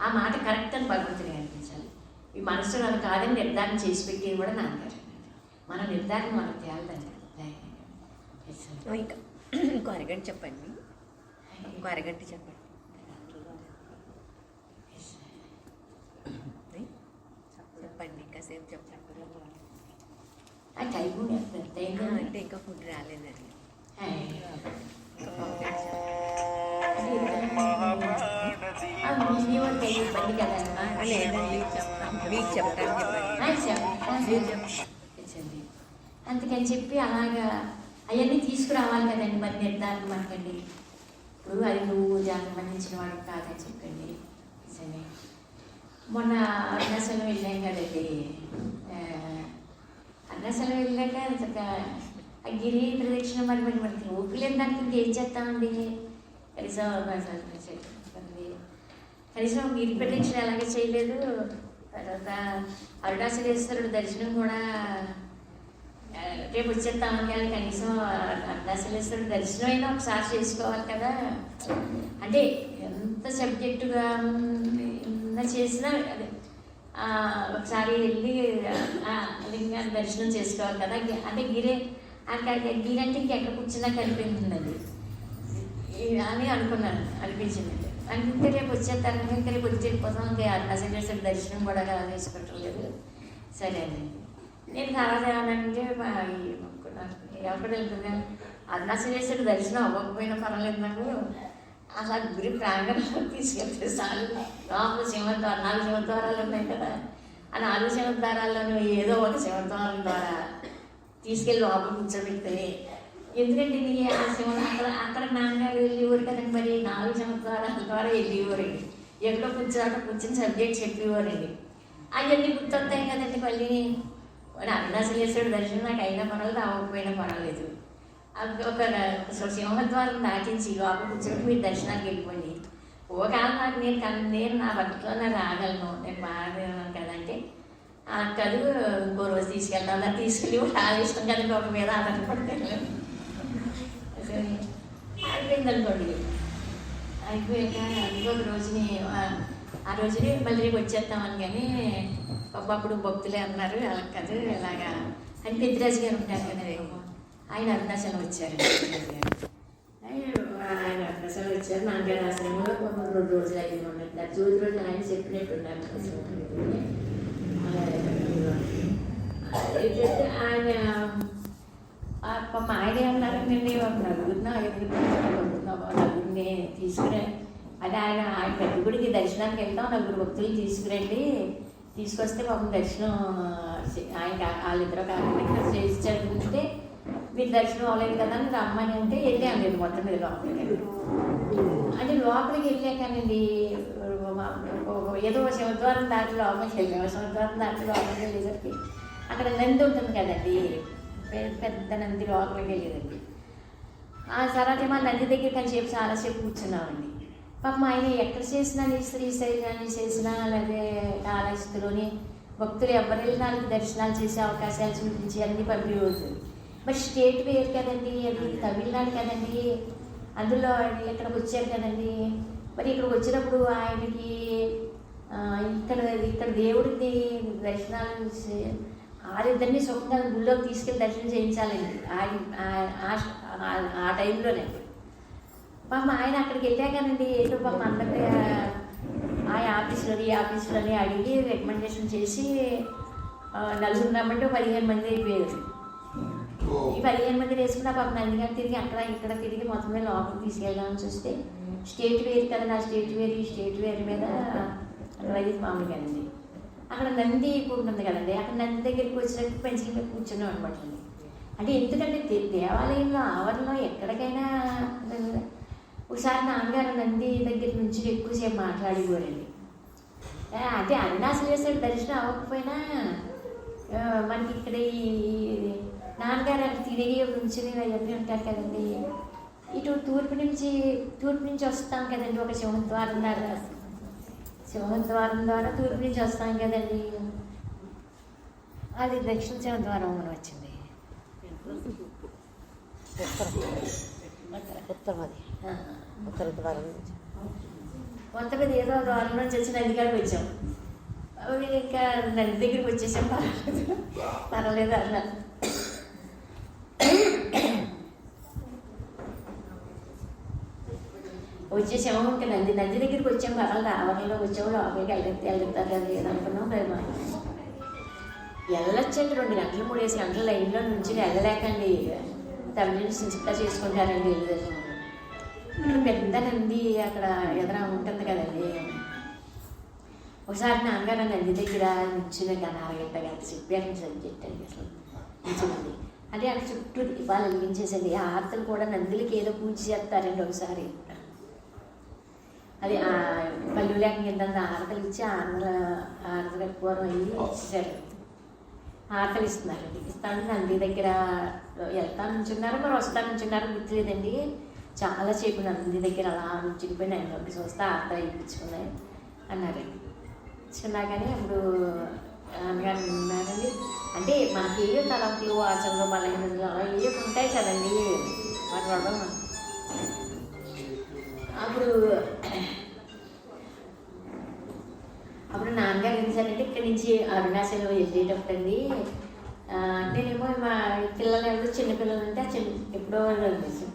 ఆ మాట కరెక్ట్ అని భగవంతుని అనిపించాలి. ఈ మనసులో అది కాదని నిర్ధారణ చేసి పెట్టేది కూడా నాన్నగారు. మన నిర్ధారణ మనకు తేలదండి. ఇంకో అరగంట చెప్పండి. ఇంకో అరగంట చెప్పండి. చెప్పండి కాసేపు చెప్పండి. అంటే ఇంకా ఫుడ్ రాలేదండి. లేదండి మీకు చెప్తాను చెప్పండి. అందుకని చెప్పి అలాగా అవన్నీ తీసుకురావాలి కదండి. మరి నిర్ధారణ మనకండి. ఇప్పుడు అది నువ్వు దానికి సంబంధించిన వాడు కాదని చెప్పండి. నిజమే. మొన్న అరుణాచలం వెళ్ళాం కదండి. అరుణాచలం వెళ్ళాక ఆ గిరి ప్రదక్షిణ మనకి ఓపిక దానికి ఇంకేం చేస్తామండి. కనీసం గిరి ప్రదక్షిణ ఎలాగే చేయలేదు. తర్వాత అరుణాచలేశ్వరుడు దర్శనం కూడా రేపు వచ్చేస్తామని కానీ కనీసం అరుణాచలేశ్వరుడు దర్శనం అయినా ఒకసారి చేసుకోవాలి కదా. అంటే ఎంత సబ్జెక్టుగా చేసినా అదే ఒకసారి వెళ్ళి లింగాన్ని దర్శనం చేసుకోవాలి కదా. అంటే గిరి అంటే ఇంకెక్కడ కూర్చున్నా కనిపించిందండి అని అనిపించిందండి. అంటే రేపు వచ్చేస్తాను ఇంకా రేపు వచ్చి వెళ్ళిపోతాం. ఇంకా అరుణాచలేశ్వరుడు దర్శనం కూడా చేసుకోవటం లేదు. సరే అండి. నేను కావాలంటే ఎక్కడ వెళ్తుంది అరుణాచలేశ్వరుడు దర్శనం అవ్వకపోయినా పర్వాలేదు. నాకు అలా గురి ప్రాంగణంలో తీసుకెళ్తే చాలు. లోపల సింహద్వారం 4 సింహద్వారాలు ఉన్నాయి కదా. ఆ 4 సింహద్వారాల్లోనూ ఏదో ఒక సింహద్వారం ద్వారా తీసుకెళ్ళి లోపల కూర్చోబెడితే ఎందుకంటే అక్కడ నాన్నగారు వెళ్ళేవారు కదండి. మరి 4 సంవత్సరాల ద్వారా వెళ్ళేవారండి. ఎక్కడో కూర్చొని సబ్జెక్ట్ చెప్పేవారండి. అవన్నీ గుర్తొస్తాయి కదండి మళ్ళీ. వాడు అరుణాచలేశ్వరుడు దర్శనం నాకు అయినా పర్వాలేదు, అవ్వకపోయినా పర్వాలేదు. అది ఒక సింహద్వారం దాటించి లోపల కూర్చొని మీరు దర్శనానికి వెళ్ళిపోండి. ఓకాలం నాకు నేను నా బతుకులో రాగలను, నేను బాగా కదంటే కాదు ఇంకో రోజు తీసుకెళ్తాను, దాన్ని తీసుకెళ్ళి చాలా ఇష్టం కదండి, ఒక మీద ఆధారపడతాను. అయిపోయింది అనుకోండి. అయిపోయాక ఇంకొక రోజుని ఆ రోజుని మళ్ళీ రేపు వచ్చేస్తామని, కానీ అప్పుడు భక్తులే అన్నారు అలా కాదు ఇలాగా అని పెద్దిరాజు గారు ఉంటారు కదా, ఆయన అరుణాచలం వచ్చారు. ఆయన అరుణాచలం వచ్చారు, నాన్నగారు ఆశ్రమంలో 2 రోజులు అయింది ఉన్నట్టు. చూసి రోజులు ఆయన చెప్పినట్టున్నారు ఆయన. ఆయన ఏమన్నారండి, నలుగురిని తీసుకురా అది ఆయన పెద్ద గుడికి దర్శనానికి వెళ్తాం, 4 భక్తులు తీసుకురండి, తీసుకొస్తే పాపం దర్శనం ఆయన వాళ్ళిద్దరూ కాకుండా చేసి చదివితే మీరు దర్శనం అవ్వలేదు కదా అని రమ్మని అంటే వెళ్ళాను లేదు మొత్తం మీద లోపలికి. అంటే లోపలికి వెళ్ళాకనండి ఏదో సింహద్వారం దాటి లోపలికి వెళ్ళాము. సింహద్వారం దాటి లోపలికి వెళ్ళేసరికి అక్కడ నంది ఉంటుంది కదండి, పెద్ద నంది లోపలికి వెళ్ళేదండి. ఆ తర్వాత మా నంది దగ్గర కొంచెంసేపు చాలాసేపు కూర్చున్నామండి. పాపం ఆయన ఎక్కడ చేసినా శ్రీశైలాన్ని చేసినా లేదా కాళహస్తిలోని భక్తులు ఎవరు వెళ్ళినానికి దర్శనాలు చేసే అవకాశాలు చూపించి అన్ని పంపివచ్చు. మరి స్టేట్ వేరు కదండి, అది తమిళనాడు కదండి, అందులో ఇక్కడికి వచ్చారు కదండి. మరి ఇక్కడికి వచ్చినప్పుడు ఆయనకి ఇక్కడ దేవుడికి దర్శనాలు వాళ్ళిద్దరినీ సుఖంగా గుళ్ళోకి తీసుకెళ్ళి దర్శనం చేయించాలండి ఆ టైంలోనే. పాపం ఆయన అక్కడికి వెళ్ళాకనండి ఏదో పాపం అందరికీ ఆ ఆఫీసులని అడిగి రికమెండేషన్ చేసి 4 రమ్మంటే 15 మంది అయిపోయారు. ఈ 15 మంది వేసుకున్న పాపం నందిగారు తిరిగి అక్కడ ఇక్కడ తిరిగి మొత్తం మీద లోపలికి తీసుకెళ్ళాలని చూస్తే స్టేట్ వేరు కదా, నా స్టేట్ వేరు ఈ స్టేట్ వేరు మీద వైద్యులు మామూలుగానండి. అక్కడ నంది ఉంటుంది కదండి, అక్కడ నంది దగ్గరికి వచ్చినట్టు పెంచి మీద కూర్చున్నాం అనమాట. అంటే ఎందుకంటే దేవాలయంలో ఆవరణలో ఎక్కడికైనా ఒకసారి నాన్నగారు నంది దగ్గర నుంచి ఎక్కువసేపు మాట్లాడిపోరండి. అదే అరుణాచలేశ్వరుడు దర్శనం అవ్వకపోయినా మనకి ఇక్కడ ఈ నాన్నగారు అక్కడ తిరిగి నుంచుని అవన్నీ ఉంటారు కదండి. ఇటు తూర్పు నుంచి వస్తాం కదండి, ఒక సింహద్వారం ద్వారా తూర్పు నుంచి వస్తాం కదండి, అది దక్షిణ సింహద్వారం అని వచ్చింది. ఉత్తర ద్వారం నుంచి కొంతమంది ఏదో ద్వారం నుంచి వచ్చి నదికాడికి వచ్చాం. ఇంకా నది దగ్గరికి వచ్చేసాం, పర్వాలేదు అలా. వచ్చేసాము ఇంకా నది దగ్గరికి వచ్చాము, పర్వాలేదు ఆవరణలో వచ్చాము. లోపలికి వెళ్తారు కదా లేదనుకున్నాం. వెళ్ళొచ్చండి 2 గంటలు 3 గంటల లైన్లో నుంచి వెళ్ళలేకండి. తమిళ చిత్తా చేసుకుంటారండి వెళ్ళి దర్శనం. ఇక్కడ పెద్ద నంది అక్కడ ఎదురా ఉంటుంది కదండి. ఒకసారి నాన్నగారు నంది దగ్గర నుంచుని కానీ 6 గంట చెప్పారని చెప్పండి అసలు నుంచుంది. అంటే అక్కడ చుట్టూ దీపాలు వెలిగించేసండి. ఆ ఆర్తలు కూడా నందులకి ఏదో పూజ చేస్తారండి. ఒకసారి అది పళ్ళు లేక కింద ఆరతలు ఇచ్చి ఆరతల పూర్వం అయ్యి ఇచ్చారు. ఆకలి ఇస్తున్నారండి. ఇస్తాను నంది దగ్గర వెళ్తా నుంచున్నారు, మరి వస్తా నుంచున్నారు గుర్తులేదండి. చాలాసేపు నంది దగ్గర అలా నుంచిపోయి నన్ను చూస్తే ఆకలి ఇప్పించుకున్నాయి అన్నారండి. ఇచ్చుకున్నాకనే అప్పుడు నాన్నగారు ఉన్నారండి. అంటే మనకి ఏ తలంపులు ఆచరణలు మళ్ళీ అలా ఏ ఉంటాయి కదండి వాటి వల్ల. అప్పుడు నాన్నగారు ఏం చేశారంటే ఇక్కడి నుంచి అరుణాచలం వెళ్ళేటప్పుడు అండి, నేనేమో మా పిల్లలు ఎవరు చిన్నపిల్లలు ఉంటే ఎప్పుడో అనిపిస్తుంది.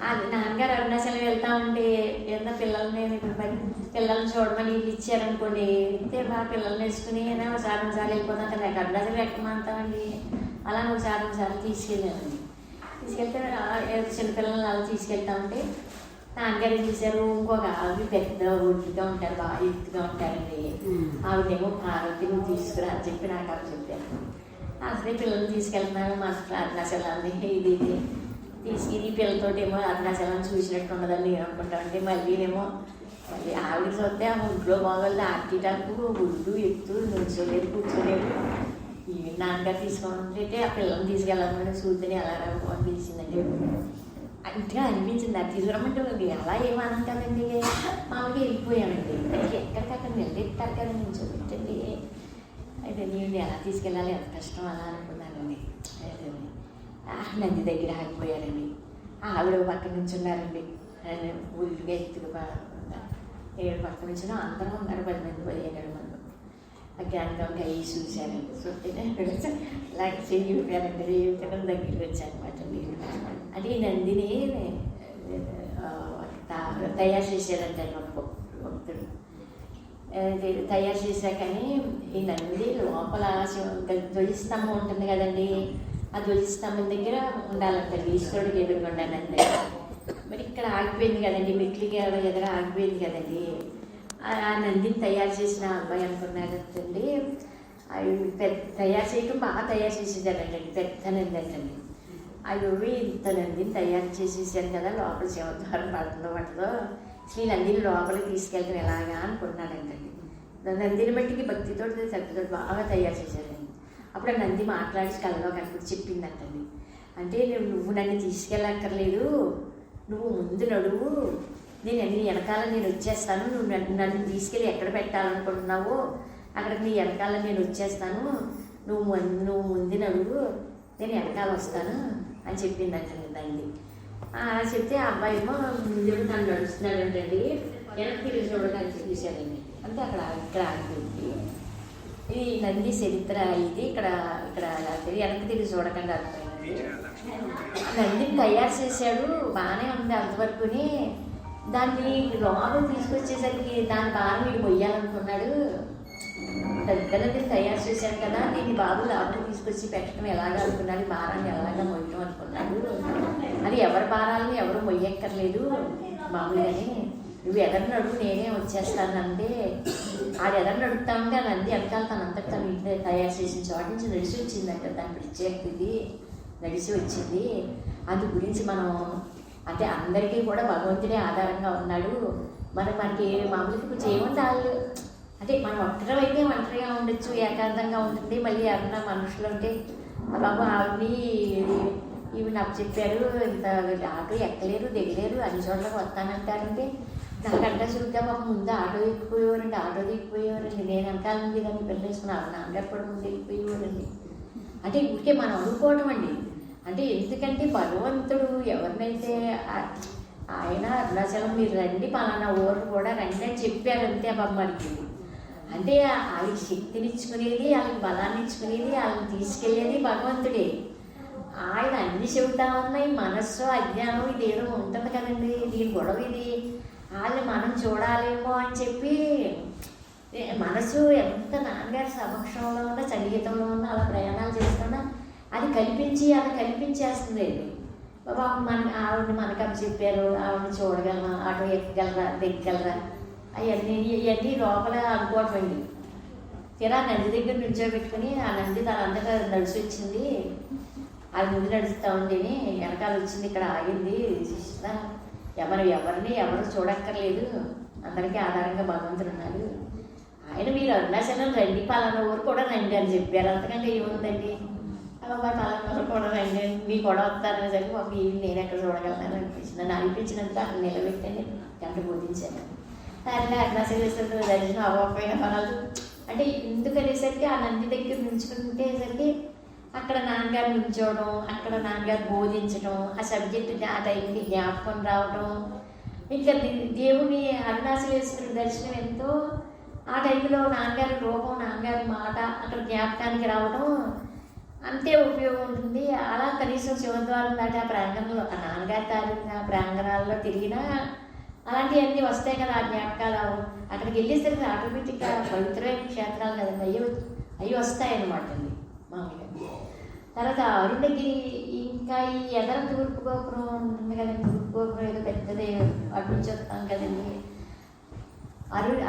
అది నాన్నగారు అరుణాచలం వెళ్తా ఉంటే ఏదన్నా పిల్లల్ని పిల్లల్ని చూడమని వీళ్ళు ఇచ్చారనుకోండి, అయితే మా పిల్లల్ని వేసుకుని ఒకసారి వెళ్ళిపోతాం కదా, అరుణాచలం ఎక్కమంటామండి. అలా ఒకసారి తీసుకెళ్ళామండి. తీసుకెళ్తే చిన్నపిల్లల్ని అలా తీసుకెళ్తా ఉంటే నాన్నగారు ఏం చేశారు, ఇంకొక ఆవిడ పెద్ద ఒడ్డుగా ఉంటారు, బాగా ఎత్తుగా ఉంటారండి. ఆవిడేమో పార్వతి నువ్వు తీసుకురా అని చెప్పి నాకు ఆవిడ చెప్పారు. అసలే పిల్లల్ని తీసుకెళ్తున్నాను మా అరుణాచలాన్ని ఇది తీసుకెళ్ళి పిల్లలతోటి ఏమో అరుణాచలాన్ని చూసినట్టు ఉండదని నేను అనుకుంటామంటే మళ్ళీనేమో మళ్ళీ ఆవిడ చూస్తే ఆ ఒంట్లో బాగోలేదు, ఆర్టీటాకు, ఒళ్ళు ఎత్తు, నుంచోలేదు, కూర్చోలేదు. ఈ నాన్నగారు తీసుకుంటే ఆ పిల్లల్ని తీసుకెళ్ళమని చూద్దని ఎలా అనిపించిందండి. ఇంటిగా అనిపించింది, అది తీసుకురమ్మంటే అలా ఏమనం కదండి. మామూలుగా వెళ్ళిపోయామండి. ఎక్కడికక్కడ నిలబెట్టారు కదా, నుంచోబెట్టండి. అయితే నేను ఎలా తీసుకెళ్ళాలి, ఎంత కష్టం అలా అనుకున్నానండి. నంది దగ్గర ఆగిపోయారండి. ఆవిడ పక్క నుంచి ఉన్నారండి, ఊరిగా ఎత్తుగా ఏడు పక్క నుంచి అందరూ ఉన్నారు, 10 మంది 15 మంది. ఆ గ్యాంగ్కి అవి చూశానండి. చూస్తేనే ఇలా చెయ్యారండి, రేవించడం దగ్గరికి వచ్చానమాట. అంటే ఈ నందిని తయారు చేశారంటే భక్తుడు తయారు చేశాకని ఈ నంది లోపల ధ్వజస్తంభం ఉంటుంది కదండి, ఆ ధ్వజస్తంభం దగ్గర ఉండాలంట, ఈశ్వరుడికి ఎదురుకుండా నంది. మరి ఇక్కడ ఆగిపోయింది కదండి, మెట్లకి ఎదుర ఆగిపోయింది కదండి. ఆ నందిని తయారు చేసిన అబ్బాయి అనుకున్నారండి. అవి తయారు చేయడం బాగా తయారు చేసేసారండి, పెద్ద నంది అంటండి. అవి ఇంత నందిని తయారు చేసేసారు కదా, లోపల శివద్వారం పడుతుందో శ్రీ నందిని లోపలికి తీసుకెళ్ళడం ఎలాగా అనుకుంటున్నాడంటండి. నందిని బట్టికి భక్తితో శక్తితో బాగా తయారు చేశారండి. అప్పుడు ఆ నంది మాట్లాడి కళ్ళలో కనిపించి చెప్పిందంటండి, అంటే నువ్వు నన్ను తీసుకెళ్ళక్కర్లేదు, నువ్వు ముందు నడువు, నేను నీ వెనకాల నేను వచ్చేస్తాను, నువ్వు నన్ను తీసుకెళ్ళి ఎక్కడ పెట్టాలనుకుంటున్నావో అక్కడికి నీ వెనకాల నేను వచ్చేస్తాను, నువ్వు ముందు నడువు, నేను వెనకాల వస్తాను అని చెప్పిందంటండి నంది. చెప్తే ఆ అబ్బాయి ఏమో ముందు నన్ను నడుస్తున్నాడు అంటండి, వెనక్కి తిరిగి చూడడానికి చూశారండి. అంటే ఇక్కడ ఆగిపోయింది. ఈ నంది చరిత్ర ఇది. ఇక్కడ వెనక్కి తిరిగి చూడకుండా అర్థమైంది. నందిని తయారు చేశాడు, బాగానే ఉంది అంతవరకుని. దాన్ని లోపల తీసుకొచ్చేసరికి దాని భారం వీడు మొయ్యాలనుకున్నాడు. పెద్ద నందిని తయారు చేశాడు కదా, దీన్ని బాబు లోపల తీసుకొచ్చి పెట్టడం ఎలాగ అనుకున్నాడు, భారాన్ని ఎలాగ మొయ్యడం అనుకున్నాడు. అది ఎవరి భారాలను ఎవరు మొయ్యక్కర్లేదు, మామూలుగానే నువ్వు ఎదరు నడుపు నేనే వచ్చేస్తానంటే ఆడు ఎదరు నడుపుతామంటే ఆ నంది వెనకాల తనంతటి తను ఇంటి తయారు చేసిన చోట నుంచి నడిచి వచ్చిందంట. దాని ప్రత్యేకత నడిచి వచ్చింది. అందు గురించి మనం అంటే అందరికీ కూడా భగవంతుడే ఆధారంగా ఉన్నాడు. మనకి మామూలుగా చేయమంటారు అంటే మనం ఒంటరైతే ఒంటరిగా ఉండొచ్చు, ఏకాంతంగా ఉంటుంది. మళ్ళీ ఎవరన్నా మనుషులు ఉంటే బాబు ఆవిడని ఇవి నాకు చెప్పారు, ఇంత ఆటో ఎక్కలేరు దిగలేరు, అన్ని చోట్లకి వస్తానంటారంటే నాకంటే చురుగ్గా మాకు ముందు ఆటో ఎక్కిపోయేవారండి, ఆటో దిగిపోయేవారండి. నేను వెనకాల నుండి దాన్ని పెళ్ళేసుకున్నాను, నాన్నగారు కూడా ముందు ఎక్కిపోయేవారండి. అంటే ఇంకే మనం అనుకోవటం అండి. అంటే ఎందుకంటే భగవంతుడు ఎవరినైతే ఆయన అరుణాచలం మీరు రండి, పలానా ఊరు కూడా రండి అని చెప్పారంతే బొమ్మడికి. అంటే వాళ్ళకి శక్తినిచ్చుకునేది, వాళ్ళకి బలాన్ని ఇచ్చుకునేది, వాళ్ళని తీసుకెళ్ళేది భగవంతుడే. ఆయన అన్ని చెబుతా ఉన్నాయి. మనస్సు అజ్ఞానం ఇదేదో ఉంటుంది కదండి, దీని గొడవ ఇది. వాళ్ళని మనం చూడాలేమో అని చెప్పి మనసు ఎంత నాన్నగారి సమక్షంలో ఉన్నా, సంగీతంలో ఉన్నా, అలా ప్రయాణాలు చేస్తున్నా అది కల్పించేస్తుంది. బాబు ఆవిడని మనకు అవి చెప్పారు, ఆవిడని చూడగలమా, ఆటో ఎక్కగలరా, దిగ్గలరా, ఇవన్నీ లోపల అనుకోవటం అండి. తీరా నంది దగ్గర నుంచోబెట్టుకుని ఆ నంది తనంతటా నడిచి వచ్చింది. అది ముందు నడుస్తూ ఉంది, వెనకాల వచ్చింది, ఇక్కడ ఆగింది. ఎవరు చూడక్కర్లేదు, అందరికీ ఆధారంగా భగవంతుడు ఉన్నాడు. ఆయన మీరు అరుణాచలం రండి, పలానా ఊరు కూడా రండి అని చెప్పారు. అంతకంటే ఏముందండి, అబ్బాయి పలానా ఊరు కూడా రండి, మీ కూడా వస్తారనేసరికి మాకు నేను ఎక్కడ చూడగలను అనిపించింది. నన్ను అనిపించినందుకు అక్కడ నిలబెట్టండి, గంట బోధించాను. అట్లా అరుణాచలేశ్వరుడు దర్శనం అవ్వకపోయిన పనులు అంటే ఎందుకనేసరికి ఆ నంది దగ్గర నుంచుకుంటేసరికి అక్కడ నాన్నగారు నుంచోవడం, అక్కడ నాన్నగారు బోధించడం, ఆ సబ్జెక్టు ఆ టైంకి జ్ఞాపకం రావడం, ఇంకా దేవుని అరుణాచలేశ్వరుడు దర్శనం ఎంతో ఆ టైంలో నాన్నగారి రూపం, నాన్నగారి మాట అక్కడ జ్ఞాపకానికి రావడం అంతే ఉపయోగం ఉంటుంది. అలా కనీసం శివద్వారం దాటి ఆ ప్రాంగణంలో ఆ నాన్నగారి తారీఖు ప్రాంగణాల్లో తిరిగినా అలాంటివన్నీ వస్తాయి కదా, ఆ జ్ఞాపకాలు. అక్కడికి వెళ్ళేసరికి ఆటోమేటిక్గా పవిత్రమైన క్షేత్రాలు కదండి, అవి వస్తాయన్నమాట అండి మామూలుగా. తర్వాత అరుణగిరి, ఇంకా ఈ ఎదర తూర్పు గోపురం ఉంటుంది కదండి, తూర్పు గోపురం ఏదో పెద్దదే అటు నుంచి వస్తాం కదండి.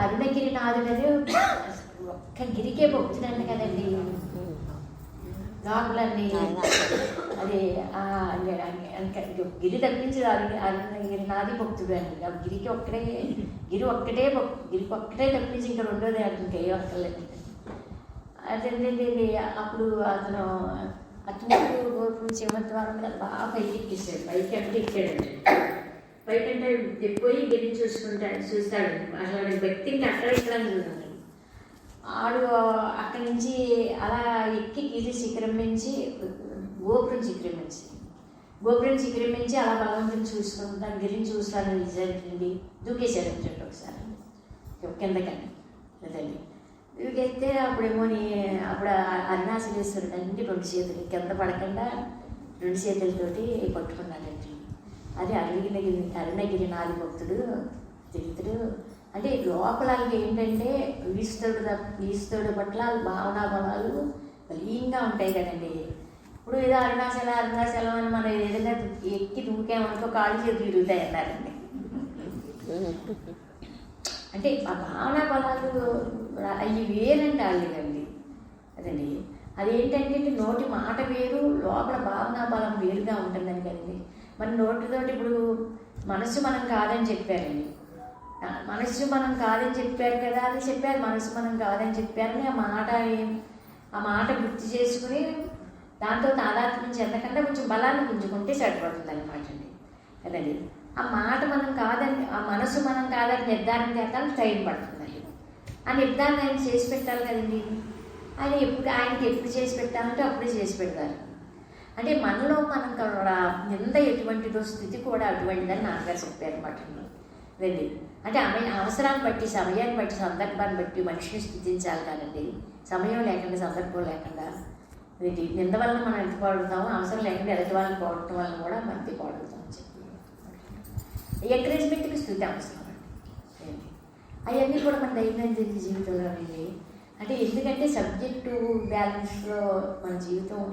అరుణగిరి నాదులని ఒక్క గిరికే భక్తుడండి కదండి. లోపలన్నీ అది గిరి తప్పించి నాది భక్తుడు అండి. ఆ గిరికి ఒక్కడే గిరికి ఒక్కటే తప్పించి ఇంకా రెండోది ఇంకే ఒక్కర్లేదు. అదేంటండి అప్పుడు అతను గోపురం సింహద్వారం మీద బాగా పైకి ఎక్కిస్తాడు. పైకి అంటే ఎక్కాడండి. పైకి అంటే ఎక్కిపోయి గిరిని చూస్తాడు. అసలు వ్యక్తికి అక్కడ ఇక్కడ చూడండి. ఆడు అక్కడి నుంచి అలా ఎక్కి గిరి శిఖరం నుంచి గోపురం శిఖరం నుంచి అలా భగవంతుని చూసుకుంటాను. గిరిని చూస్తాను నిజండి దూకేశాడు చెప్పండి ఒకసారి కిందకని అదండి. దూకేస్తే అప్పుడు అరుణాచలేశ్వరుడు అన్ని 2 చేతులు కింద పడకుండా 2 చేతులతోటి పట్టుకున్నాడండి. అది అరుణగిరినాథి భక్తుడు తిరుగుతుడు. అంటే లోపల ఏంటంటే ఈశ్వరుడు పట్ల భావనా బలాలు బలీయంగా ఉంటాయి కదండి. ఇప్పుడు ఏదో అరుణాచలం అని మనం ఏదైనా ఎక్కి దూకామనుకో కాళ్ళు చేతులు తిరుగుతాయి అన్నారండి. అంటే ఆ భావనా బలాలు అవి వేరండి వాళ్ళండి. అదండి అదేంటంటే నోటి మాట వేరు, లోపల భావనా బలం వేరుగా ఉంటుందని కదండి. మన నోటితోటి ఇప్పుడు మనసు మనం కాదని చెప్పారండి. మనసు మనం కాదని చెప్పారు కదా, అది చెప్పారు మనసు మనం కాదని చెప్పారని ఆ మాట గుర్తు చేసుకుని దాంతో తాదాత్మ్యం చెందకుండా కొంచెం బలాన్ని పుంజుకుంటే సరిపడుతుంది అనమాట అండి. కదండి ఆ మాట మనం కాదని, ఆ మనసు మనం కాదని నిర్ధారణ చేస్తాను టైం పడుతుందండి. ఆ నిర్ధారణ ఆయన చేసి పెట్టాలి కదండి. ఆయనకి ఎప్పుడు చేసి పెట్టాలంటే అప్పుడే చేసి పెడతారు. అంటే మనలో మనం కూడా నింద ఎటువంటిదో స్థితి కూడా అటువంటిదని నాన్నగారు చెప్పారు అనమాట. వెళ్ళి అంటే అవసరాన్ని బట్టి, సమయాన్ని బట్టి, సందర్భాన్ని బట్టి మనిషిని స్థితించాలి కానండి. సమయం లేకుండా, సందర్భం లేకుండా నింద వల్ల మనం ఎంత పోగొడతామో, అవసరం లేకుండా ఎదుటి వాళ్ళని పోగొట్టడం వల్ల కూడా మనకి పోగొడతామని చెప్పి ఎంకరేజ్మెంట్కి స్థితి అవసరం అండి. అవన్నీ కూడా మన దైనందిన జీవితంలో అండి. అంటే ఎందుకంటే సబ్జెక్టు బ్యాలెన్స్లో మన జీవితం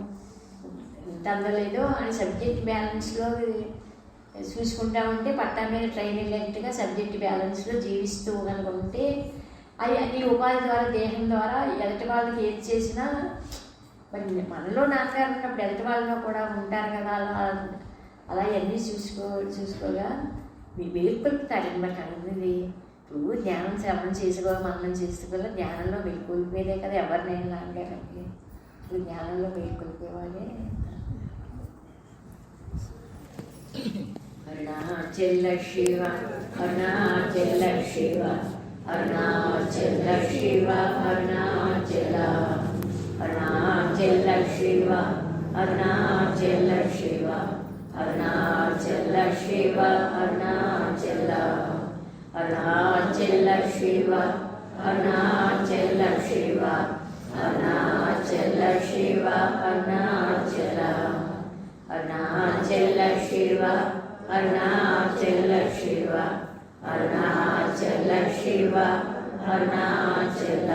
ఎంత అందలేదో అని సబ్జెక్ట్ బ్యాలెన్స్లో చూసుకుంటా ఉంటే పట్టా మీద ట్రైన్ వెళ్ళినట్టుగా సబ్జెక్ట్ బ్యాలెన్స్లో జీవిస్తూ కనుక ఉంటే అది అన్ని ఉపాధి ద్వారా, దేహం ద్వారా ఎదుటి వాళ్ళకి ఏది చేసినా మరి మనలో నాన్నగారు ఉన్నప్పుడు ఎదుటి వాళ్ళలో కూడా ఉంటారు కదా. అలా అన్నీ చూసుకోగా మేల్కొల్పుతారండి. మరి అనుకుంది ఇప్పుడు జ్ఞానం శ్రవణం మననం చేసుకోవాలి. జ్ఞానంలో మేల్కొల్పేదే కదా ఎవరినైనా నాన్నగారండి. ఇప్పుడు జ్ఞానంలో మేల్కొల్పేవాళ్ళే. అరుణాచల శివ అరుణాచల శివ అరుణాచల శివ అరుణాచల అరుణాచల శివ అరుణాచల శివ అరుణాచల శివ అరుణాచల అరుణాచల శివ అరుణాచల శివ అరుణాచల శివ అరుణాచల అరుణాచల శివ అరుణాచల శివ అరుణాచల శివ అరుణాచల